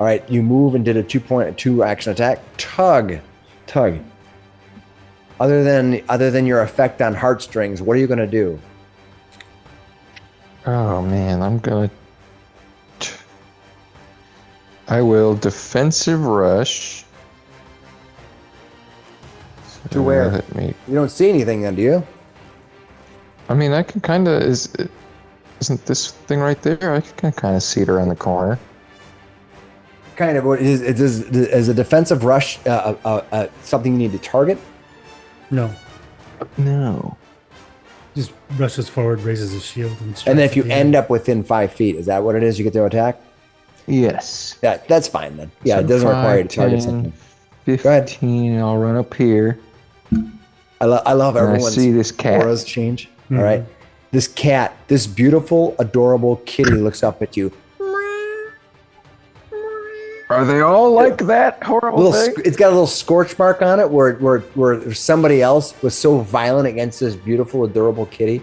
All right, you move and did a 2 action attack. Tug. Other than your effect on heartstrings, what are you going to do? Oh man, I will defensive rush. To where? Let me. You don't see anything then, do you? I mean, I can kind of isn't this thing right there? I can kind of see it around the corner. Kind of. Is a defensive rush something you need to target? No, No. just rushes forward, raises his shield, and And then if you strikes at the end up within 5 feet, is that what it is? You get to attack? Yes. Yeah, that's fine then. Yeah, it doesn't require you to target something. 15. I'll run up here. I love And I everyone's see this cat. auras change. All right. This cat, this beautiful, adorable kitty looks up at you. Are they all like that horrible thing? It's got a little scorch mark on it where somebody else was so violent against this beautiful, adorable kitty.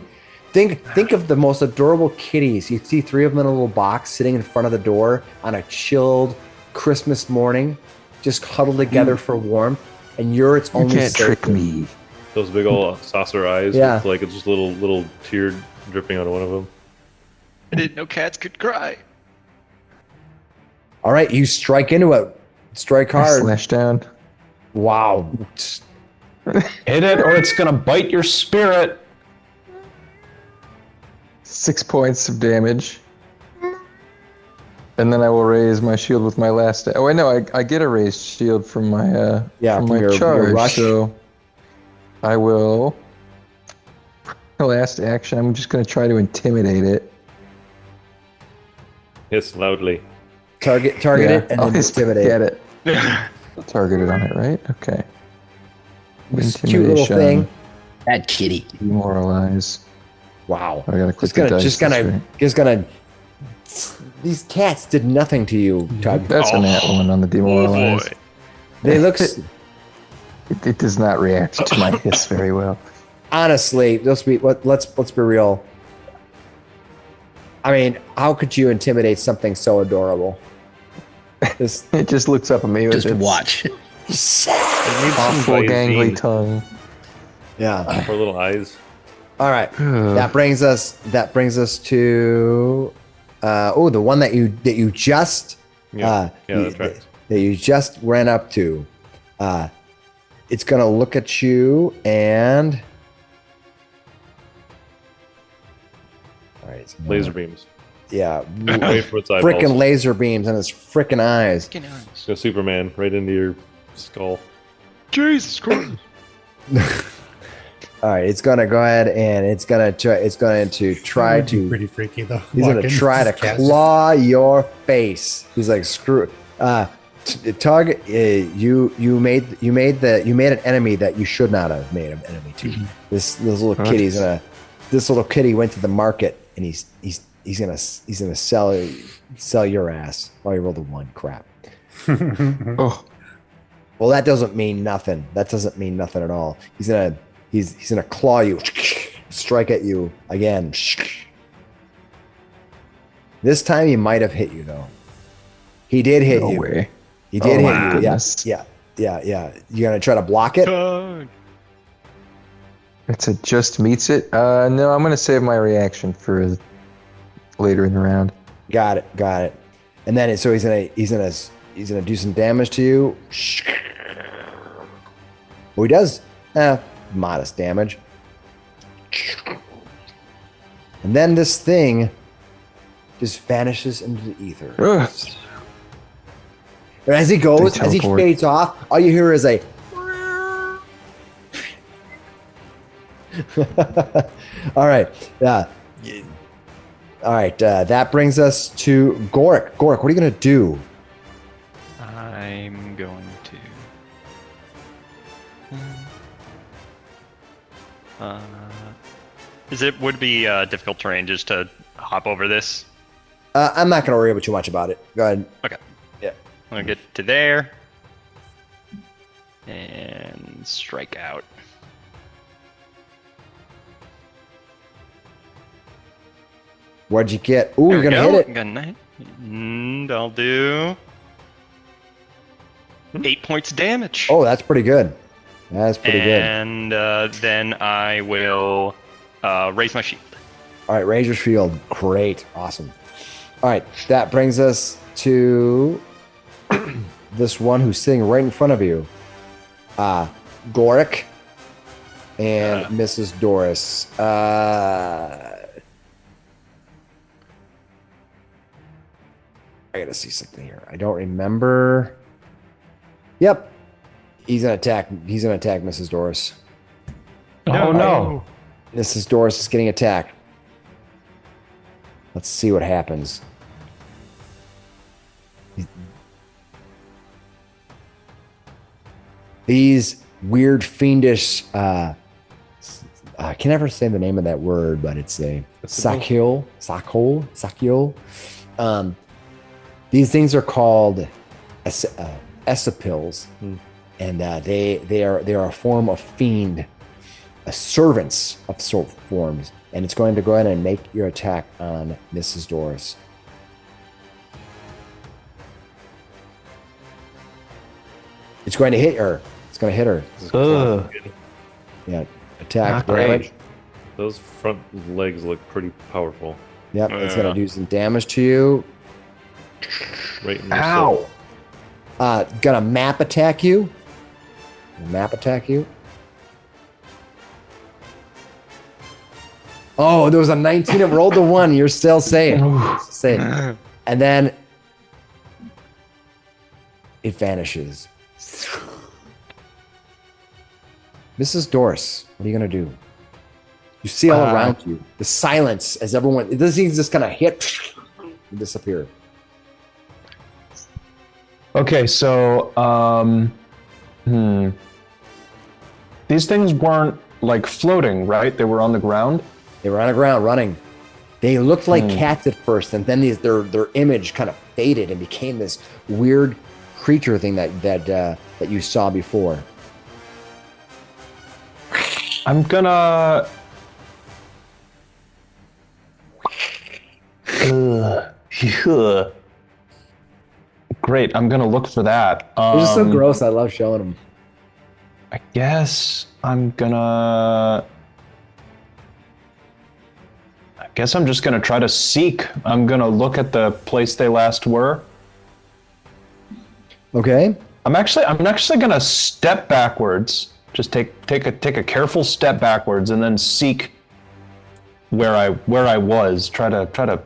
Think of the most adorable kitties. You see 3 of them in a little box sitting in front of the door on a chilled Christmas morning, just huddled together for warmth, and you're its You only can't trick safety. me. Those big old saucer eyes. Yeah. With like it's just little tear dripping out of one of them. I didn't know cats could cry. All right, you strike into it. Strike hard. Slash down. Wow. Hit it, or it's gonna bite your spirit. 6 points of damage. And then I will raise my shield with my last. Oh, wait, no, I get a raised shield from my Yeah, from from my your charge. rush. So I will. My last action. I'm just going to try to intimidate it. Hiss loudly. Target it and I'll then just intimidate. Get it. Targeted on it, right? Okay. This cute little thing. That kitty. Wow. Demoralize. I gotta click Just gonna. These cats did nothing to you, Tug. That's a nat one on the demoralize. boy. They look It does not react to my hiss very well. honestly. Let's be real. I mean, how could you intimidate something so adorable? This It just looks up at me with Just its watch. awful gangly tongue. yeah. Poor little eyes. All right. That brings us to the one that you just That's right. that you just ran up to. It's gonna look at you and all right, Laser beams. yeah, Wait for its eyeballs. freaking laser beams in his freaking eyes. Go Superman right into your skull. Jesus Christ. All right, it's gonna go ahead and it's going to try That would be to. pretty freaky though. He's gonna Walking, try to this cat claw your face. He's like, screw. Tug, you made an enemy that you should not have made an enemy to. This little kitty's gonna. This little kitty went to the market and he's gonna sell your ass. Oh, you rolled a 1. Crap. Oh, Well, that doesn't mean nothing. That doesn't mean nothing at all. He's gonna claw you, strike at you again. This time he might have hit you though. He did hit no you. way. He did Oh, hit my you. goodness. Yeah. You gonna try to block it? It's a just meets it. No, I'm gonna save my reaction for later in the round. Got it. And then so he's gonna do some damage to you. Well, he does modest damage. And then this thing just vanishes into the ether. Ugh. And as he goes, They as he teleport. fades off, all you hear is a. All right. All right. That brings us to Gorik. Gorik, what are you going to do? I'm going to. Would it be difficult terrain just to hop over this? I'm not going to worry about too much about it. Go ahead. Okay. Yeah. I'm gonna get to there and strike out. What'd you get? Ooh, you're There going we to hit go. it. Gonna hit. And I'll do 8 points of damage. Oh, that's pretty good. That's pretty good. And then I will raise my shield. All right, Ranger's Field. Great. Awesome. All right, that brings us to this one who's sitting right in front of you. Goric and Mrs. Doris. I gotta see something here. I don't remember. Yep. He's gonna attack Mrs. Doris. Oh no. Mrs. Doris is getting attacked. Let's see what happens. These weird fiendish I can never say the name of that word, but it's a Sakyol. These things are called esapils, and they are a form of fiend, servants of sort forms, and it's going to go ahead and make your attack on Mrs. Doris. It's going to hit her. It's going to hit her. Yeah, attack damage. Those front legs look pretty powerful. Yep, it's going to do some damage to you. Right in the soul. Gonna map attack you. Map attack you. Oh, there was a 19. It rolled the 1. You're still safe. Safe. And then it vanishes. Mrs. Doris, what are you gonna do? You see all around you the silence as everyone. This thing's just gonna hit and disappear. Okay, so these things weren't like floating, right? They were on the ground. They were on the ground running. They looked like cats at first, and then their image kind of faded and became this weird creature thing that you saw before. I'm gonna. Great, I'm gonna look for that. They're just so gross. I love showing them. I guess I'm just gonna try to seek. I'm gonna look at the place they last were. Okay. I'm actually gonna step backwards. Just take a careful step backwards and then seek where I was. Try to.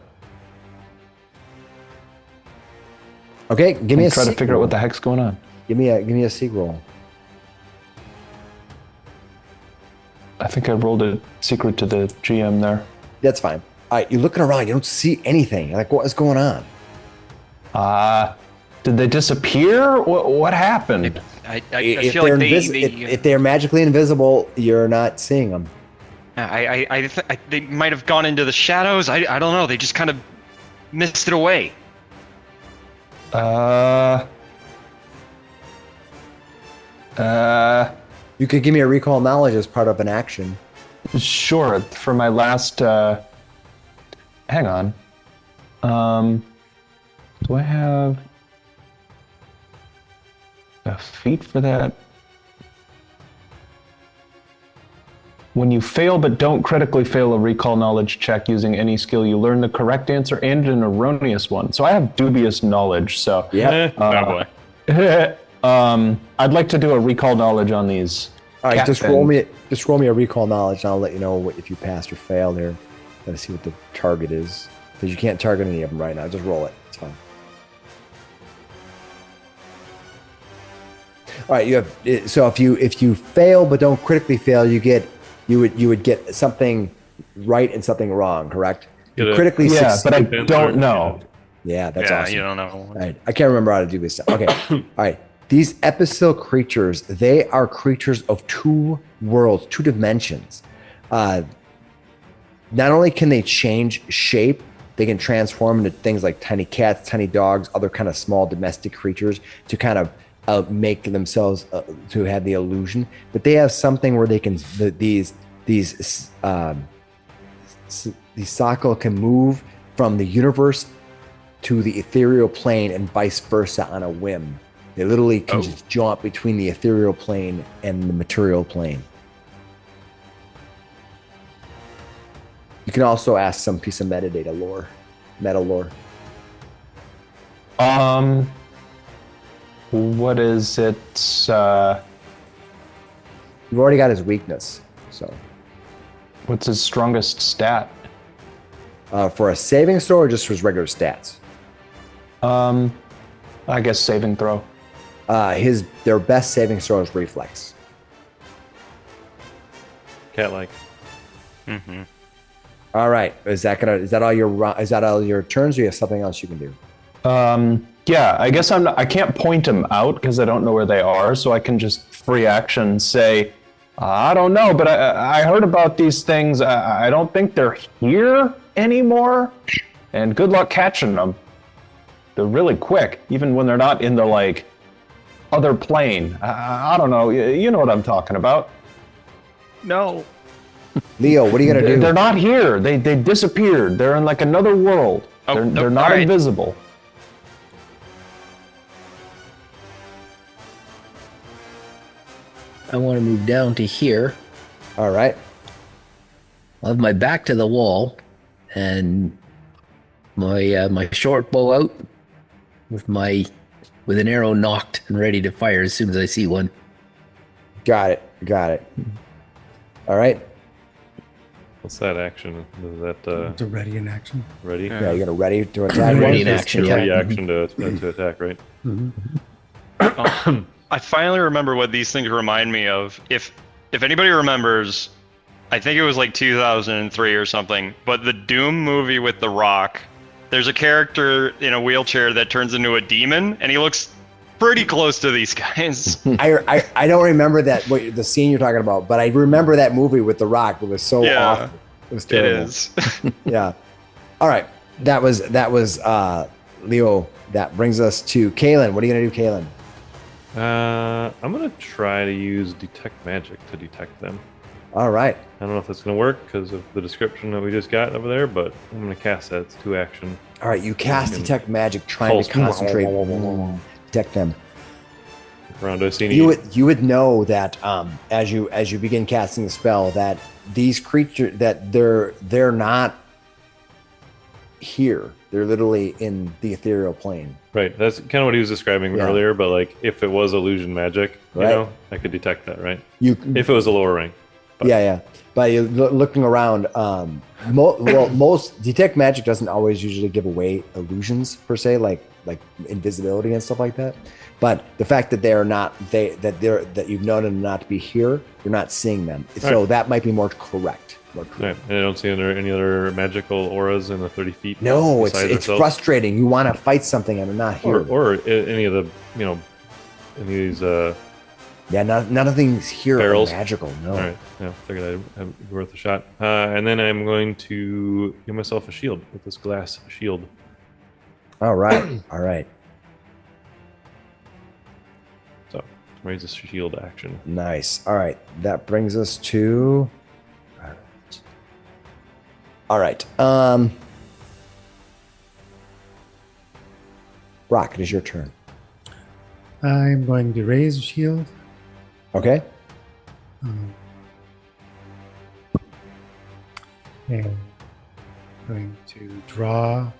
Okay, give me a try to seek figure roll. out what the heck's going on. Give me a seek roll. I think I rolled a secret to the GM there. That's fine. All right, you're looking around. You don't see anything. You're like, what is going on? Did they disappear? What happened? I If feel they're like if they're magically invisible, you're not seeing them. they might have gone into the shadows. I don't know. They just kind of missed it away. You could give me a recall knowledge as part of an action. Sure. For my last, hang on. Do I have a feat for that? When you fail but don't critically fail a recall knowledge check using any skill, you learn the correct answer and an erroneous one. So I have dubious knowledge. So Yeah. Oh boy. I'd like to do a recall knowledge on these. All right, just Captain. roll me a recall knowledge, and I'll let you know if you passed or failed here. Gotta see what the target is, because you can't target any of them right now. Just roll it. It's fine. All right, you have. So if you fail but don't critically fail, you would get something right and something wrong. Correct? Get a- Critically, Yeah, but I Answer. don't know. Yeah, that's Yeah, awesome. you don't know. All right, I can't remember how to do this stuff. Okay, all right. These epicil creatures, they are creatures of two worlds, two dimensions. Not only can they change shape, they can transform into things like tiny cats, tiny dogs, other kind of small domestic creatures to kind of make themselves to have the illusion. But they have something where they can these Sako can move from the universe to the ethereal plane and vice versa on a whim. They literally can just jump between the ethereal plane and the material plane. You can also ask some piece of metadata lore, meta lore. What is it? You've already got his weakness, so What's his strongest stat? for a saving throw or just for his regular stats. I guess saving throw. Their best saving throw is reflex. Cat-like. Mm-hmm. All right, is that all your turns, or you have something else you can do? Yeah, I guess I can't point them out because I don't know where they are, so I can just free action say, I don't know, but I heard about these things. I don't think they're here anymore, and good luck catching them. They're really quick, even when they're not in the like other plane. I don't know. You know what I'm talking about. No. Leo, what are you gonna do? They're not here. They disappeared. They're in like another world. Oh, They're oh, not all right. invisible. I want to move down to here. All right. I'll have my back to the wall and my short bow out with an arrow nocked and ready to fire as soon as I see one. Got it. All right. What's that action? Is that It's a ready in action. ready? Yeah, you're gonna ready to attack. Ready one? in action. Ready Yeah. action to attack, right? I finally remember what these things remind me of. If anybody remembers, I think it was like 2003 or something, but the Doom movie with The Rock, there's a character in a wheelchair that turns into a demon, and he looks pretty close to these guys. I don't remember the scene you're talking about, but I remember that movie with The Rock. It was so Yeah, awful. It was It terrible. is. Yeah. All right. That was Leo. That brings us to Kalen. What are you gonna do, Kalen? I'm gonna try to use detect magic to detect them. All right. I don't know if that's gonna work because of the description that we just got over there, but I'm gonna cast that. It's 2 action. All right. You cast can detect magic, trying pulse. to concentrate, detect them. Round, do I see any? You would know that as you begin casting the spell that these creatures they're not here. They're literally in the ethereal plane. Right, that's kind of what he was describing Yeah. earlier. But like, if it was illusion magic, Right. I could detect that, right? You If it was a lower rank. But yeah. But you're looking around. Most detect magic doesn't always usually give away illusions per se, like invisibility and stuff like that. But the fact that that you've known them not to be here, you're not seeing them. So Right. that might be more correct. Right, and I don't see any other magical auras in the 30 feet. No, it's besides ourselves. frustrating. You want to fight something and they're not here. Or any of the any of these. Yeah, nothing's here Barrels. or magical. No. All right, yeah, figured I'd be worth a shot. And then I'm going to give myself a shield with this glass shield. All right. All right. So raise a shield action. Nice. All right. That brings us to. All right. Rock, it is your turn. I'm going to raise a shield. Okay. And going to draw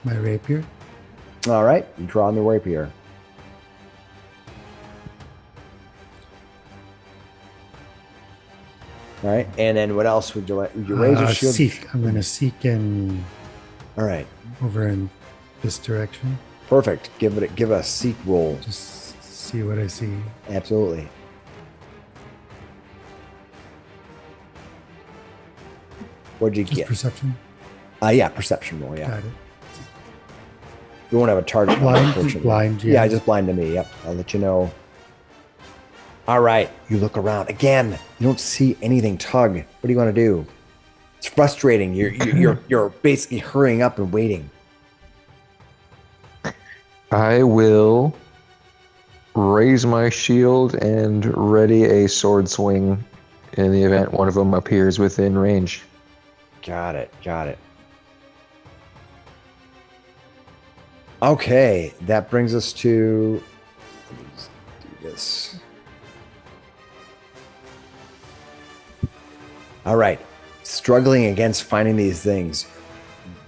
my rapier. All right. You draw on the rapier. All right. And then what else would you like? Would you raise your shield? Seek. I'm going to seek in All right. over in this direction. Perfect. Give a seek roll. Just see what I see. Absolutely. What'd you Just get? perception. Yeah, perception roll. Yeah. Got it. You won't have a target. Blind. unfortunately. Blind. Yeah, just blind to me. Yep. I'll let you know. All right. You look around again. You don't see anything. Tug. What do you want to do? It's frustrating. You're basically hurrying up and waiting. I will raise my shield and ready a sword swing in the event one of them appears within range. Got it. Okay, that brings us to. Let me just do this. All right. struggling against finding these things.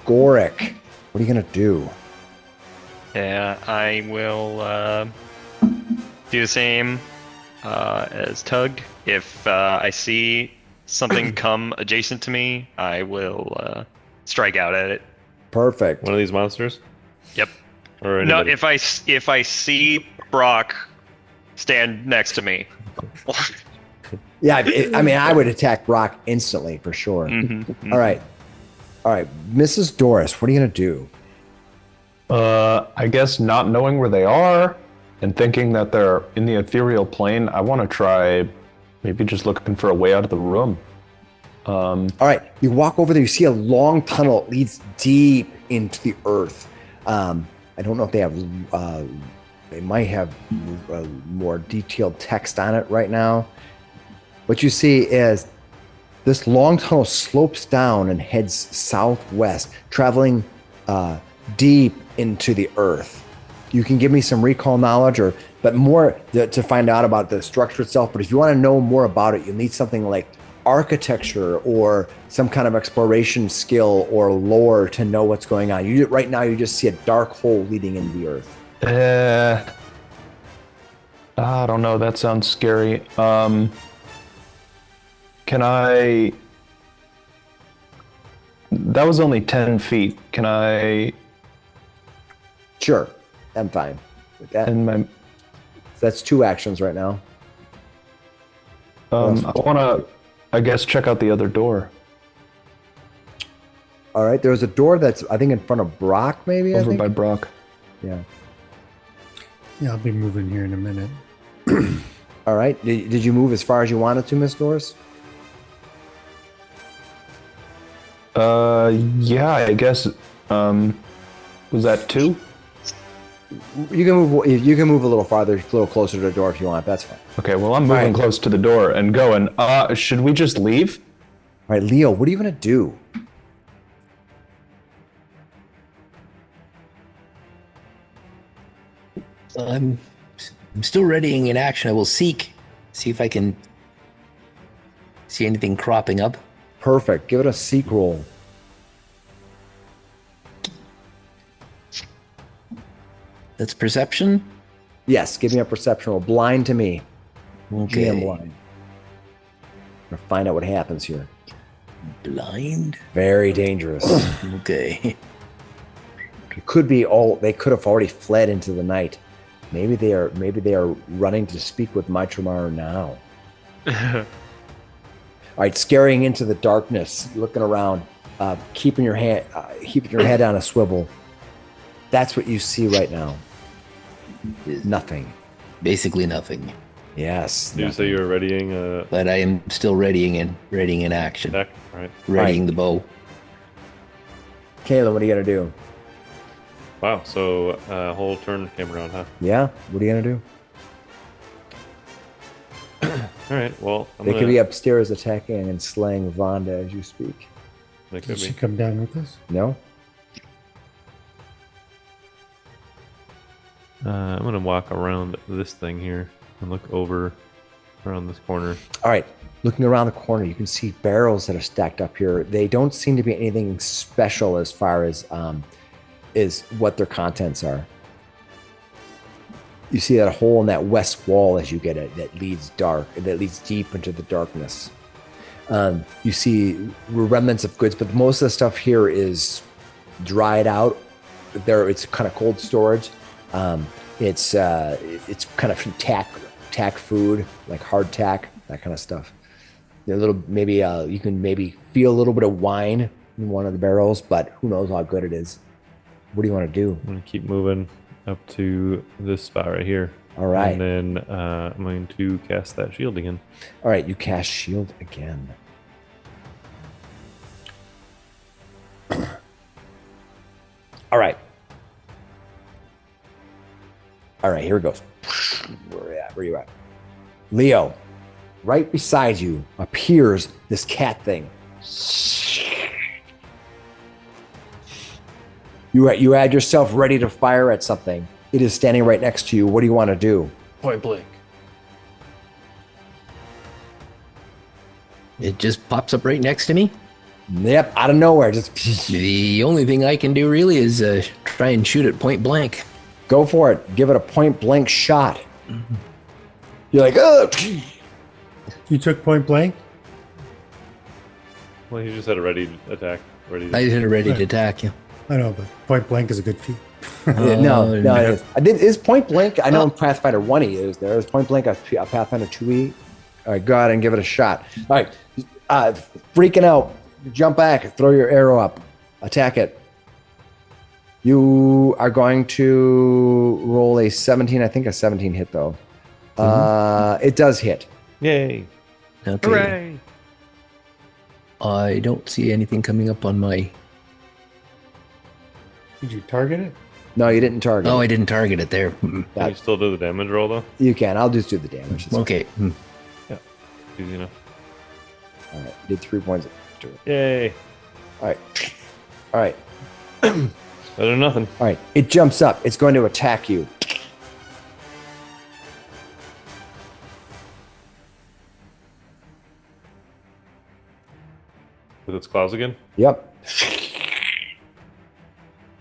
Gorik, what are you going to do? Yeah, I will do the same as Tug. If I see something come adjacent to me, I will strike out at it. Perfect. One of these monsters? Yep. Or No, anybody? if I see Brock stand next to me. Yeah, I mean, I would attack Brock instantly for sure. Mhm. All right. Mrs. Doris, what are you going to do? I guess not knowing where they are and thinking that they're in the ethereal plane, I want to try maybe just looking for a way out of the room. All right, you walk over there. You see a long tunnel. It leads deep into the earth. I don't know if they have. They might have more detailed text on it right now. What you see is this long tunnel slopes down and heads southwest, traveling deep into the earth. You can give me some recall knowledge, but more to find out about the structure itself. But if you want to know more about it, you'll need something like architecture or some kind of exploration skill or lore to know what's going on. Right now, you just see a dark hole leading into the earth. I don't know. That sounds scary. Can I? That was only 10 feet. Can I? Sure, I'm fine with that. And That's 2 actions right now. I want to, I guess, check out the other door. All right, there's a door that's, I think, in front of Brock, maybe? Over by Brock. Yeah. Yeah, I'll be moving here in a minute. All right. Did you move as far as you wanted to, Miss Doris? Yeah, I guess. Was that 2? You can move. You can move a little farther, a little closer to the door if you want. That's fine. Okay, well, I'm moving close to the door and going. Should we just leave? All right, Leo, what are you gonna do? I'm still readying in action. I will see if I can see anything cropping up. Perfect. Give it a seek roll. That's perception. Yes, give me a perception roll. Blind to me. Okay. GM blind. I'm gonna find out what happens here. Blind. Very dangerous. Okay. It could be all. They could have already fled into the night. Maybe they are running to speak with Maitramar now. All right, scaring into the darkness, looking around, keeping your head on a swivel. That's what you see right now. Nothing. Basically nothing. Yes. Did you say you were readying a But I am still readying in action. attack? All right. Readying the bow. Kayla, what are you gonna do? Wow. So whole turn came around, huh? Yeah. What are you gonna do? All right. Well, They could be upstairs attacking and slaying Vonda as you speak. They Did could she be. come down with us? No. I'm gonna walk around this thing here and look over around this corner. All right. Looking around the corner, you can see barrels that are stacked up here. They don't seem to be anything special as far as is what their contents are. You see that hole in that west wall as you get it that leads deep into the darkness. You see remnants of goods, but most of the stuff here is dried out. It's kind of cold storage. It's kind of tack food, like hard tack, that kind of stuff. A little, maybe you can maybe feel a little bit of wine in one of the barrels, but who knows how good it is. What do you want to do? I'm gonna keep moving up to this spot right here. All right. And then I'm going to cast that shield again. All right, you cast shield again. All right. All right, here it goes. Where you at? Leo, right beside you appears this cat thing. You had yourself ready to fire at something. It is standing right next to you. What do you want to do? Point blank. It just pops up right next to me. Yep, out of nowhere, just The only thing I can do really is try and shoot it point blank. go for it. Give it a point blank shot. You're like, oh, You took point blank? Well, he just had a ready attack. Ready. I had it ready to attack you. I know, but point blank is a good feat. no. It is. I did. Is point blank? I know in Pathfinder 1E is there. Is point blank a Pathfinder 2E? All right, go ahead and give it a shot. All right, freaking out. Jump back. Throw your arrow up. Attack it. You are going to roll a 17. I think a 17 hit though. It does hit. Yay! Okay. Hooray! I don't see anything coming up on my. Did you target it? No, you didn't target. Oh, it. I didn't target it there. Can you still do the damage roll though? You can. I'll just do the damage. It's Okay. Easy enough. All right, you did 3 points. Yay! All right. All right. Better than nothing. All right. It jumps up. It's going to attack you. With its claws again. Yep.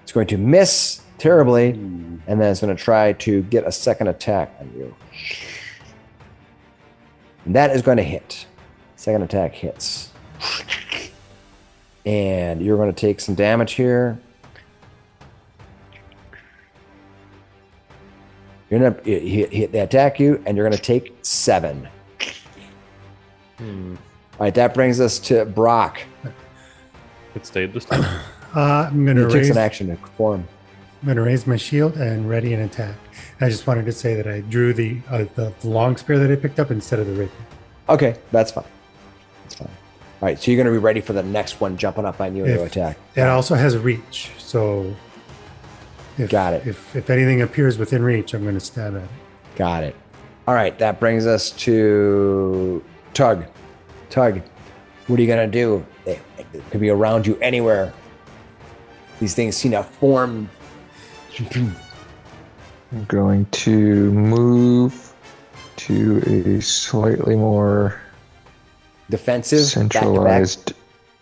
It's going to miss terribly, and then it's going to try to get a second attack on you. And that is going to hit. Second attack hits. And you're going to take some damage here. You're going to hit they attack you, and you're going to take 7. All right, that brings us to Brock. It stayed this time. I'm going He to takes raise. an action to perform. I'm going to raise my shield and ready an attack. I just wanted to say that I drew the long spear that I picked up instead of the rapier. Okay, that's fine. That's fine. All right, so you're going to be ready for the next one jumping up on you to attack. It also has reach, so if, Got it. If anything appears within reach, I'm going to stab at it. Got it. All right, that brings us to Tug. Tug, what are you going to do? It could be around you anywhere. These things seem to form. I'm going to move to a slightly more Defensive, centralized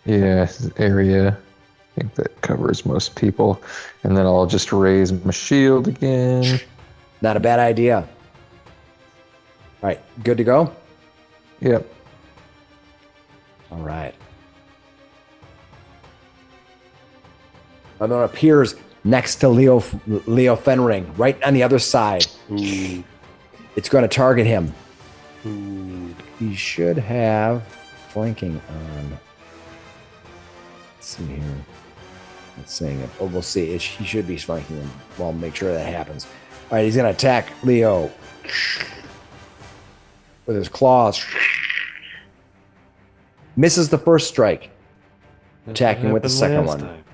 area. I think that covers most people. And then I'll just raise my shield again. Not a bad idea. All right, good to go? Yep. All right. And then it appears next to Leo Fenring, right on the other side. Ooh. It's going to target him. Ooh. He should have flanking on. Let's see here. Let's see it. Oh, we'll see. He should be flanking him. Well, make sure that happens. All right, he's going to attack Leo with his claws. Misses the first strike. Attacking with the second one.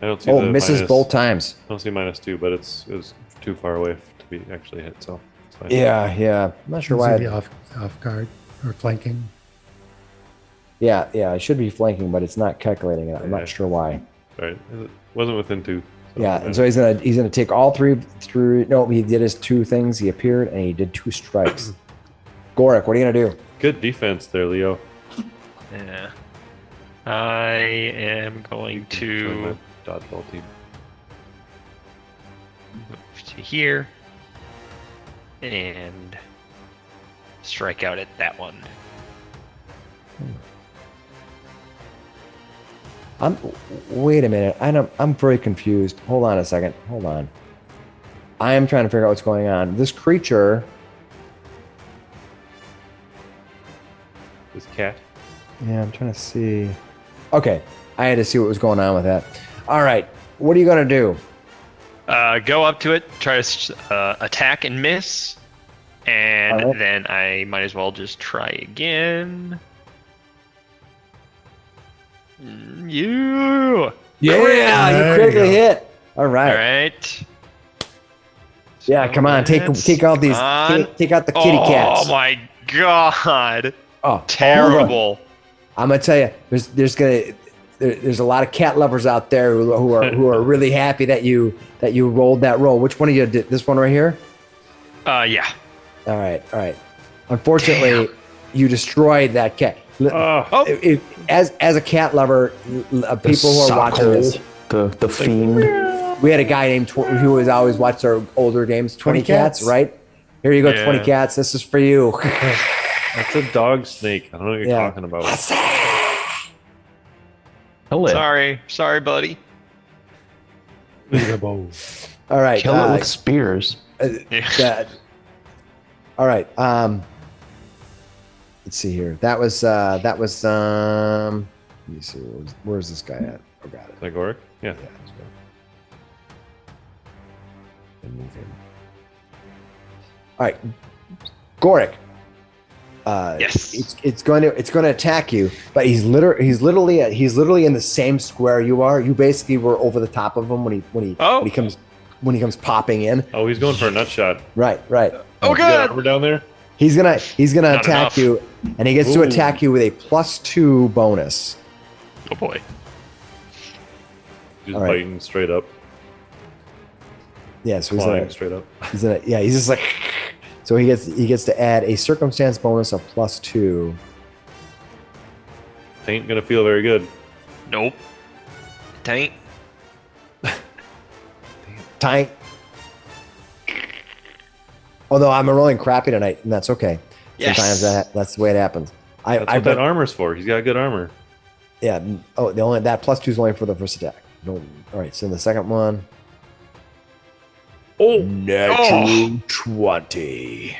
I don't see Oh, the misses minus, both times. I don't see -2, but it was too far away to be actually hit, so it's fine. Yeah. I'm not sure It's gonna why. be off guard or flanking. Yeah, it should be flanking, but it's not calculating it. I'm Yeah. not sure why. Right. It wasn't within 2. So Yeah, and so he's gonna take all 3 through. No, he did his 2 things. He appeared and he did 2 strikes. Gorik, what are you gonna do? good defense there, Leo. Yeah. I am going Join my to dodgeball team. move to here and strike out at that one. Wait a minute. I'm very confused. Hold on a second. Hold on. I am trying to figure out what's going on. This creature. This cat. Yeah, I'm trying to see. Okay, I had to see what was going on with that. All right, what are you gonna do? Go up to it, try to attack and miss, and Alright. then I might as well just try again. You. Yeah, you There you critically go. hit. All right. All right. Yeah, come on. Take out these. Take out the kitty cats. Oh my god! Oh, hold on. Terrible. I'm gonna tell you, there's a lot of cat lovers out there who are really happy that you rolled that roll. Which one of you did this one right here? Yeah. All right. Unfortunately, you destroyed that cat. Oh, As a cat lover, people who are watching this, the fiend. we had a guy named who was always watched our older games. 20 cats, right? Here you go, Yeah. 20 cats. This is for you. that's a dog snake. I don't know what you're Yeah. talking about. Kill it. Sorry, buddy. All right. Kill it with spears. that- all right. Let's see here. That was let me see. Where's this guy at? Oh, got it. Is that Goric? Yeah. Let's go. And move him. All right, Goric. Yes. It's going to attack you, but he's literally in the same square you are. You basically were over the top of him when he comes popping in. Oh, he's going for a nut shot. Right. Oh You got god. armor down there? He's gonna Not attack enough. you, and he gets to Ooh. attack you with a +2 bonus. Oh boy. Just All right. biting straight up. Yeah, so Flying straight up. he's just like. So he gets to add a circumstance bonus of +2. Ain't gonna feel very good. Nope. Taint. Tank. Although I'm rolling crappy tonight, and that's okay. Yes. Sometimes that's the way it happens. That's what that armor's for. He's got good armor. Yeah. Oh, that +2 is only for the first attack. No. All right. So the second one. Oh, Natural 20.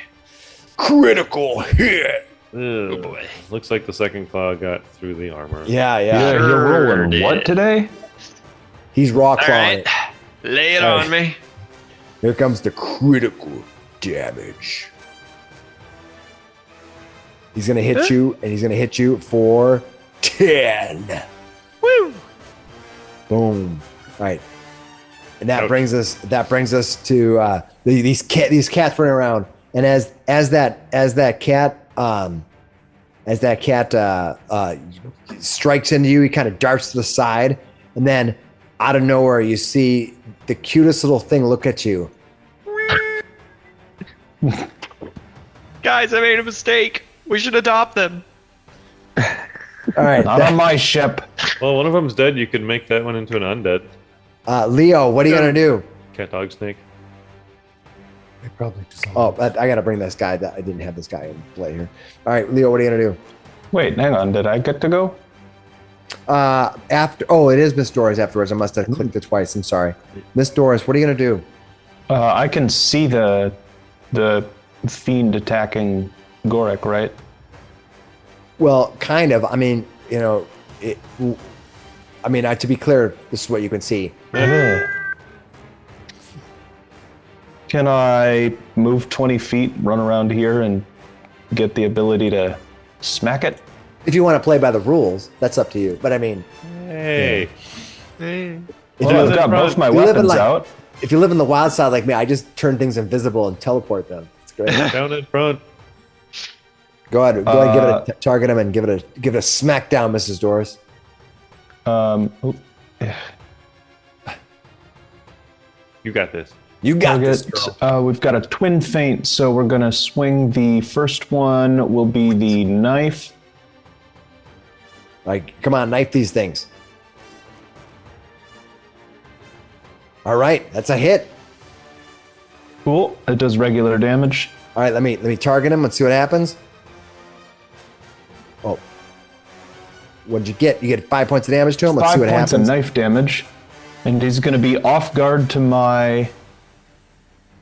Critical hit. Oh boy. Looks like the second claw got through the armor. Yeah. Yeah, you're rolling did. what today? He's raw All clawing. right. Lay it All on me. Here comes the critical damage. He's gonna hit you, and he's gonna hit you for 10. Woo. Boom. All right. And that Ouch. brings us to these cats running around. And as that cat strikes into you, he kind of darts to the side, and then out of nowhere you see the cutest little thing look at you. Guys, I made a mistake. We should adopt them. All right, Not on my ship. Well, one of them's dead. You can make that one into an undead. Leo, what are you gonna do? Cat, dog, snake. They probably just. Oh, I gotta bring this guy. I didn't have this guy in play here. All right, Leo, what are you gonna do? Wait, hang on. Did I get to go? It is Miss Doris afterwards. I must have clicked it twice. I'm sorry. Miss Doris, what are you gonna do? I can see the fiend attacking Goric, right? Well, kind of. I mean, to be clear, this is what you can see. Can I move 20 feet, run around here, and get the ability to smack it? If you want to play by the rules, that's up to you. But I mean, Hey. if Well, you I've got both my you live in weapons like- out. if you live in the wild side like me, I just turn things invisible and teleport them. It's great. Down in front. Go ahead, give it target him and give it a smackdown, Mrs. Doris. Oh, You got this. You got this, target. girl. We've got a twin feint, so we're gonna swing. The first one will be the knife. Like, come on, knife these things. All right, that's a hit. Cool. It does regular damage. All right, let me target him. Let's see what happens. Oh, what'd you get? You get 5 points of damage to him. Let's 5 see what points happens. of knife damage, and he's gonna be off guard to my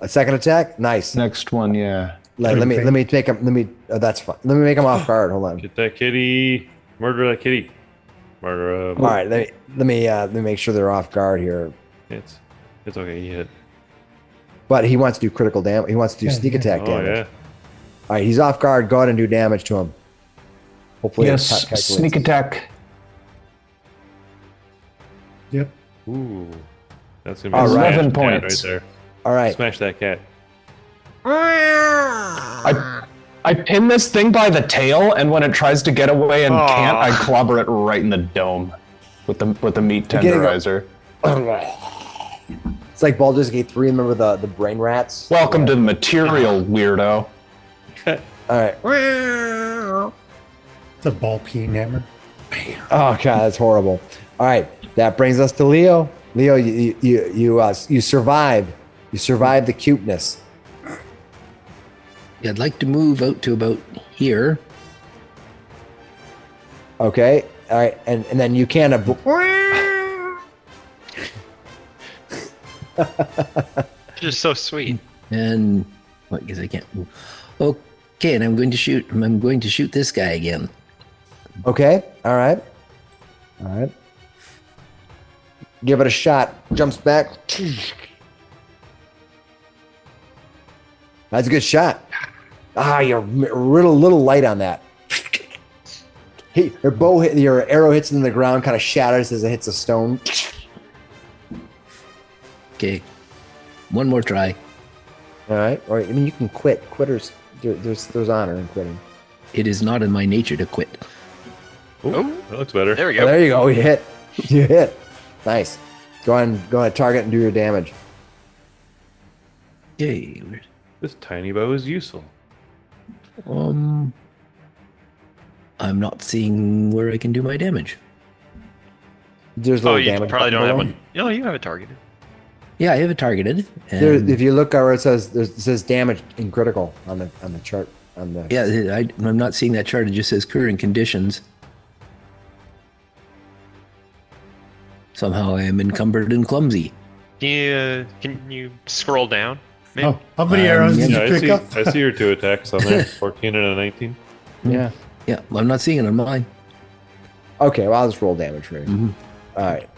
A second attack. Nice. next one. Yeah. Let me take him. That's fine. Let me make him off guard. Hold on. Get that kitty. Murder that kitty. Murder him. All right, let me make sure they're off guard here. It's okay. He hit. But he wants to do critical damage. He wants to do sneak attack Oh damage. yeah. All right, he's off guard. Go ahead and do damage to him. Hopefully, Yes. it calculates Sneak it. attack. Yep. Ooh. That's gonna be All a right. smash 11 cat right points. there. All right. Smash that cat. I pin this thing by the tail, and when it tries to get away and can't, I clobber it right in the dome with the meat getting a- tenderizer. It's like Baldur's Gate 3. Remember the brain rats? Welcome to the material, weirdo. All right. It's a ball peen hammer. Oh god, that's horrible. All right, that brings us to Leo. Leo, you survived. You survived the cuteness. I'd like to move out to about here. Okay. All right, and then you can. Just so sweet. And what? Because I can't move. Okay, and I'm going to shoot. I'm going to shoot this guy again. Okay. All right. All right. Give it a shot. Jumps back. That's a good shot. You're a little light on that. Your arrow hits in the ground, kind of shatters as it hits a stone. Okay, one more try. All right. Or I mean, you can quit. Quitters, there's honor in quitting. It is not in my nature to quit. Oh, that looks better. There we Oh, go. there you go. You hit. You hit. Nice. Go ahead, target and do your damage. Okay. This tiny bow is useful. I'm not seeing where I can do my damage. There's a Oh, little you damage probably button don't have below. one. No, you have it targeted. Yeah, I have it targeted. There, and- if you look where it says damage in critical on the chart on the. yeah, I'm not seeing that chart. It just says current conditions. Somehow I am encumbered and clumsy. Can you scroll down? Maybe? Oh, how many arrows did Yeah, you pick up? I see your 2 attacks on there. 14 and a 19. Yeah. Yeah, I'm not seeing it on mine. Okay. Well, I'll just roll damage for you. Mhm. All right.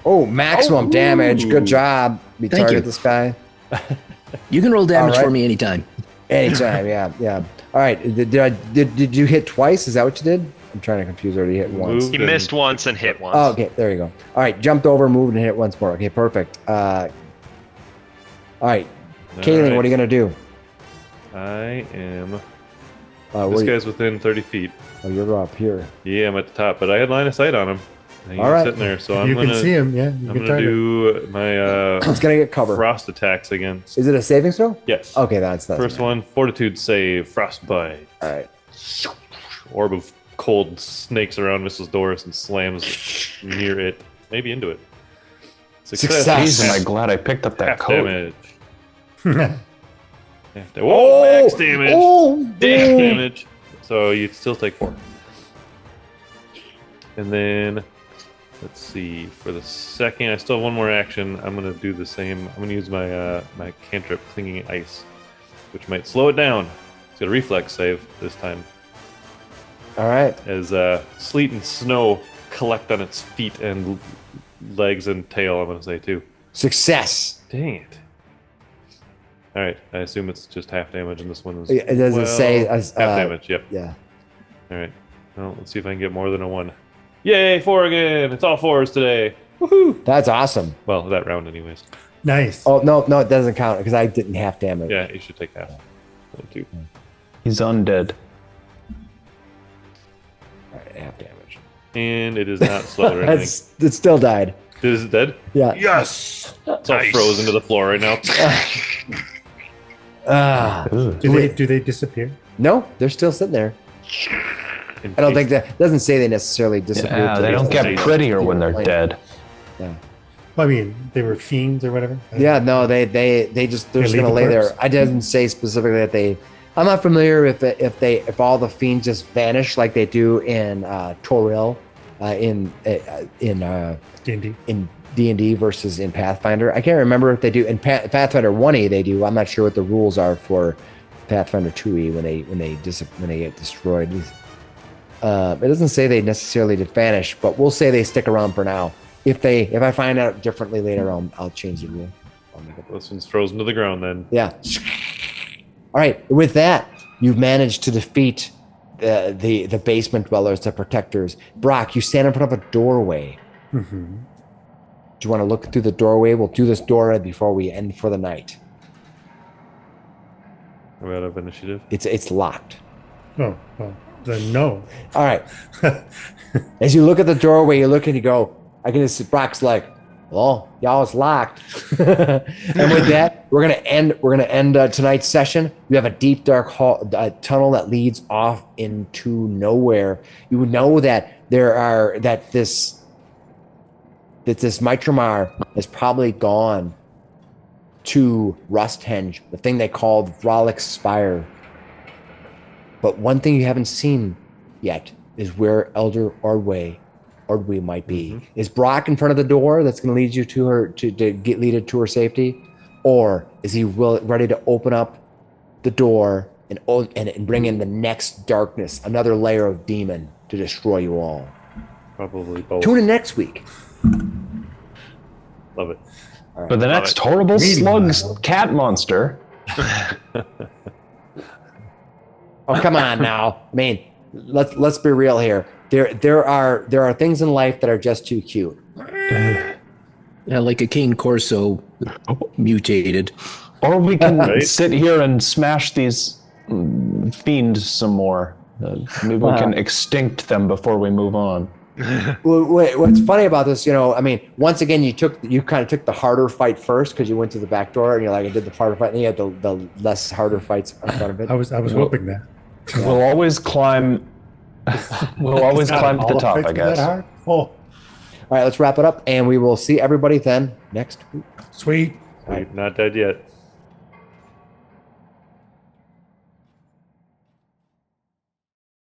Oh, maximum damage. Good job. We Thank target you. this guy You can roll damage All right. for me anytime. anytime. Yeah. All right. Did you hit twice? Is that what you did? I'm trying to confuse her. You hit once. Moved He missed once and hit once. Oh, okay. There you go. All right. Jumped over, moved, and hit once more. Okay. Perfect. All right. Kayleen, what are you gonna do? I am. This Where you- guy's within 30 feet. oh, you're up here. Yeah, I'm at the top, but I had line of sight on him. And he All was right. sitting there, so If I'm you gonna. can see him, yeah. You I'm can gonna target. do my It's gonna get cover. frost attacks again. Is it a saving throw? Yes. Okay, that's First one, fortitude save, frostbite. All right. Orb of cold snakes around Mrs. Doris and slams near it, maybe into it. Success. Jeez, am I glad I picked up that Half coat. damage. Whoa, max damage. Oh, Max damn. damage. So you still take 4. And then, let's see. For the second, I still have one more action. I'm gonna do the same. I'm gonna use my my cantrip, clinging ice, which might slow it down. It's got a reflex save this time, All right. as sleet and snow collect on its feet and legs and tail. I'm gonna say too. Success. Dang it. All right. I assume it's just half damage, and this one was. It doesn't say as, half damage. Yep. Yeah. All right. Well, let's see if I can get more than a 1. Yay, 4 again! It's all 4s today. Woohoo! That's awesome. Well, that round, anyways. Nice. Oh no, it doesn't count because I didn't half damage. Yeah, you should take half. 1, 2. He's undead. All right, half damage. And it is not slowed or anything. It still died. Is it dead? Yeah. Yes! It's all Nice. frozen to the floor right now. Ugh. Do they disappear? No, they're still sitting there. I don't think that doesn't say they necessarily disappeared. Yeah, till they don't just- get prettier when they're dead. Yeah. Well, I mean, they were fiends or whatever. Yeah, no, they're just They leave gonna the lay there. corpse? I didn't say specifically that they. I'm not familiar if all the fiends just vanish like they do in Toril, in D&D. in D&D versus in Pathfinder. I can't remember if they do in Pathfinder 1e. They do. I'm not sure what the rules are for Pathfinder 2e when they get destroyed. It doesn't say they necessarily did vanish, but we'll say they stick around for now. If I find out differently later, I'll change the rule. I'll make it. This one's frozen to the ground then. Yeah. All right. With that, you've managed to defeat the basement dwellers, the protectors. Brock, you stand in front of a doorway. Mm-hmm. Do you want to look through the doorway? We'll do this doorway before we end for the night. We're out of initiative. It's locked. Oh, well, then no. All right. As you look at the doorway, you look and you go, I can just see Brock's like, Well, y'all is locked. And with that, we're gonna end tonight's session. You have a deep dark tunnel that leads off into nowhere. You know that this Mitramar has probably gone to Rusthenge, the thing they called Frolic Spire. But one thing you haven't seen yet is where Elder Ordway might be. Mm-hmm. Is Brock in front of the door that's going to lead you to her to lead it to her safety, or is he ready to open up the door and bring in the next darkness, another layer of demon to destroy you all? Probably both. Tune in next week. Love it. Right. But the next horrible slug cat monster. Oh, come on now. I mean, let's be real here. There are things in life that are just too cute. Yeah, like a Cane Corso mutated. Or we can sit here and smash these fiends some more. Maybe we can extinct them before we move on. Well, wait, what's funny about this, I mean, once again, you kind of took the harder fight first because you went to the back door and you're like, I did the harder fight, and then you had the less harder fights in front of it. I was hoping that. We'll always climb. We'll always climb to the top, I guess. Oh. All right, let's wrap it up, and we will see everybody then next week. Sweet. Not dead yet.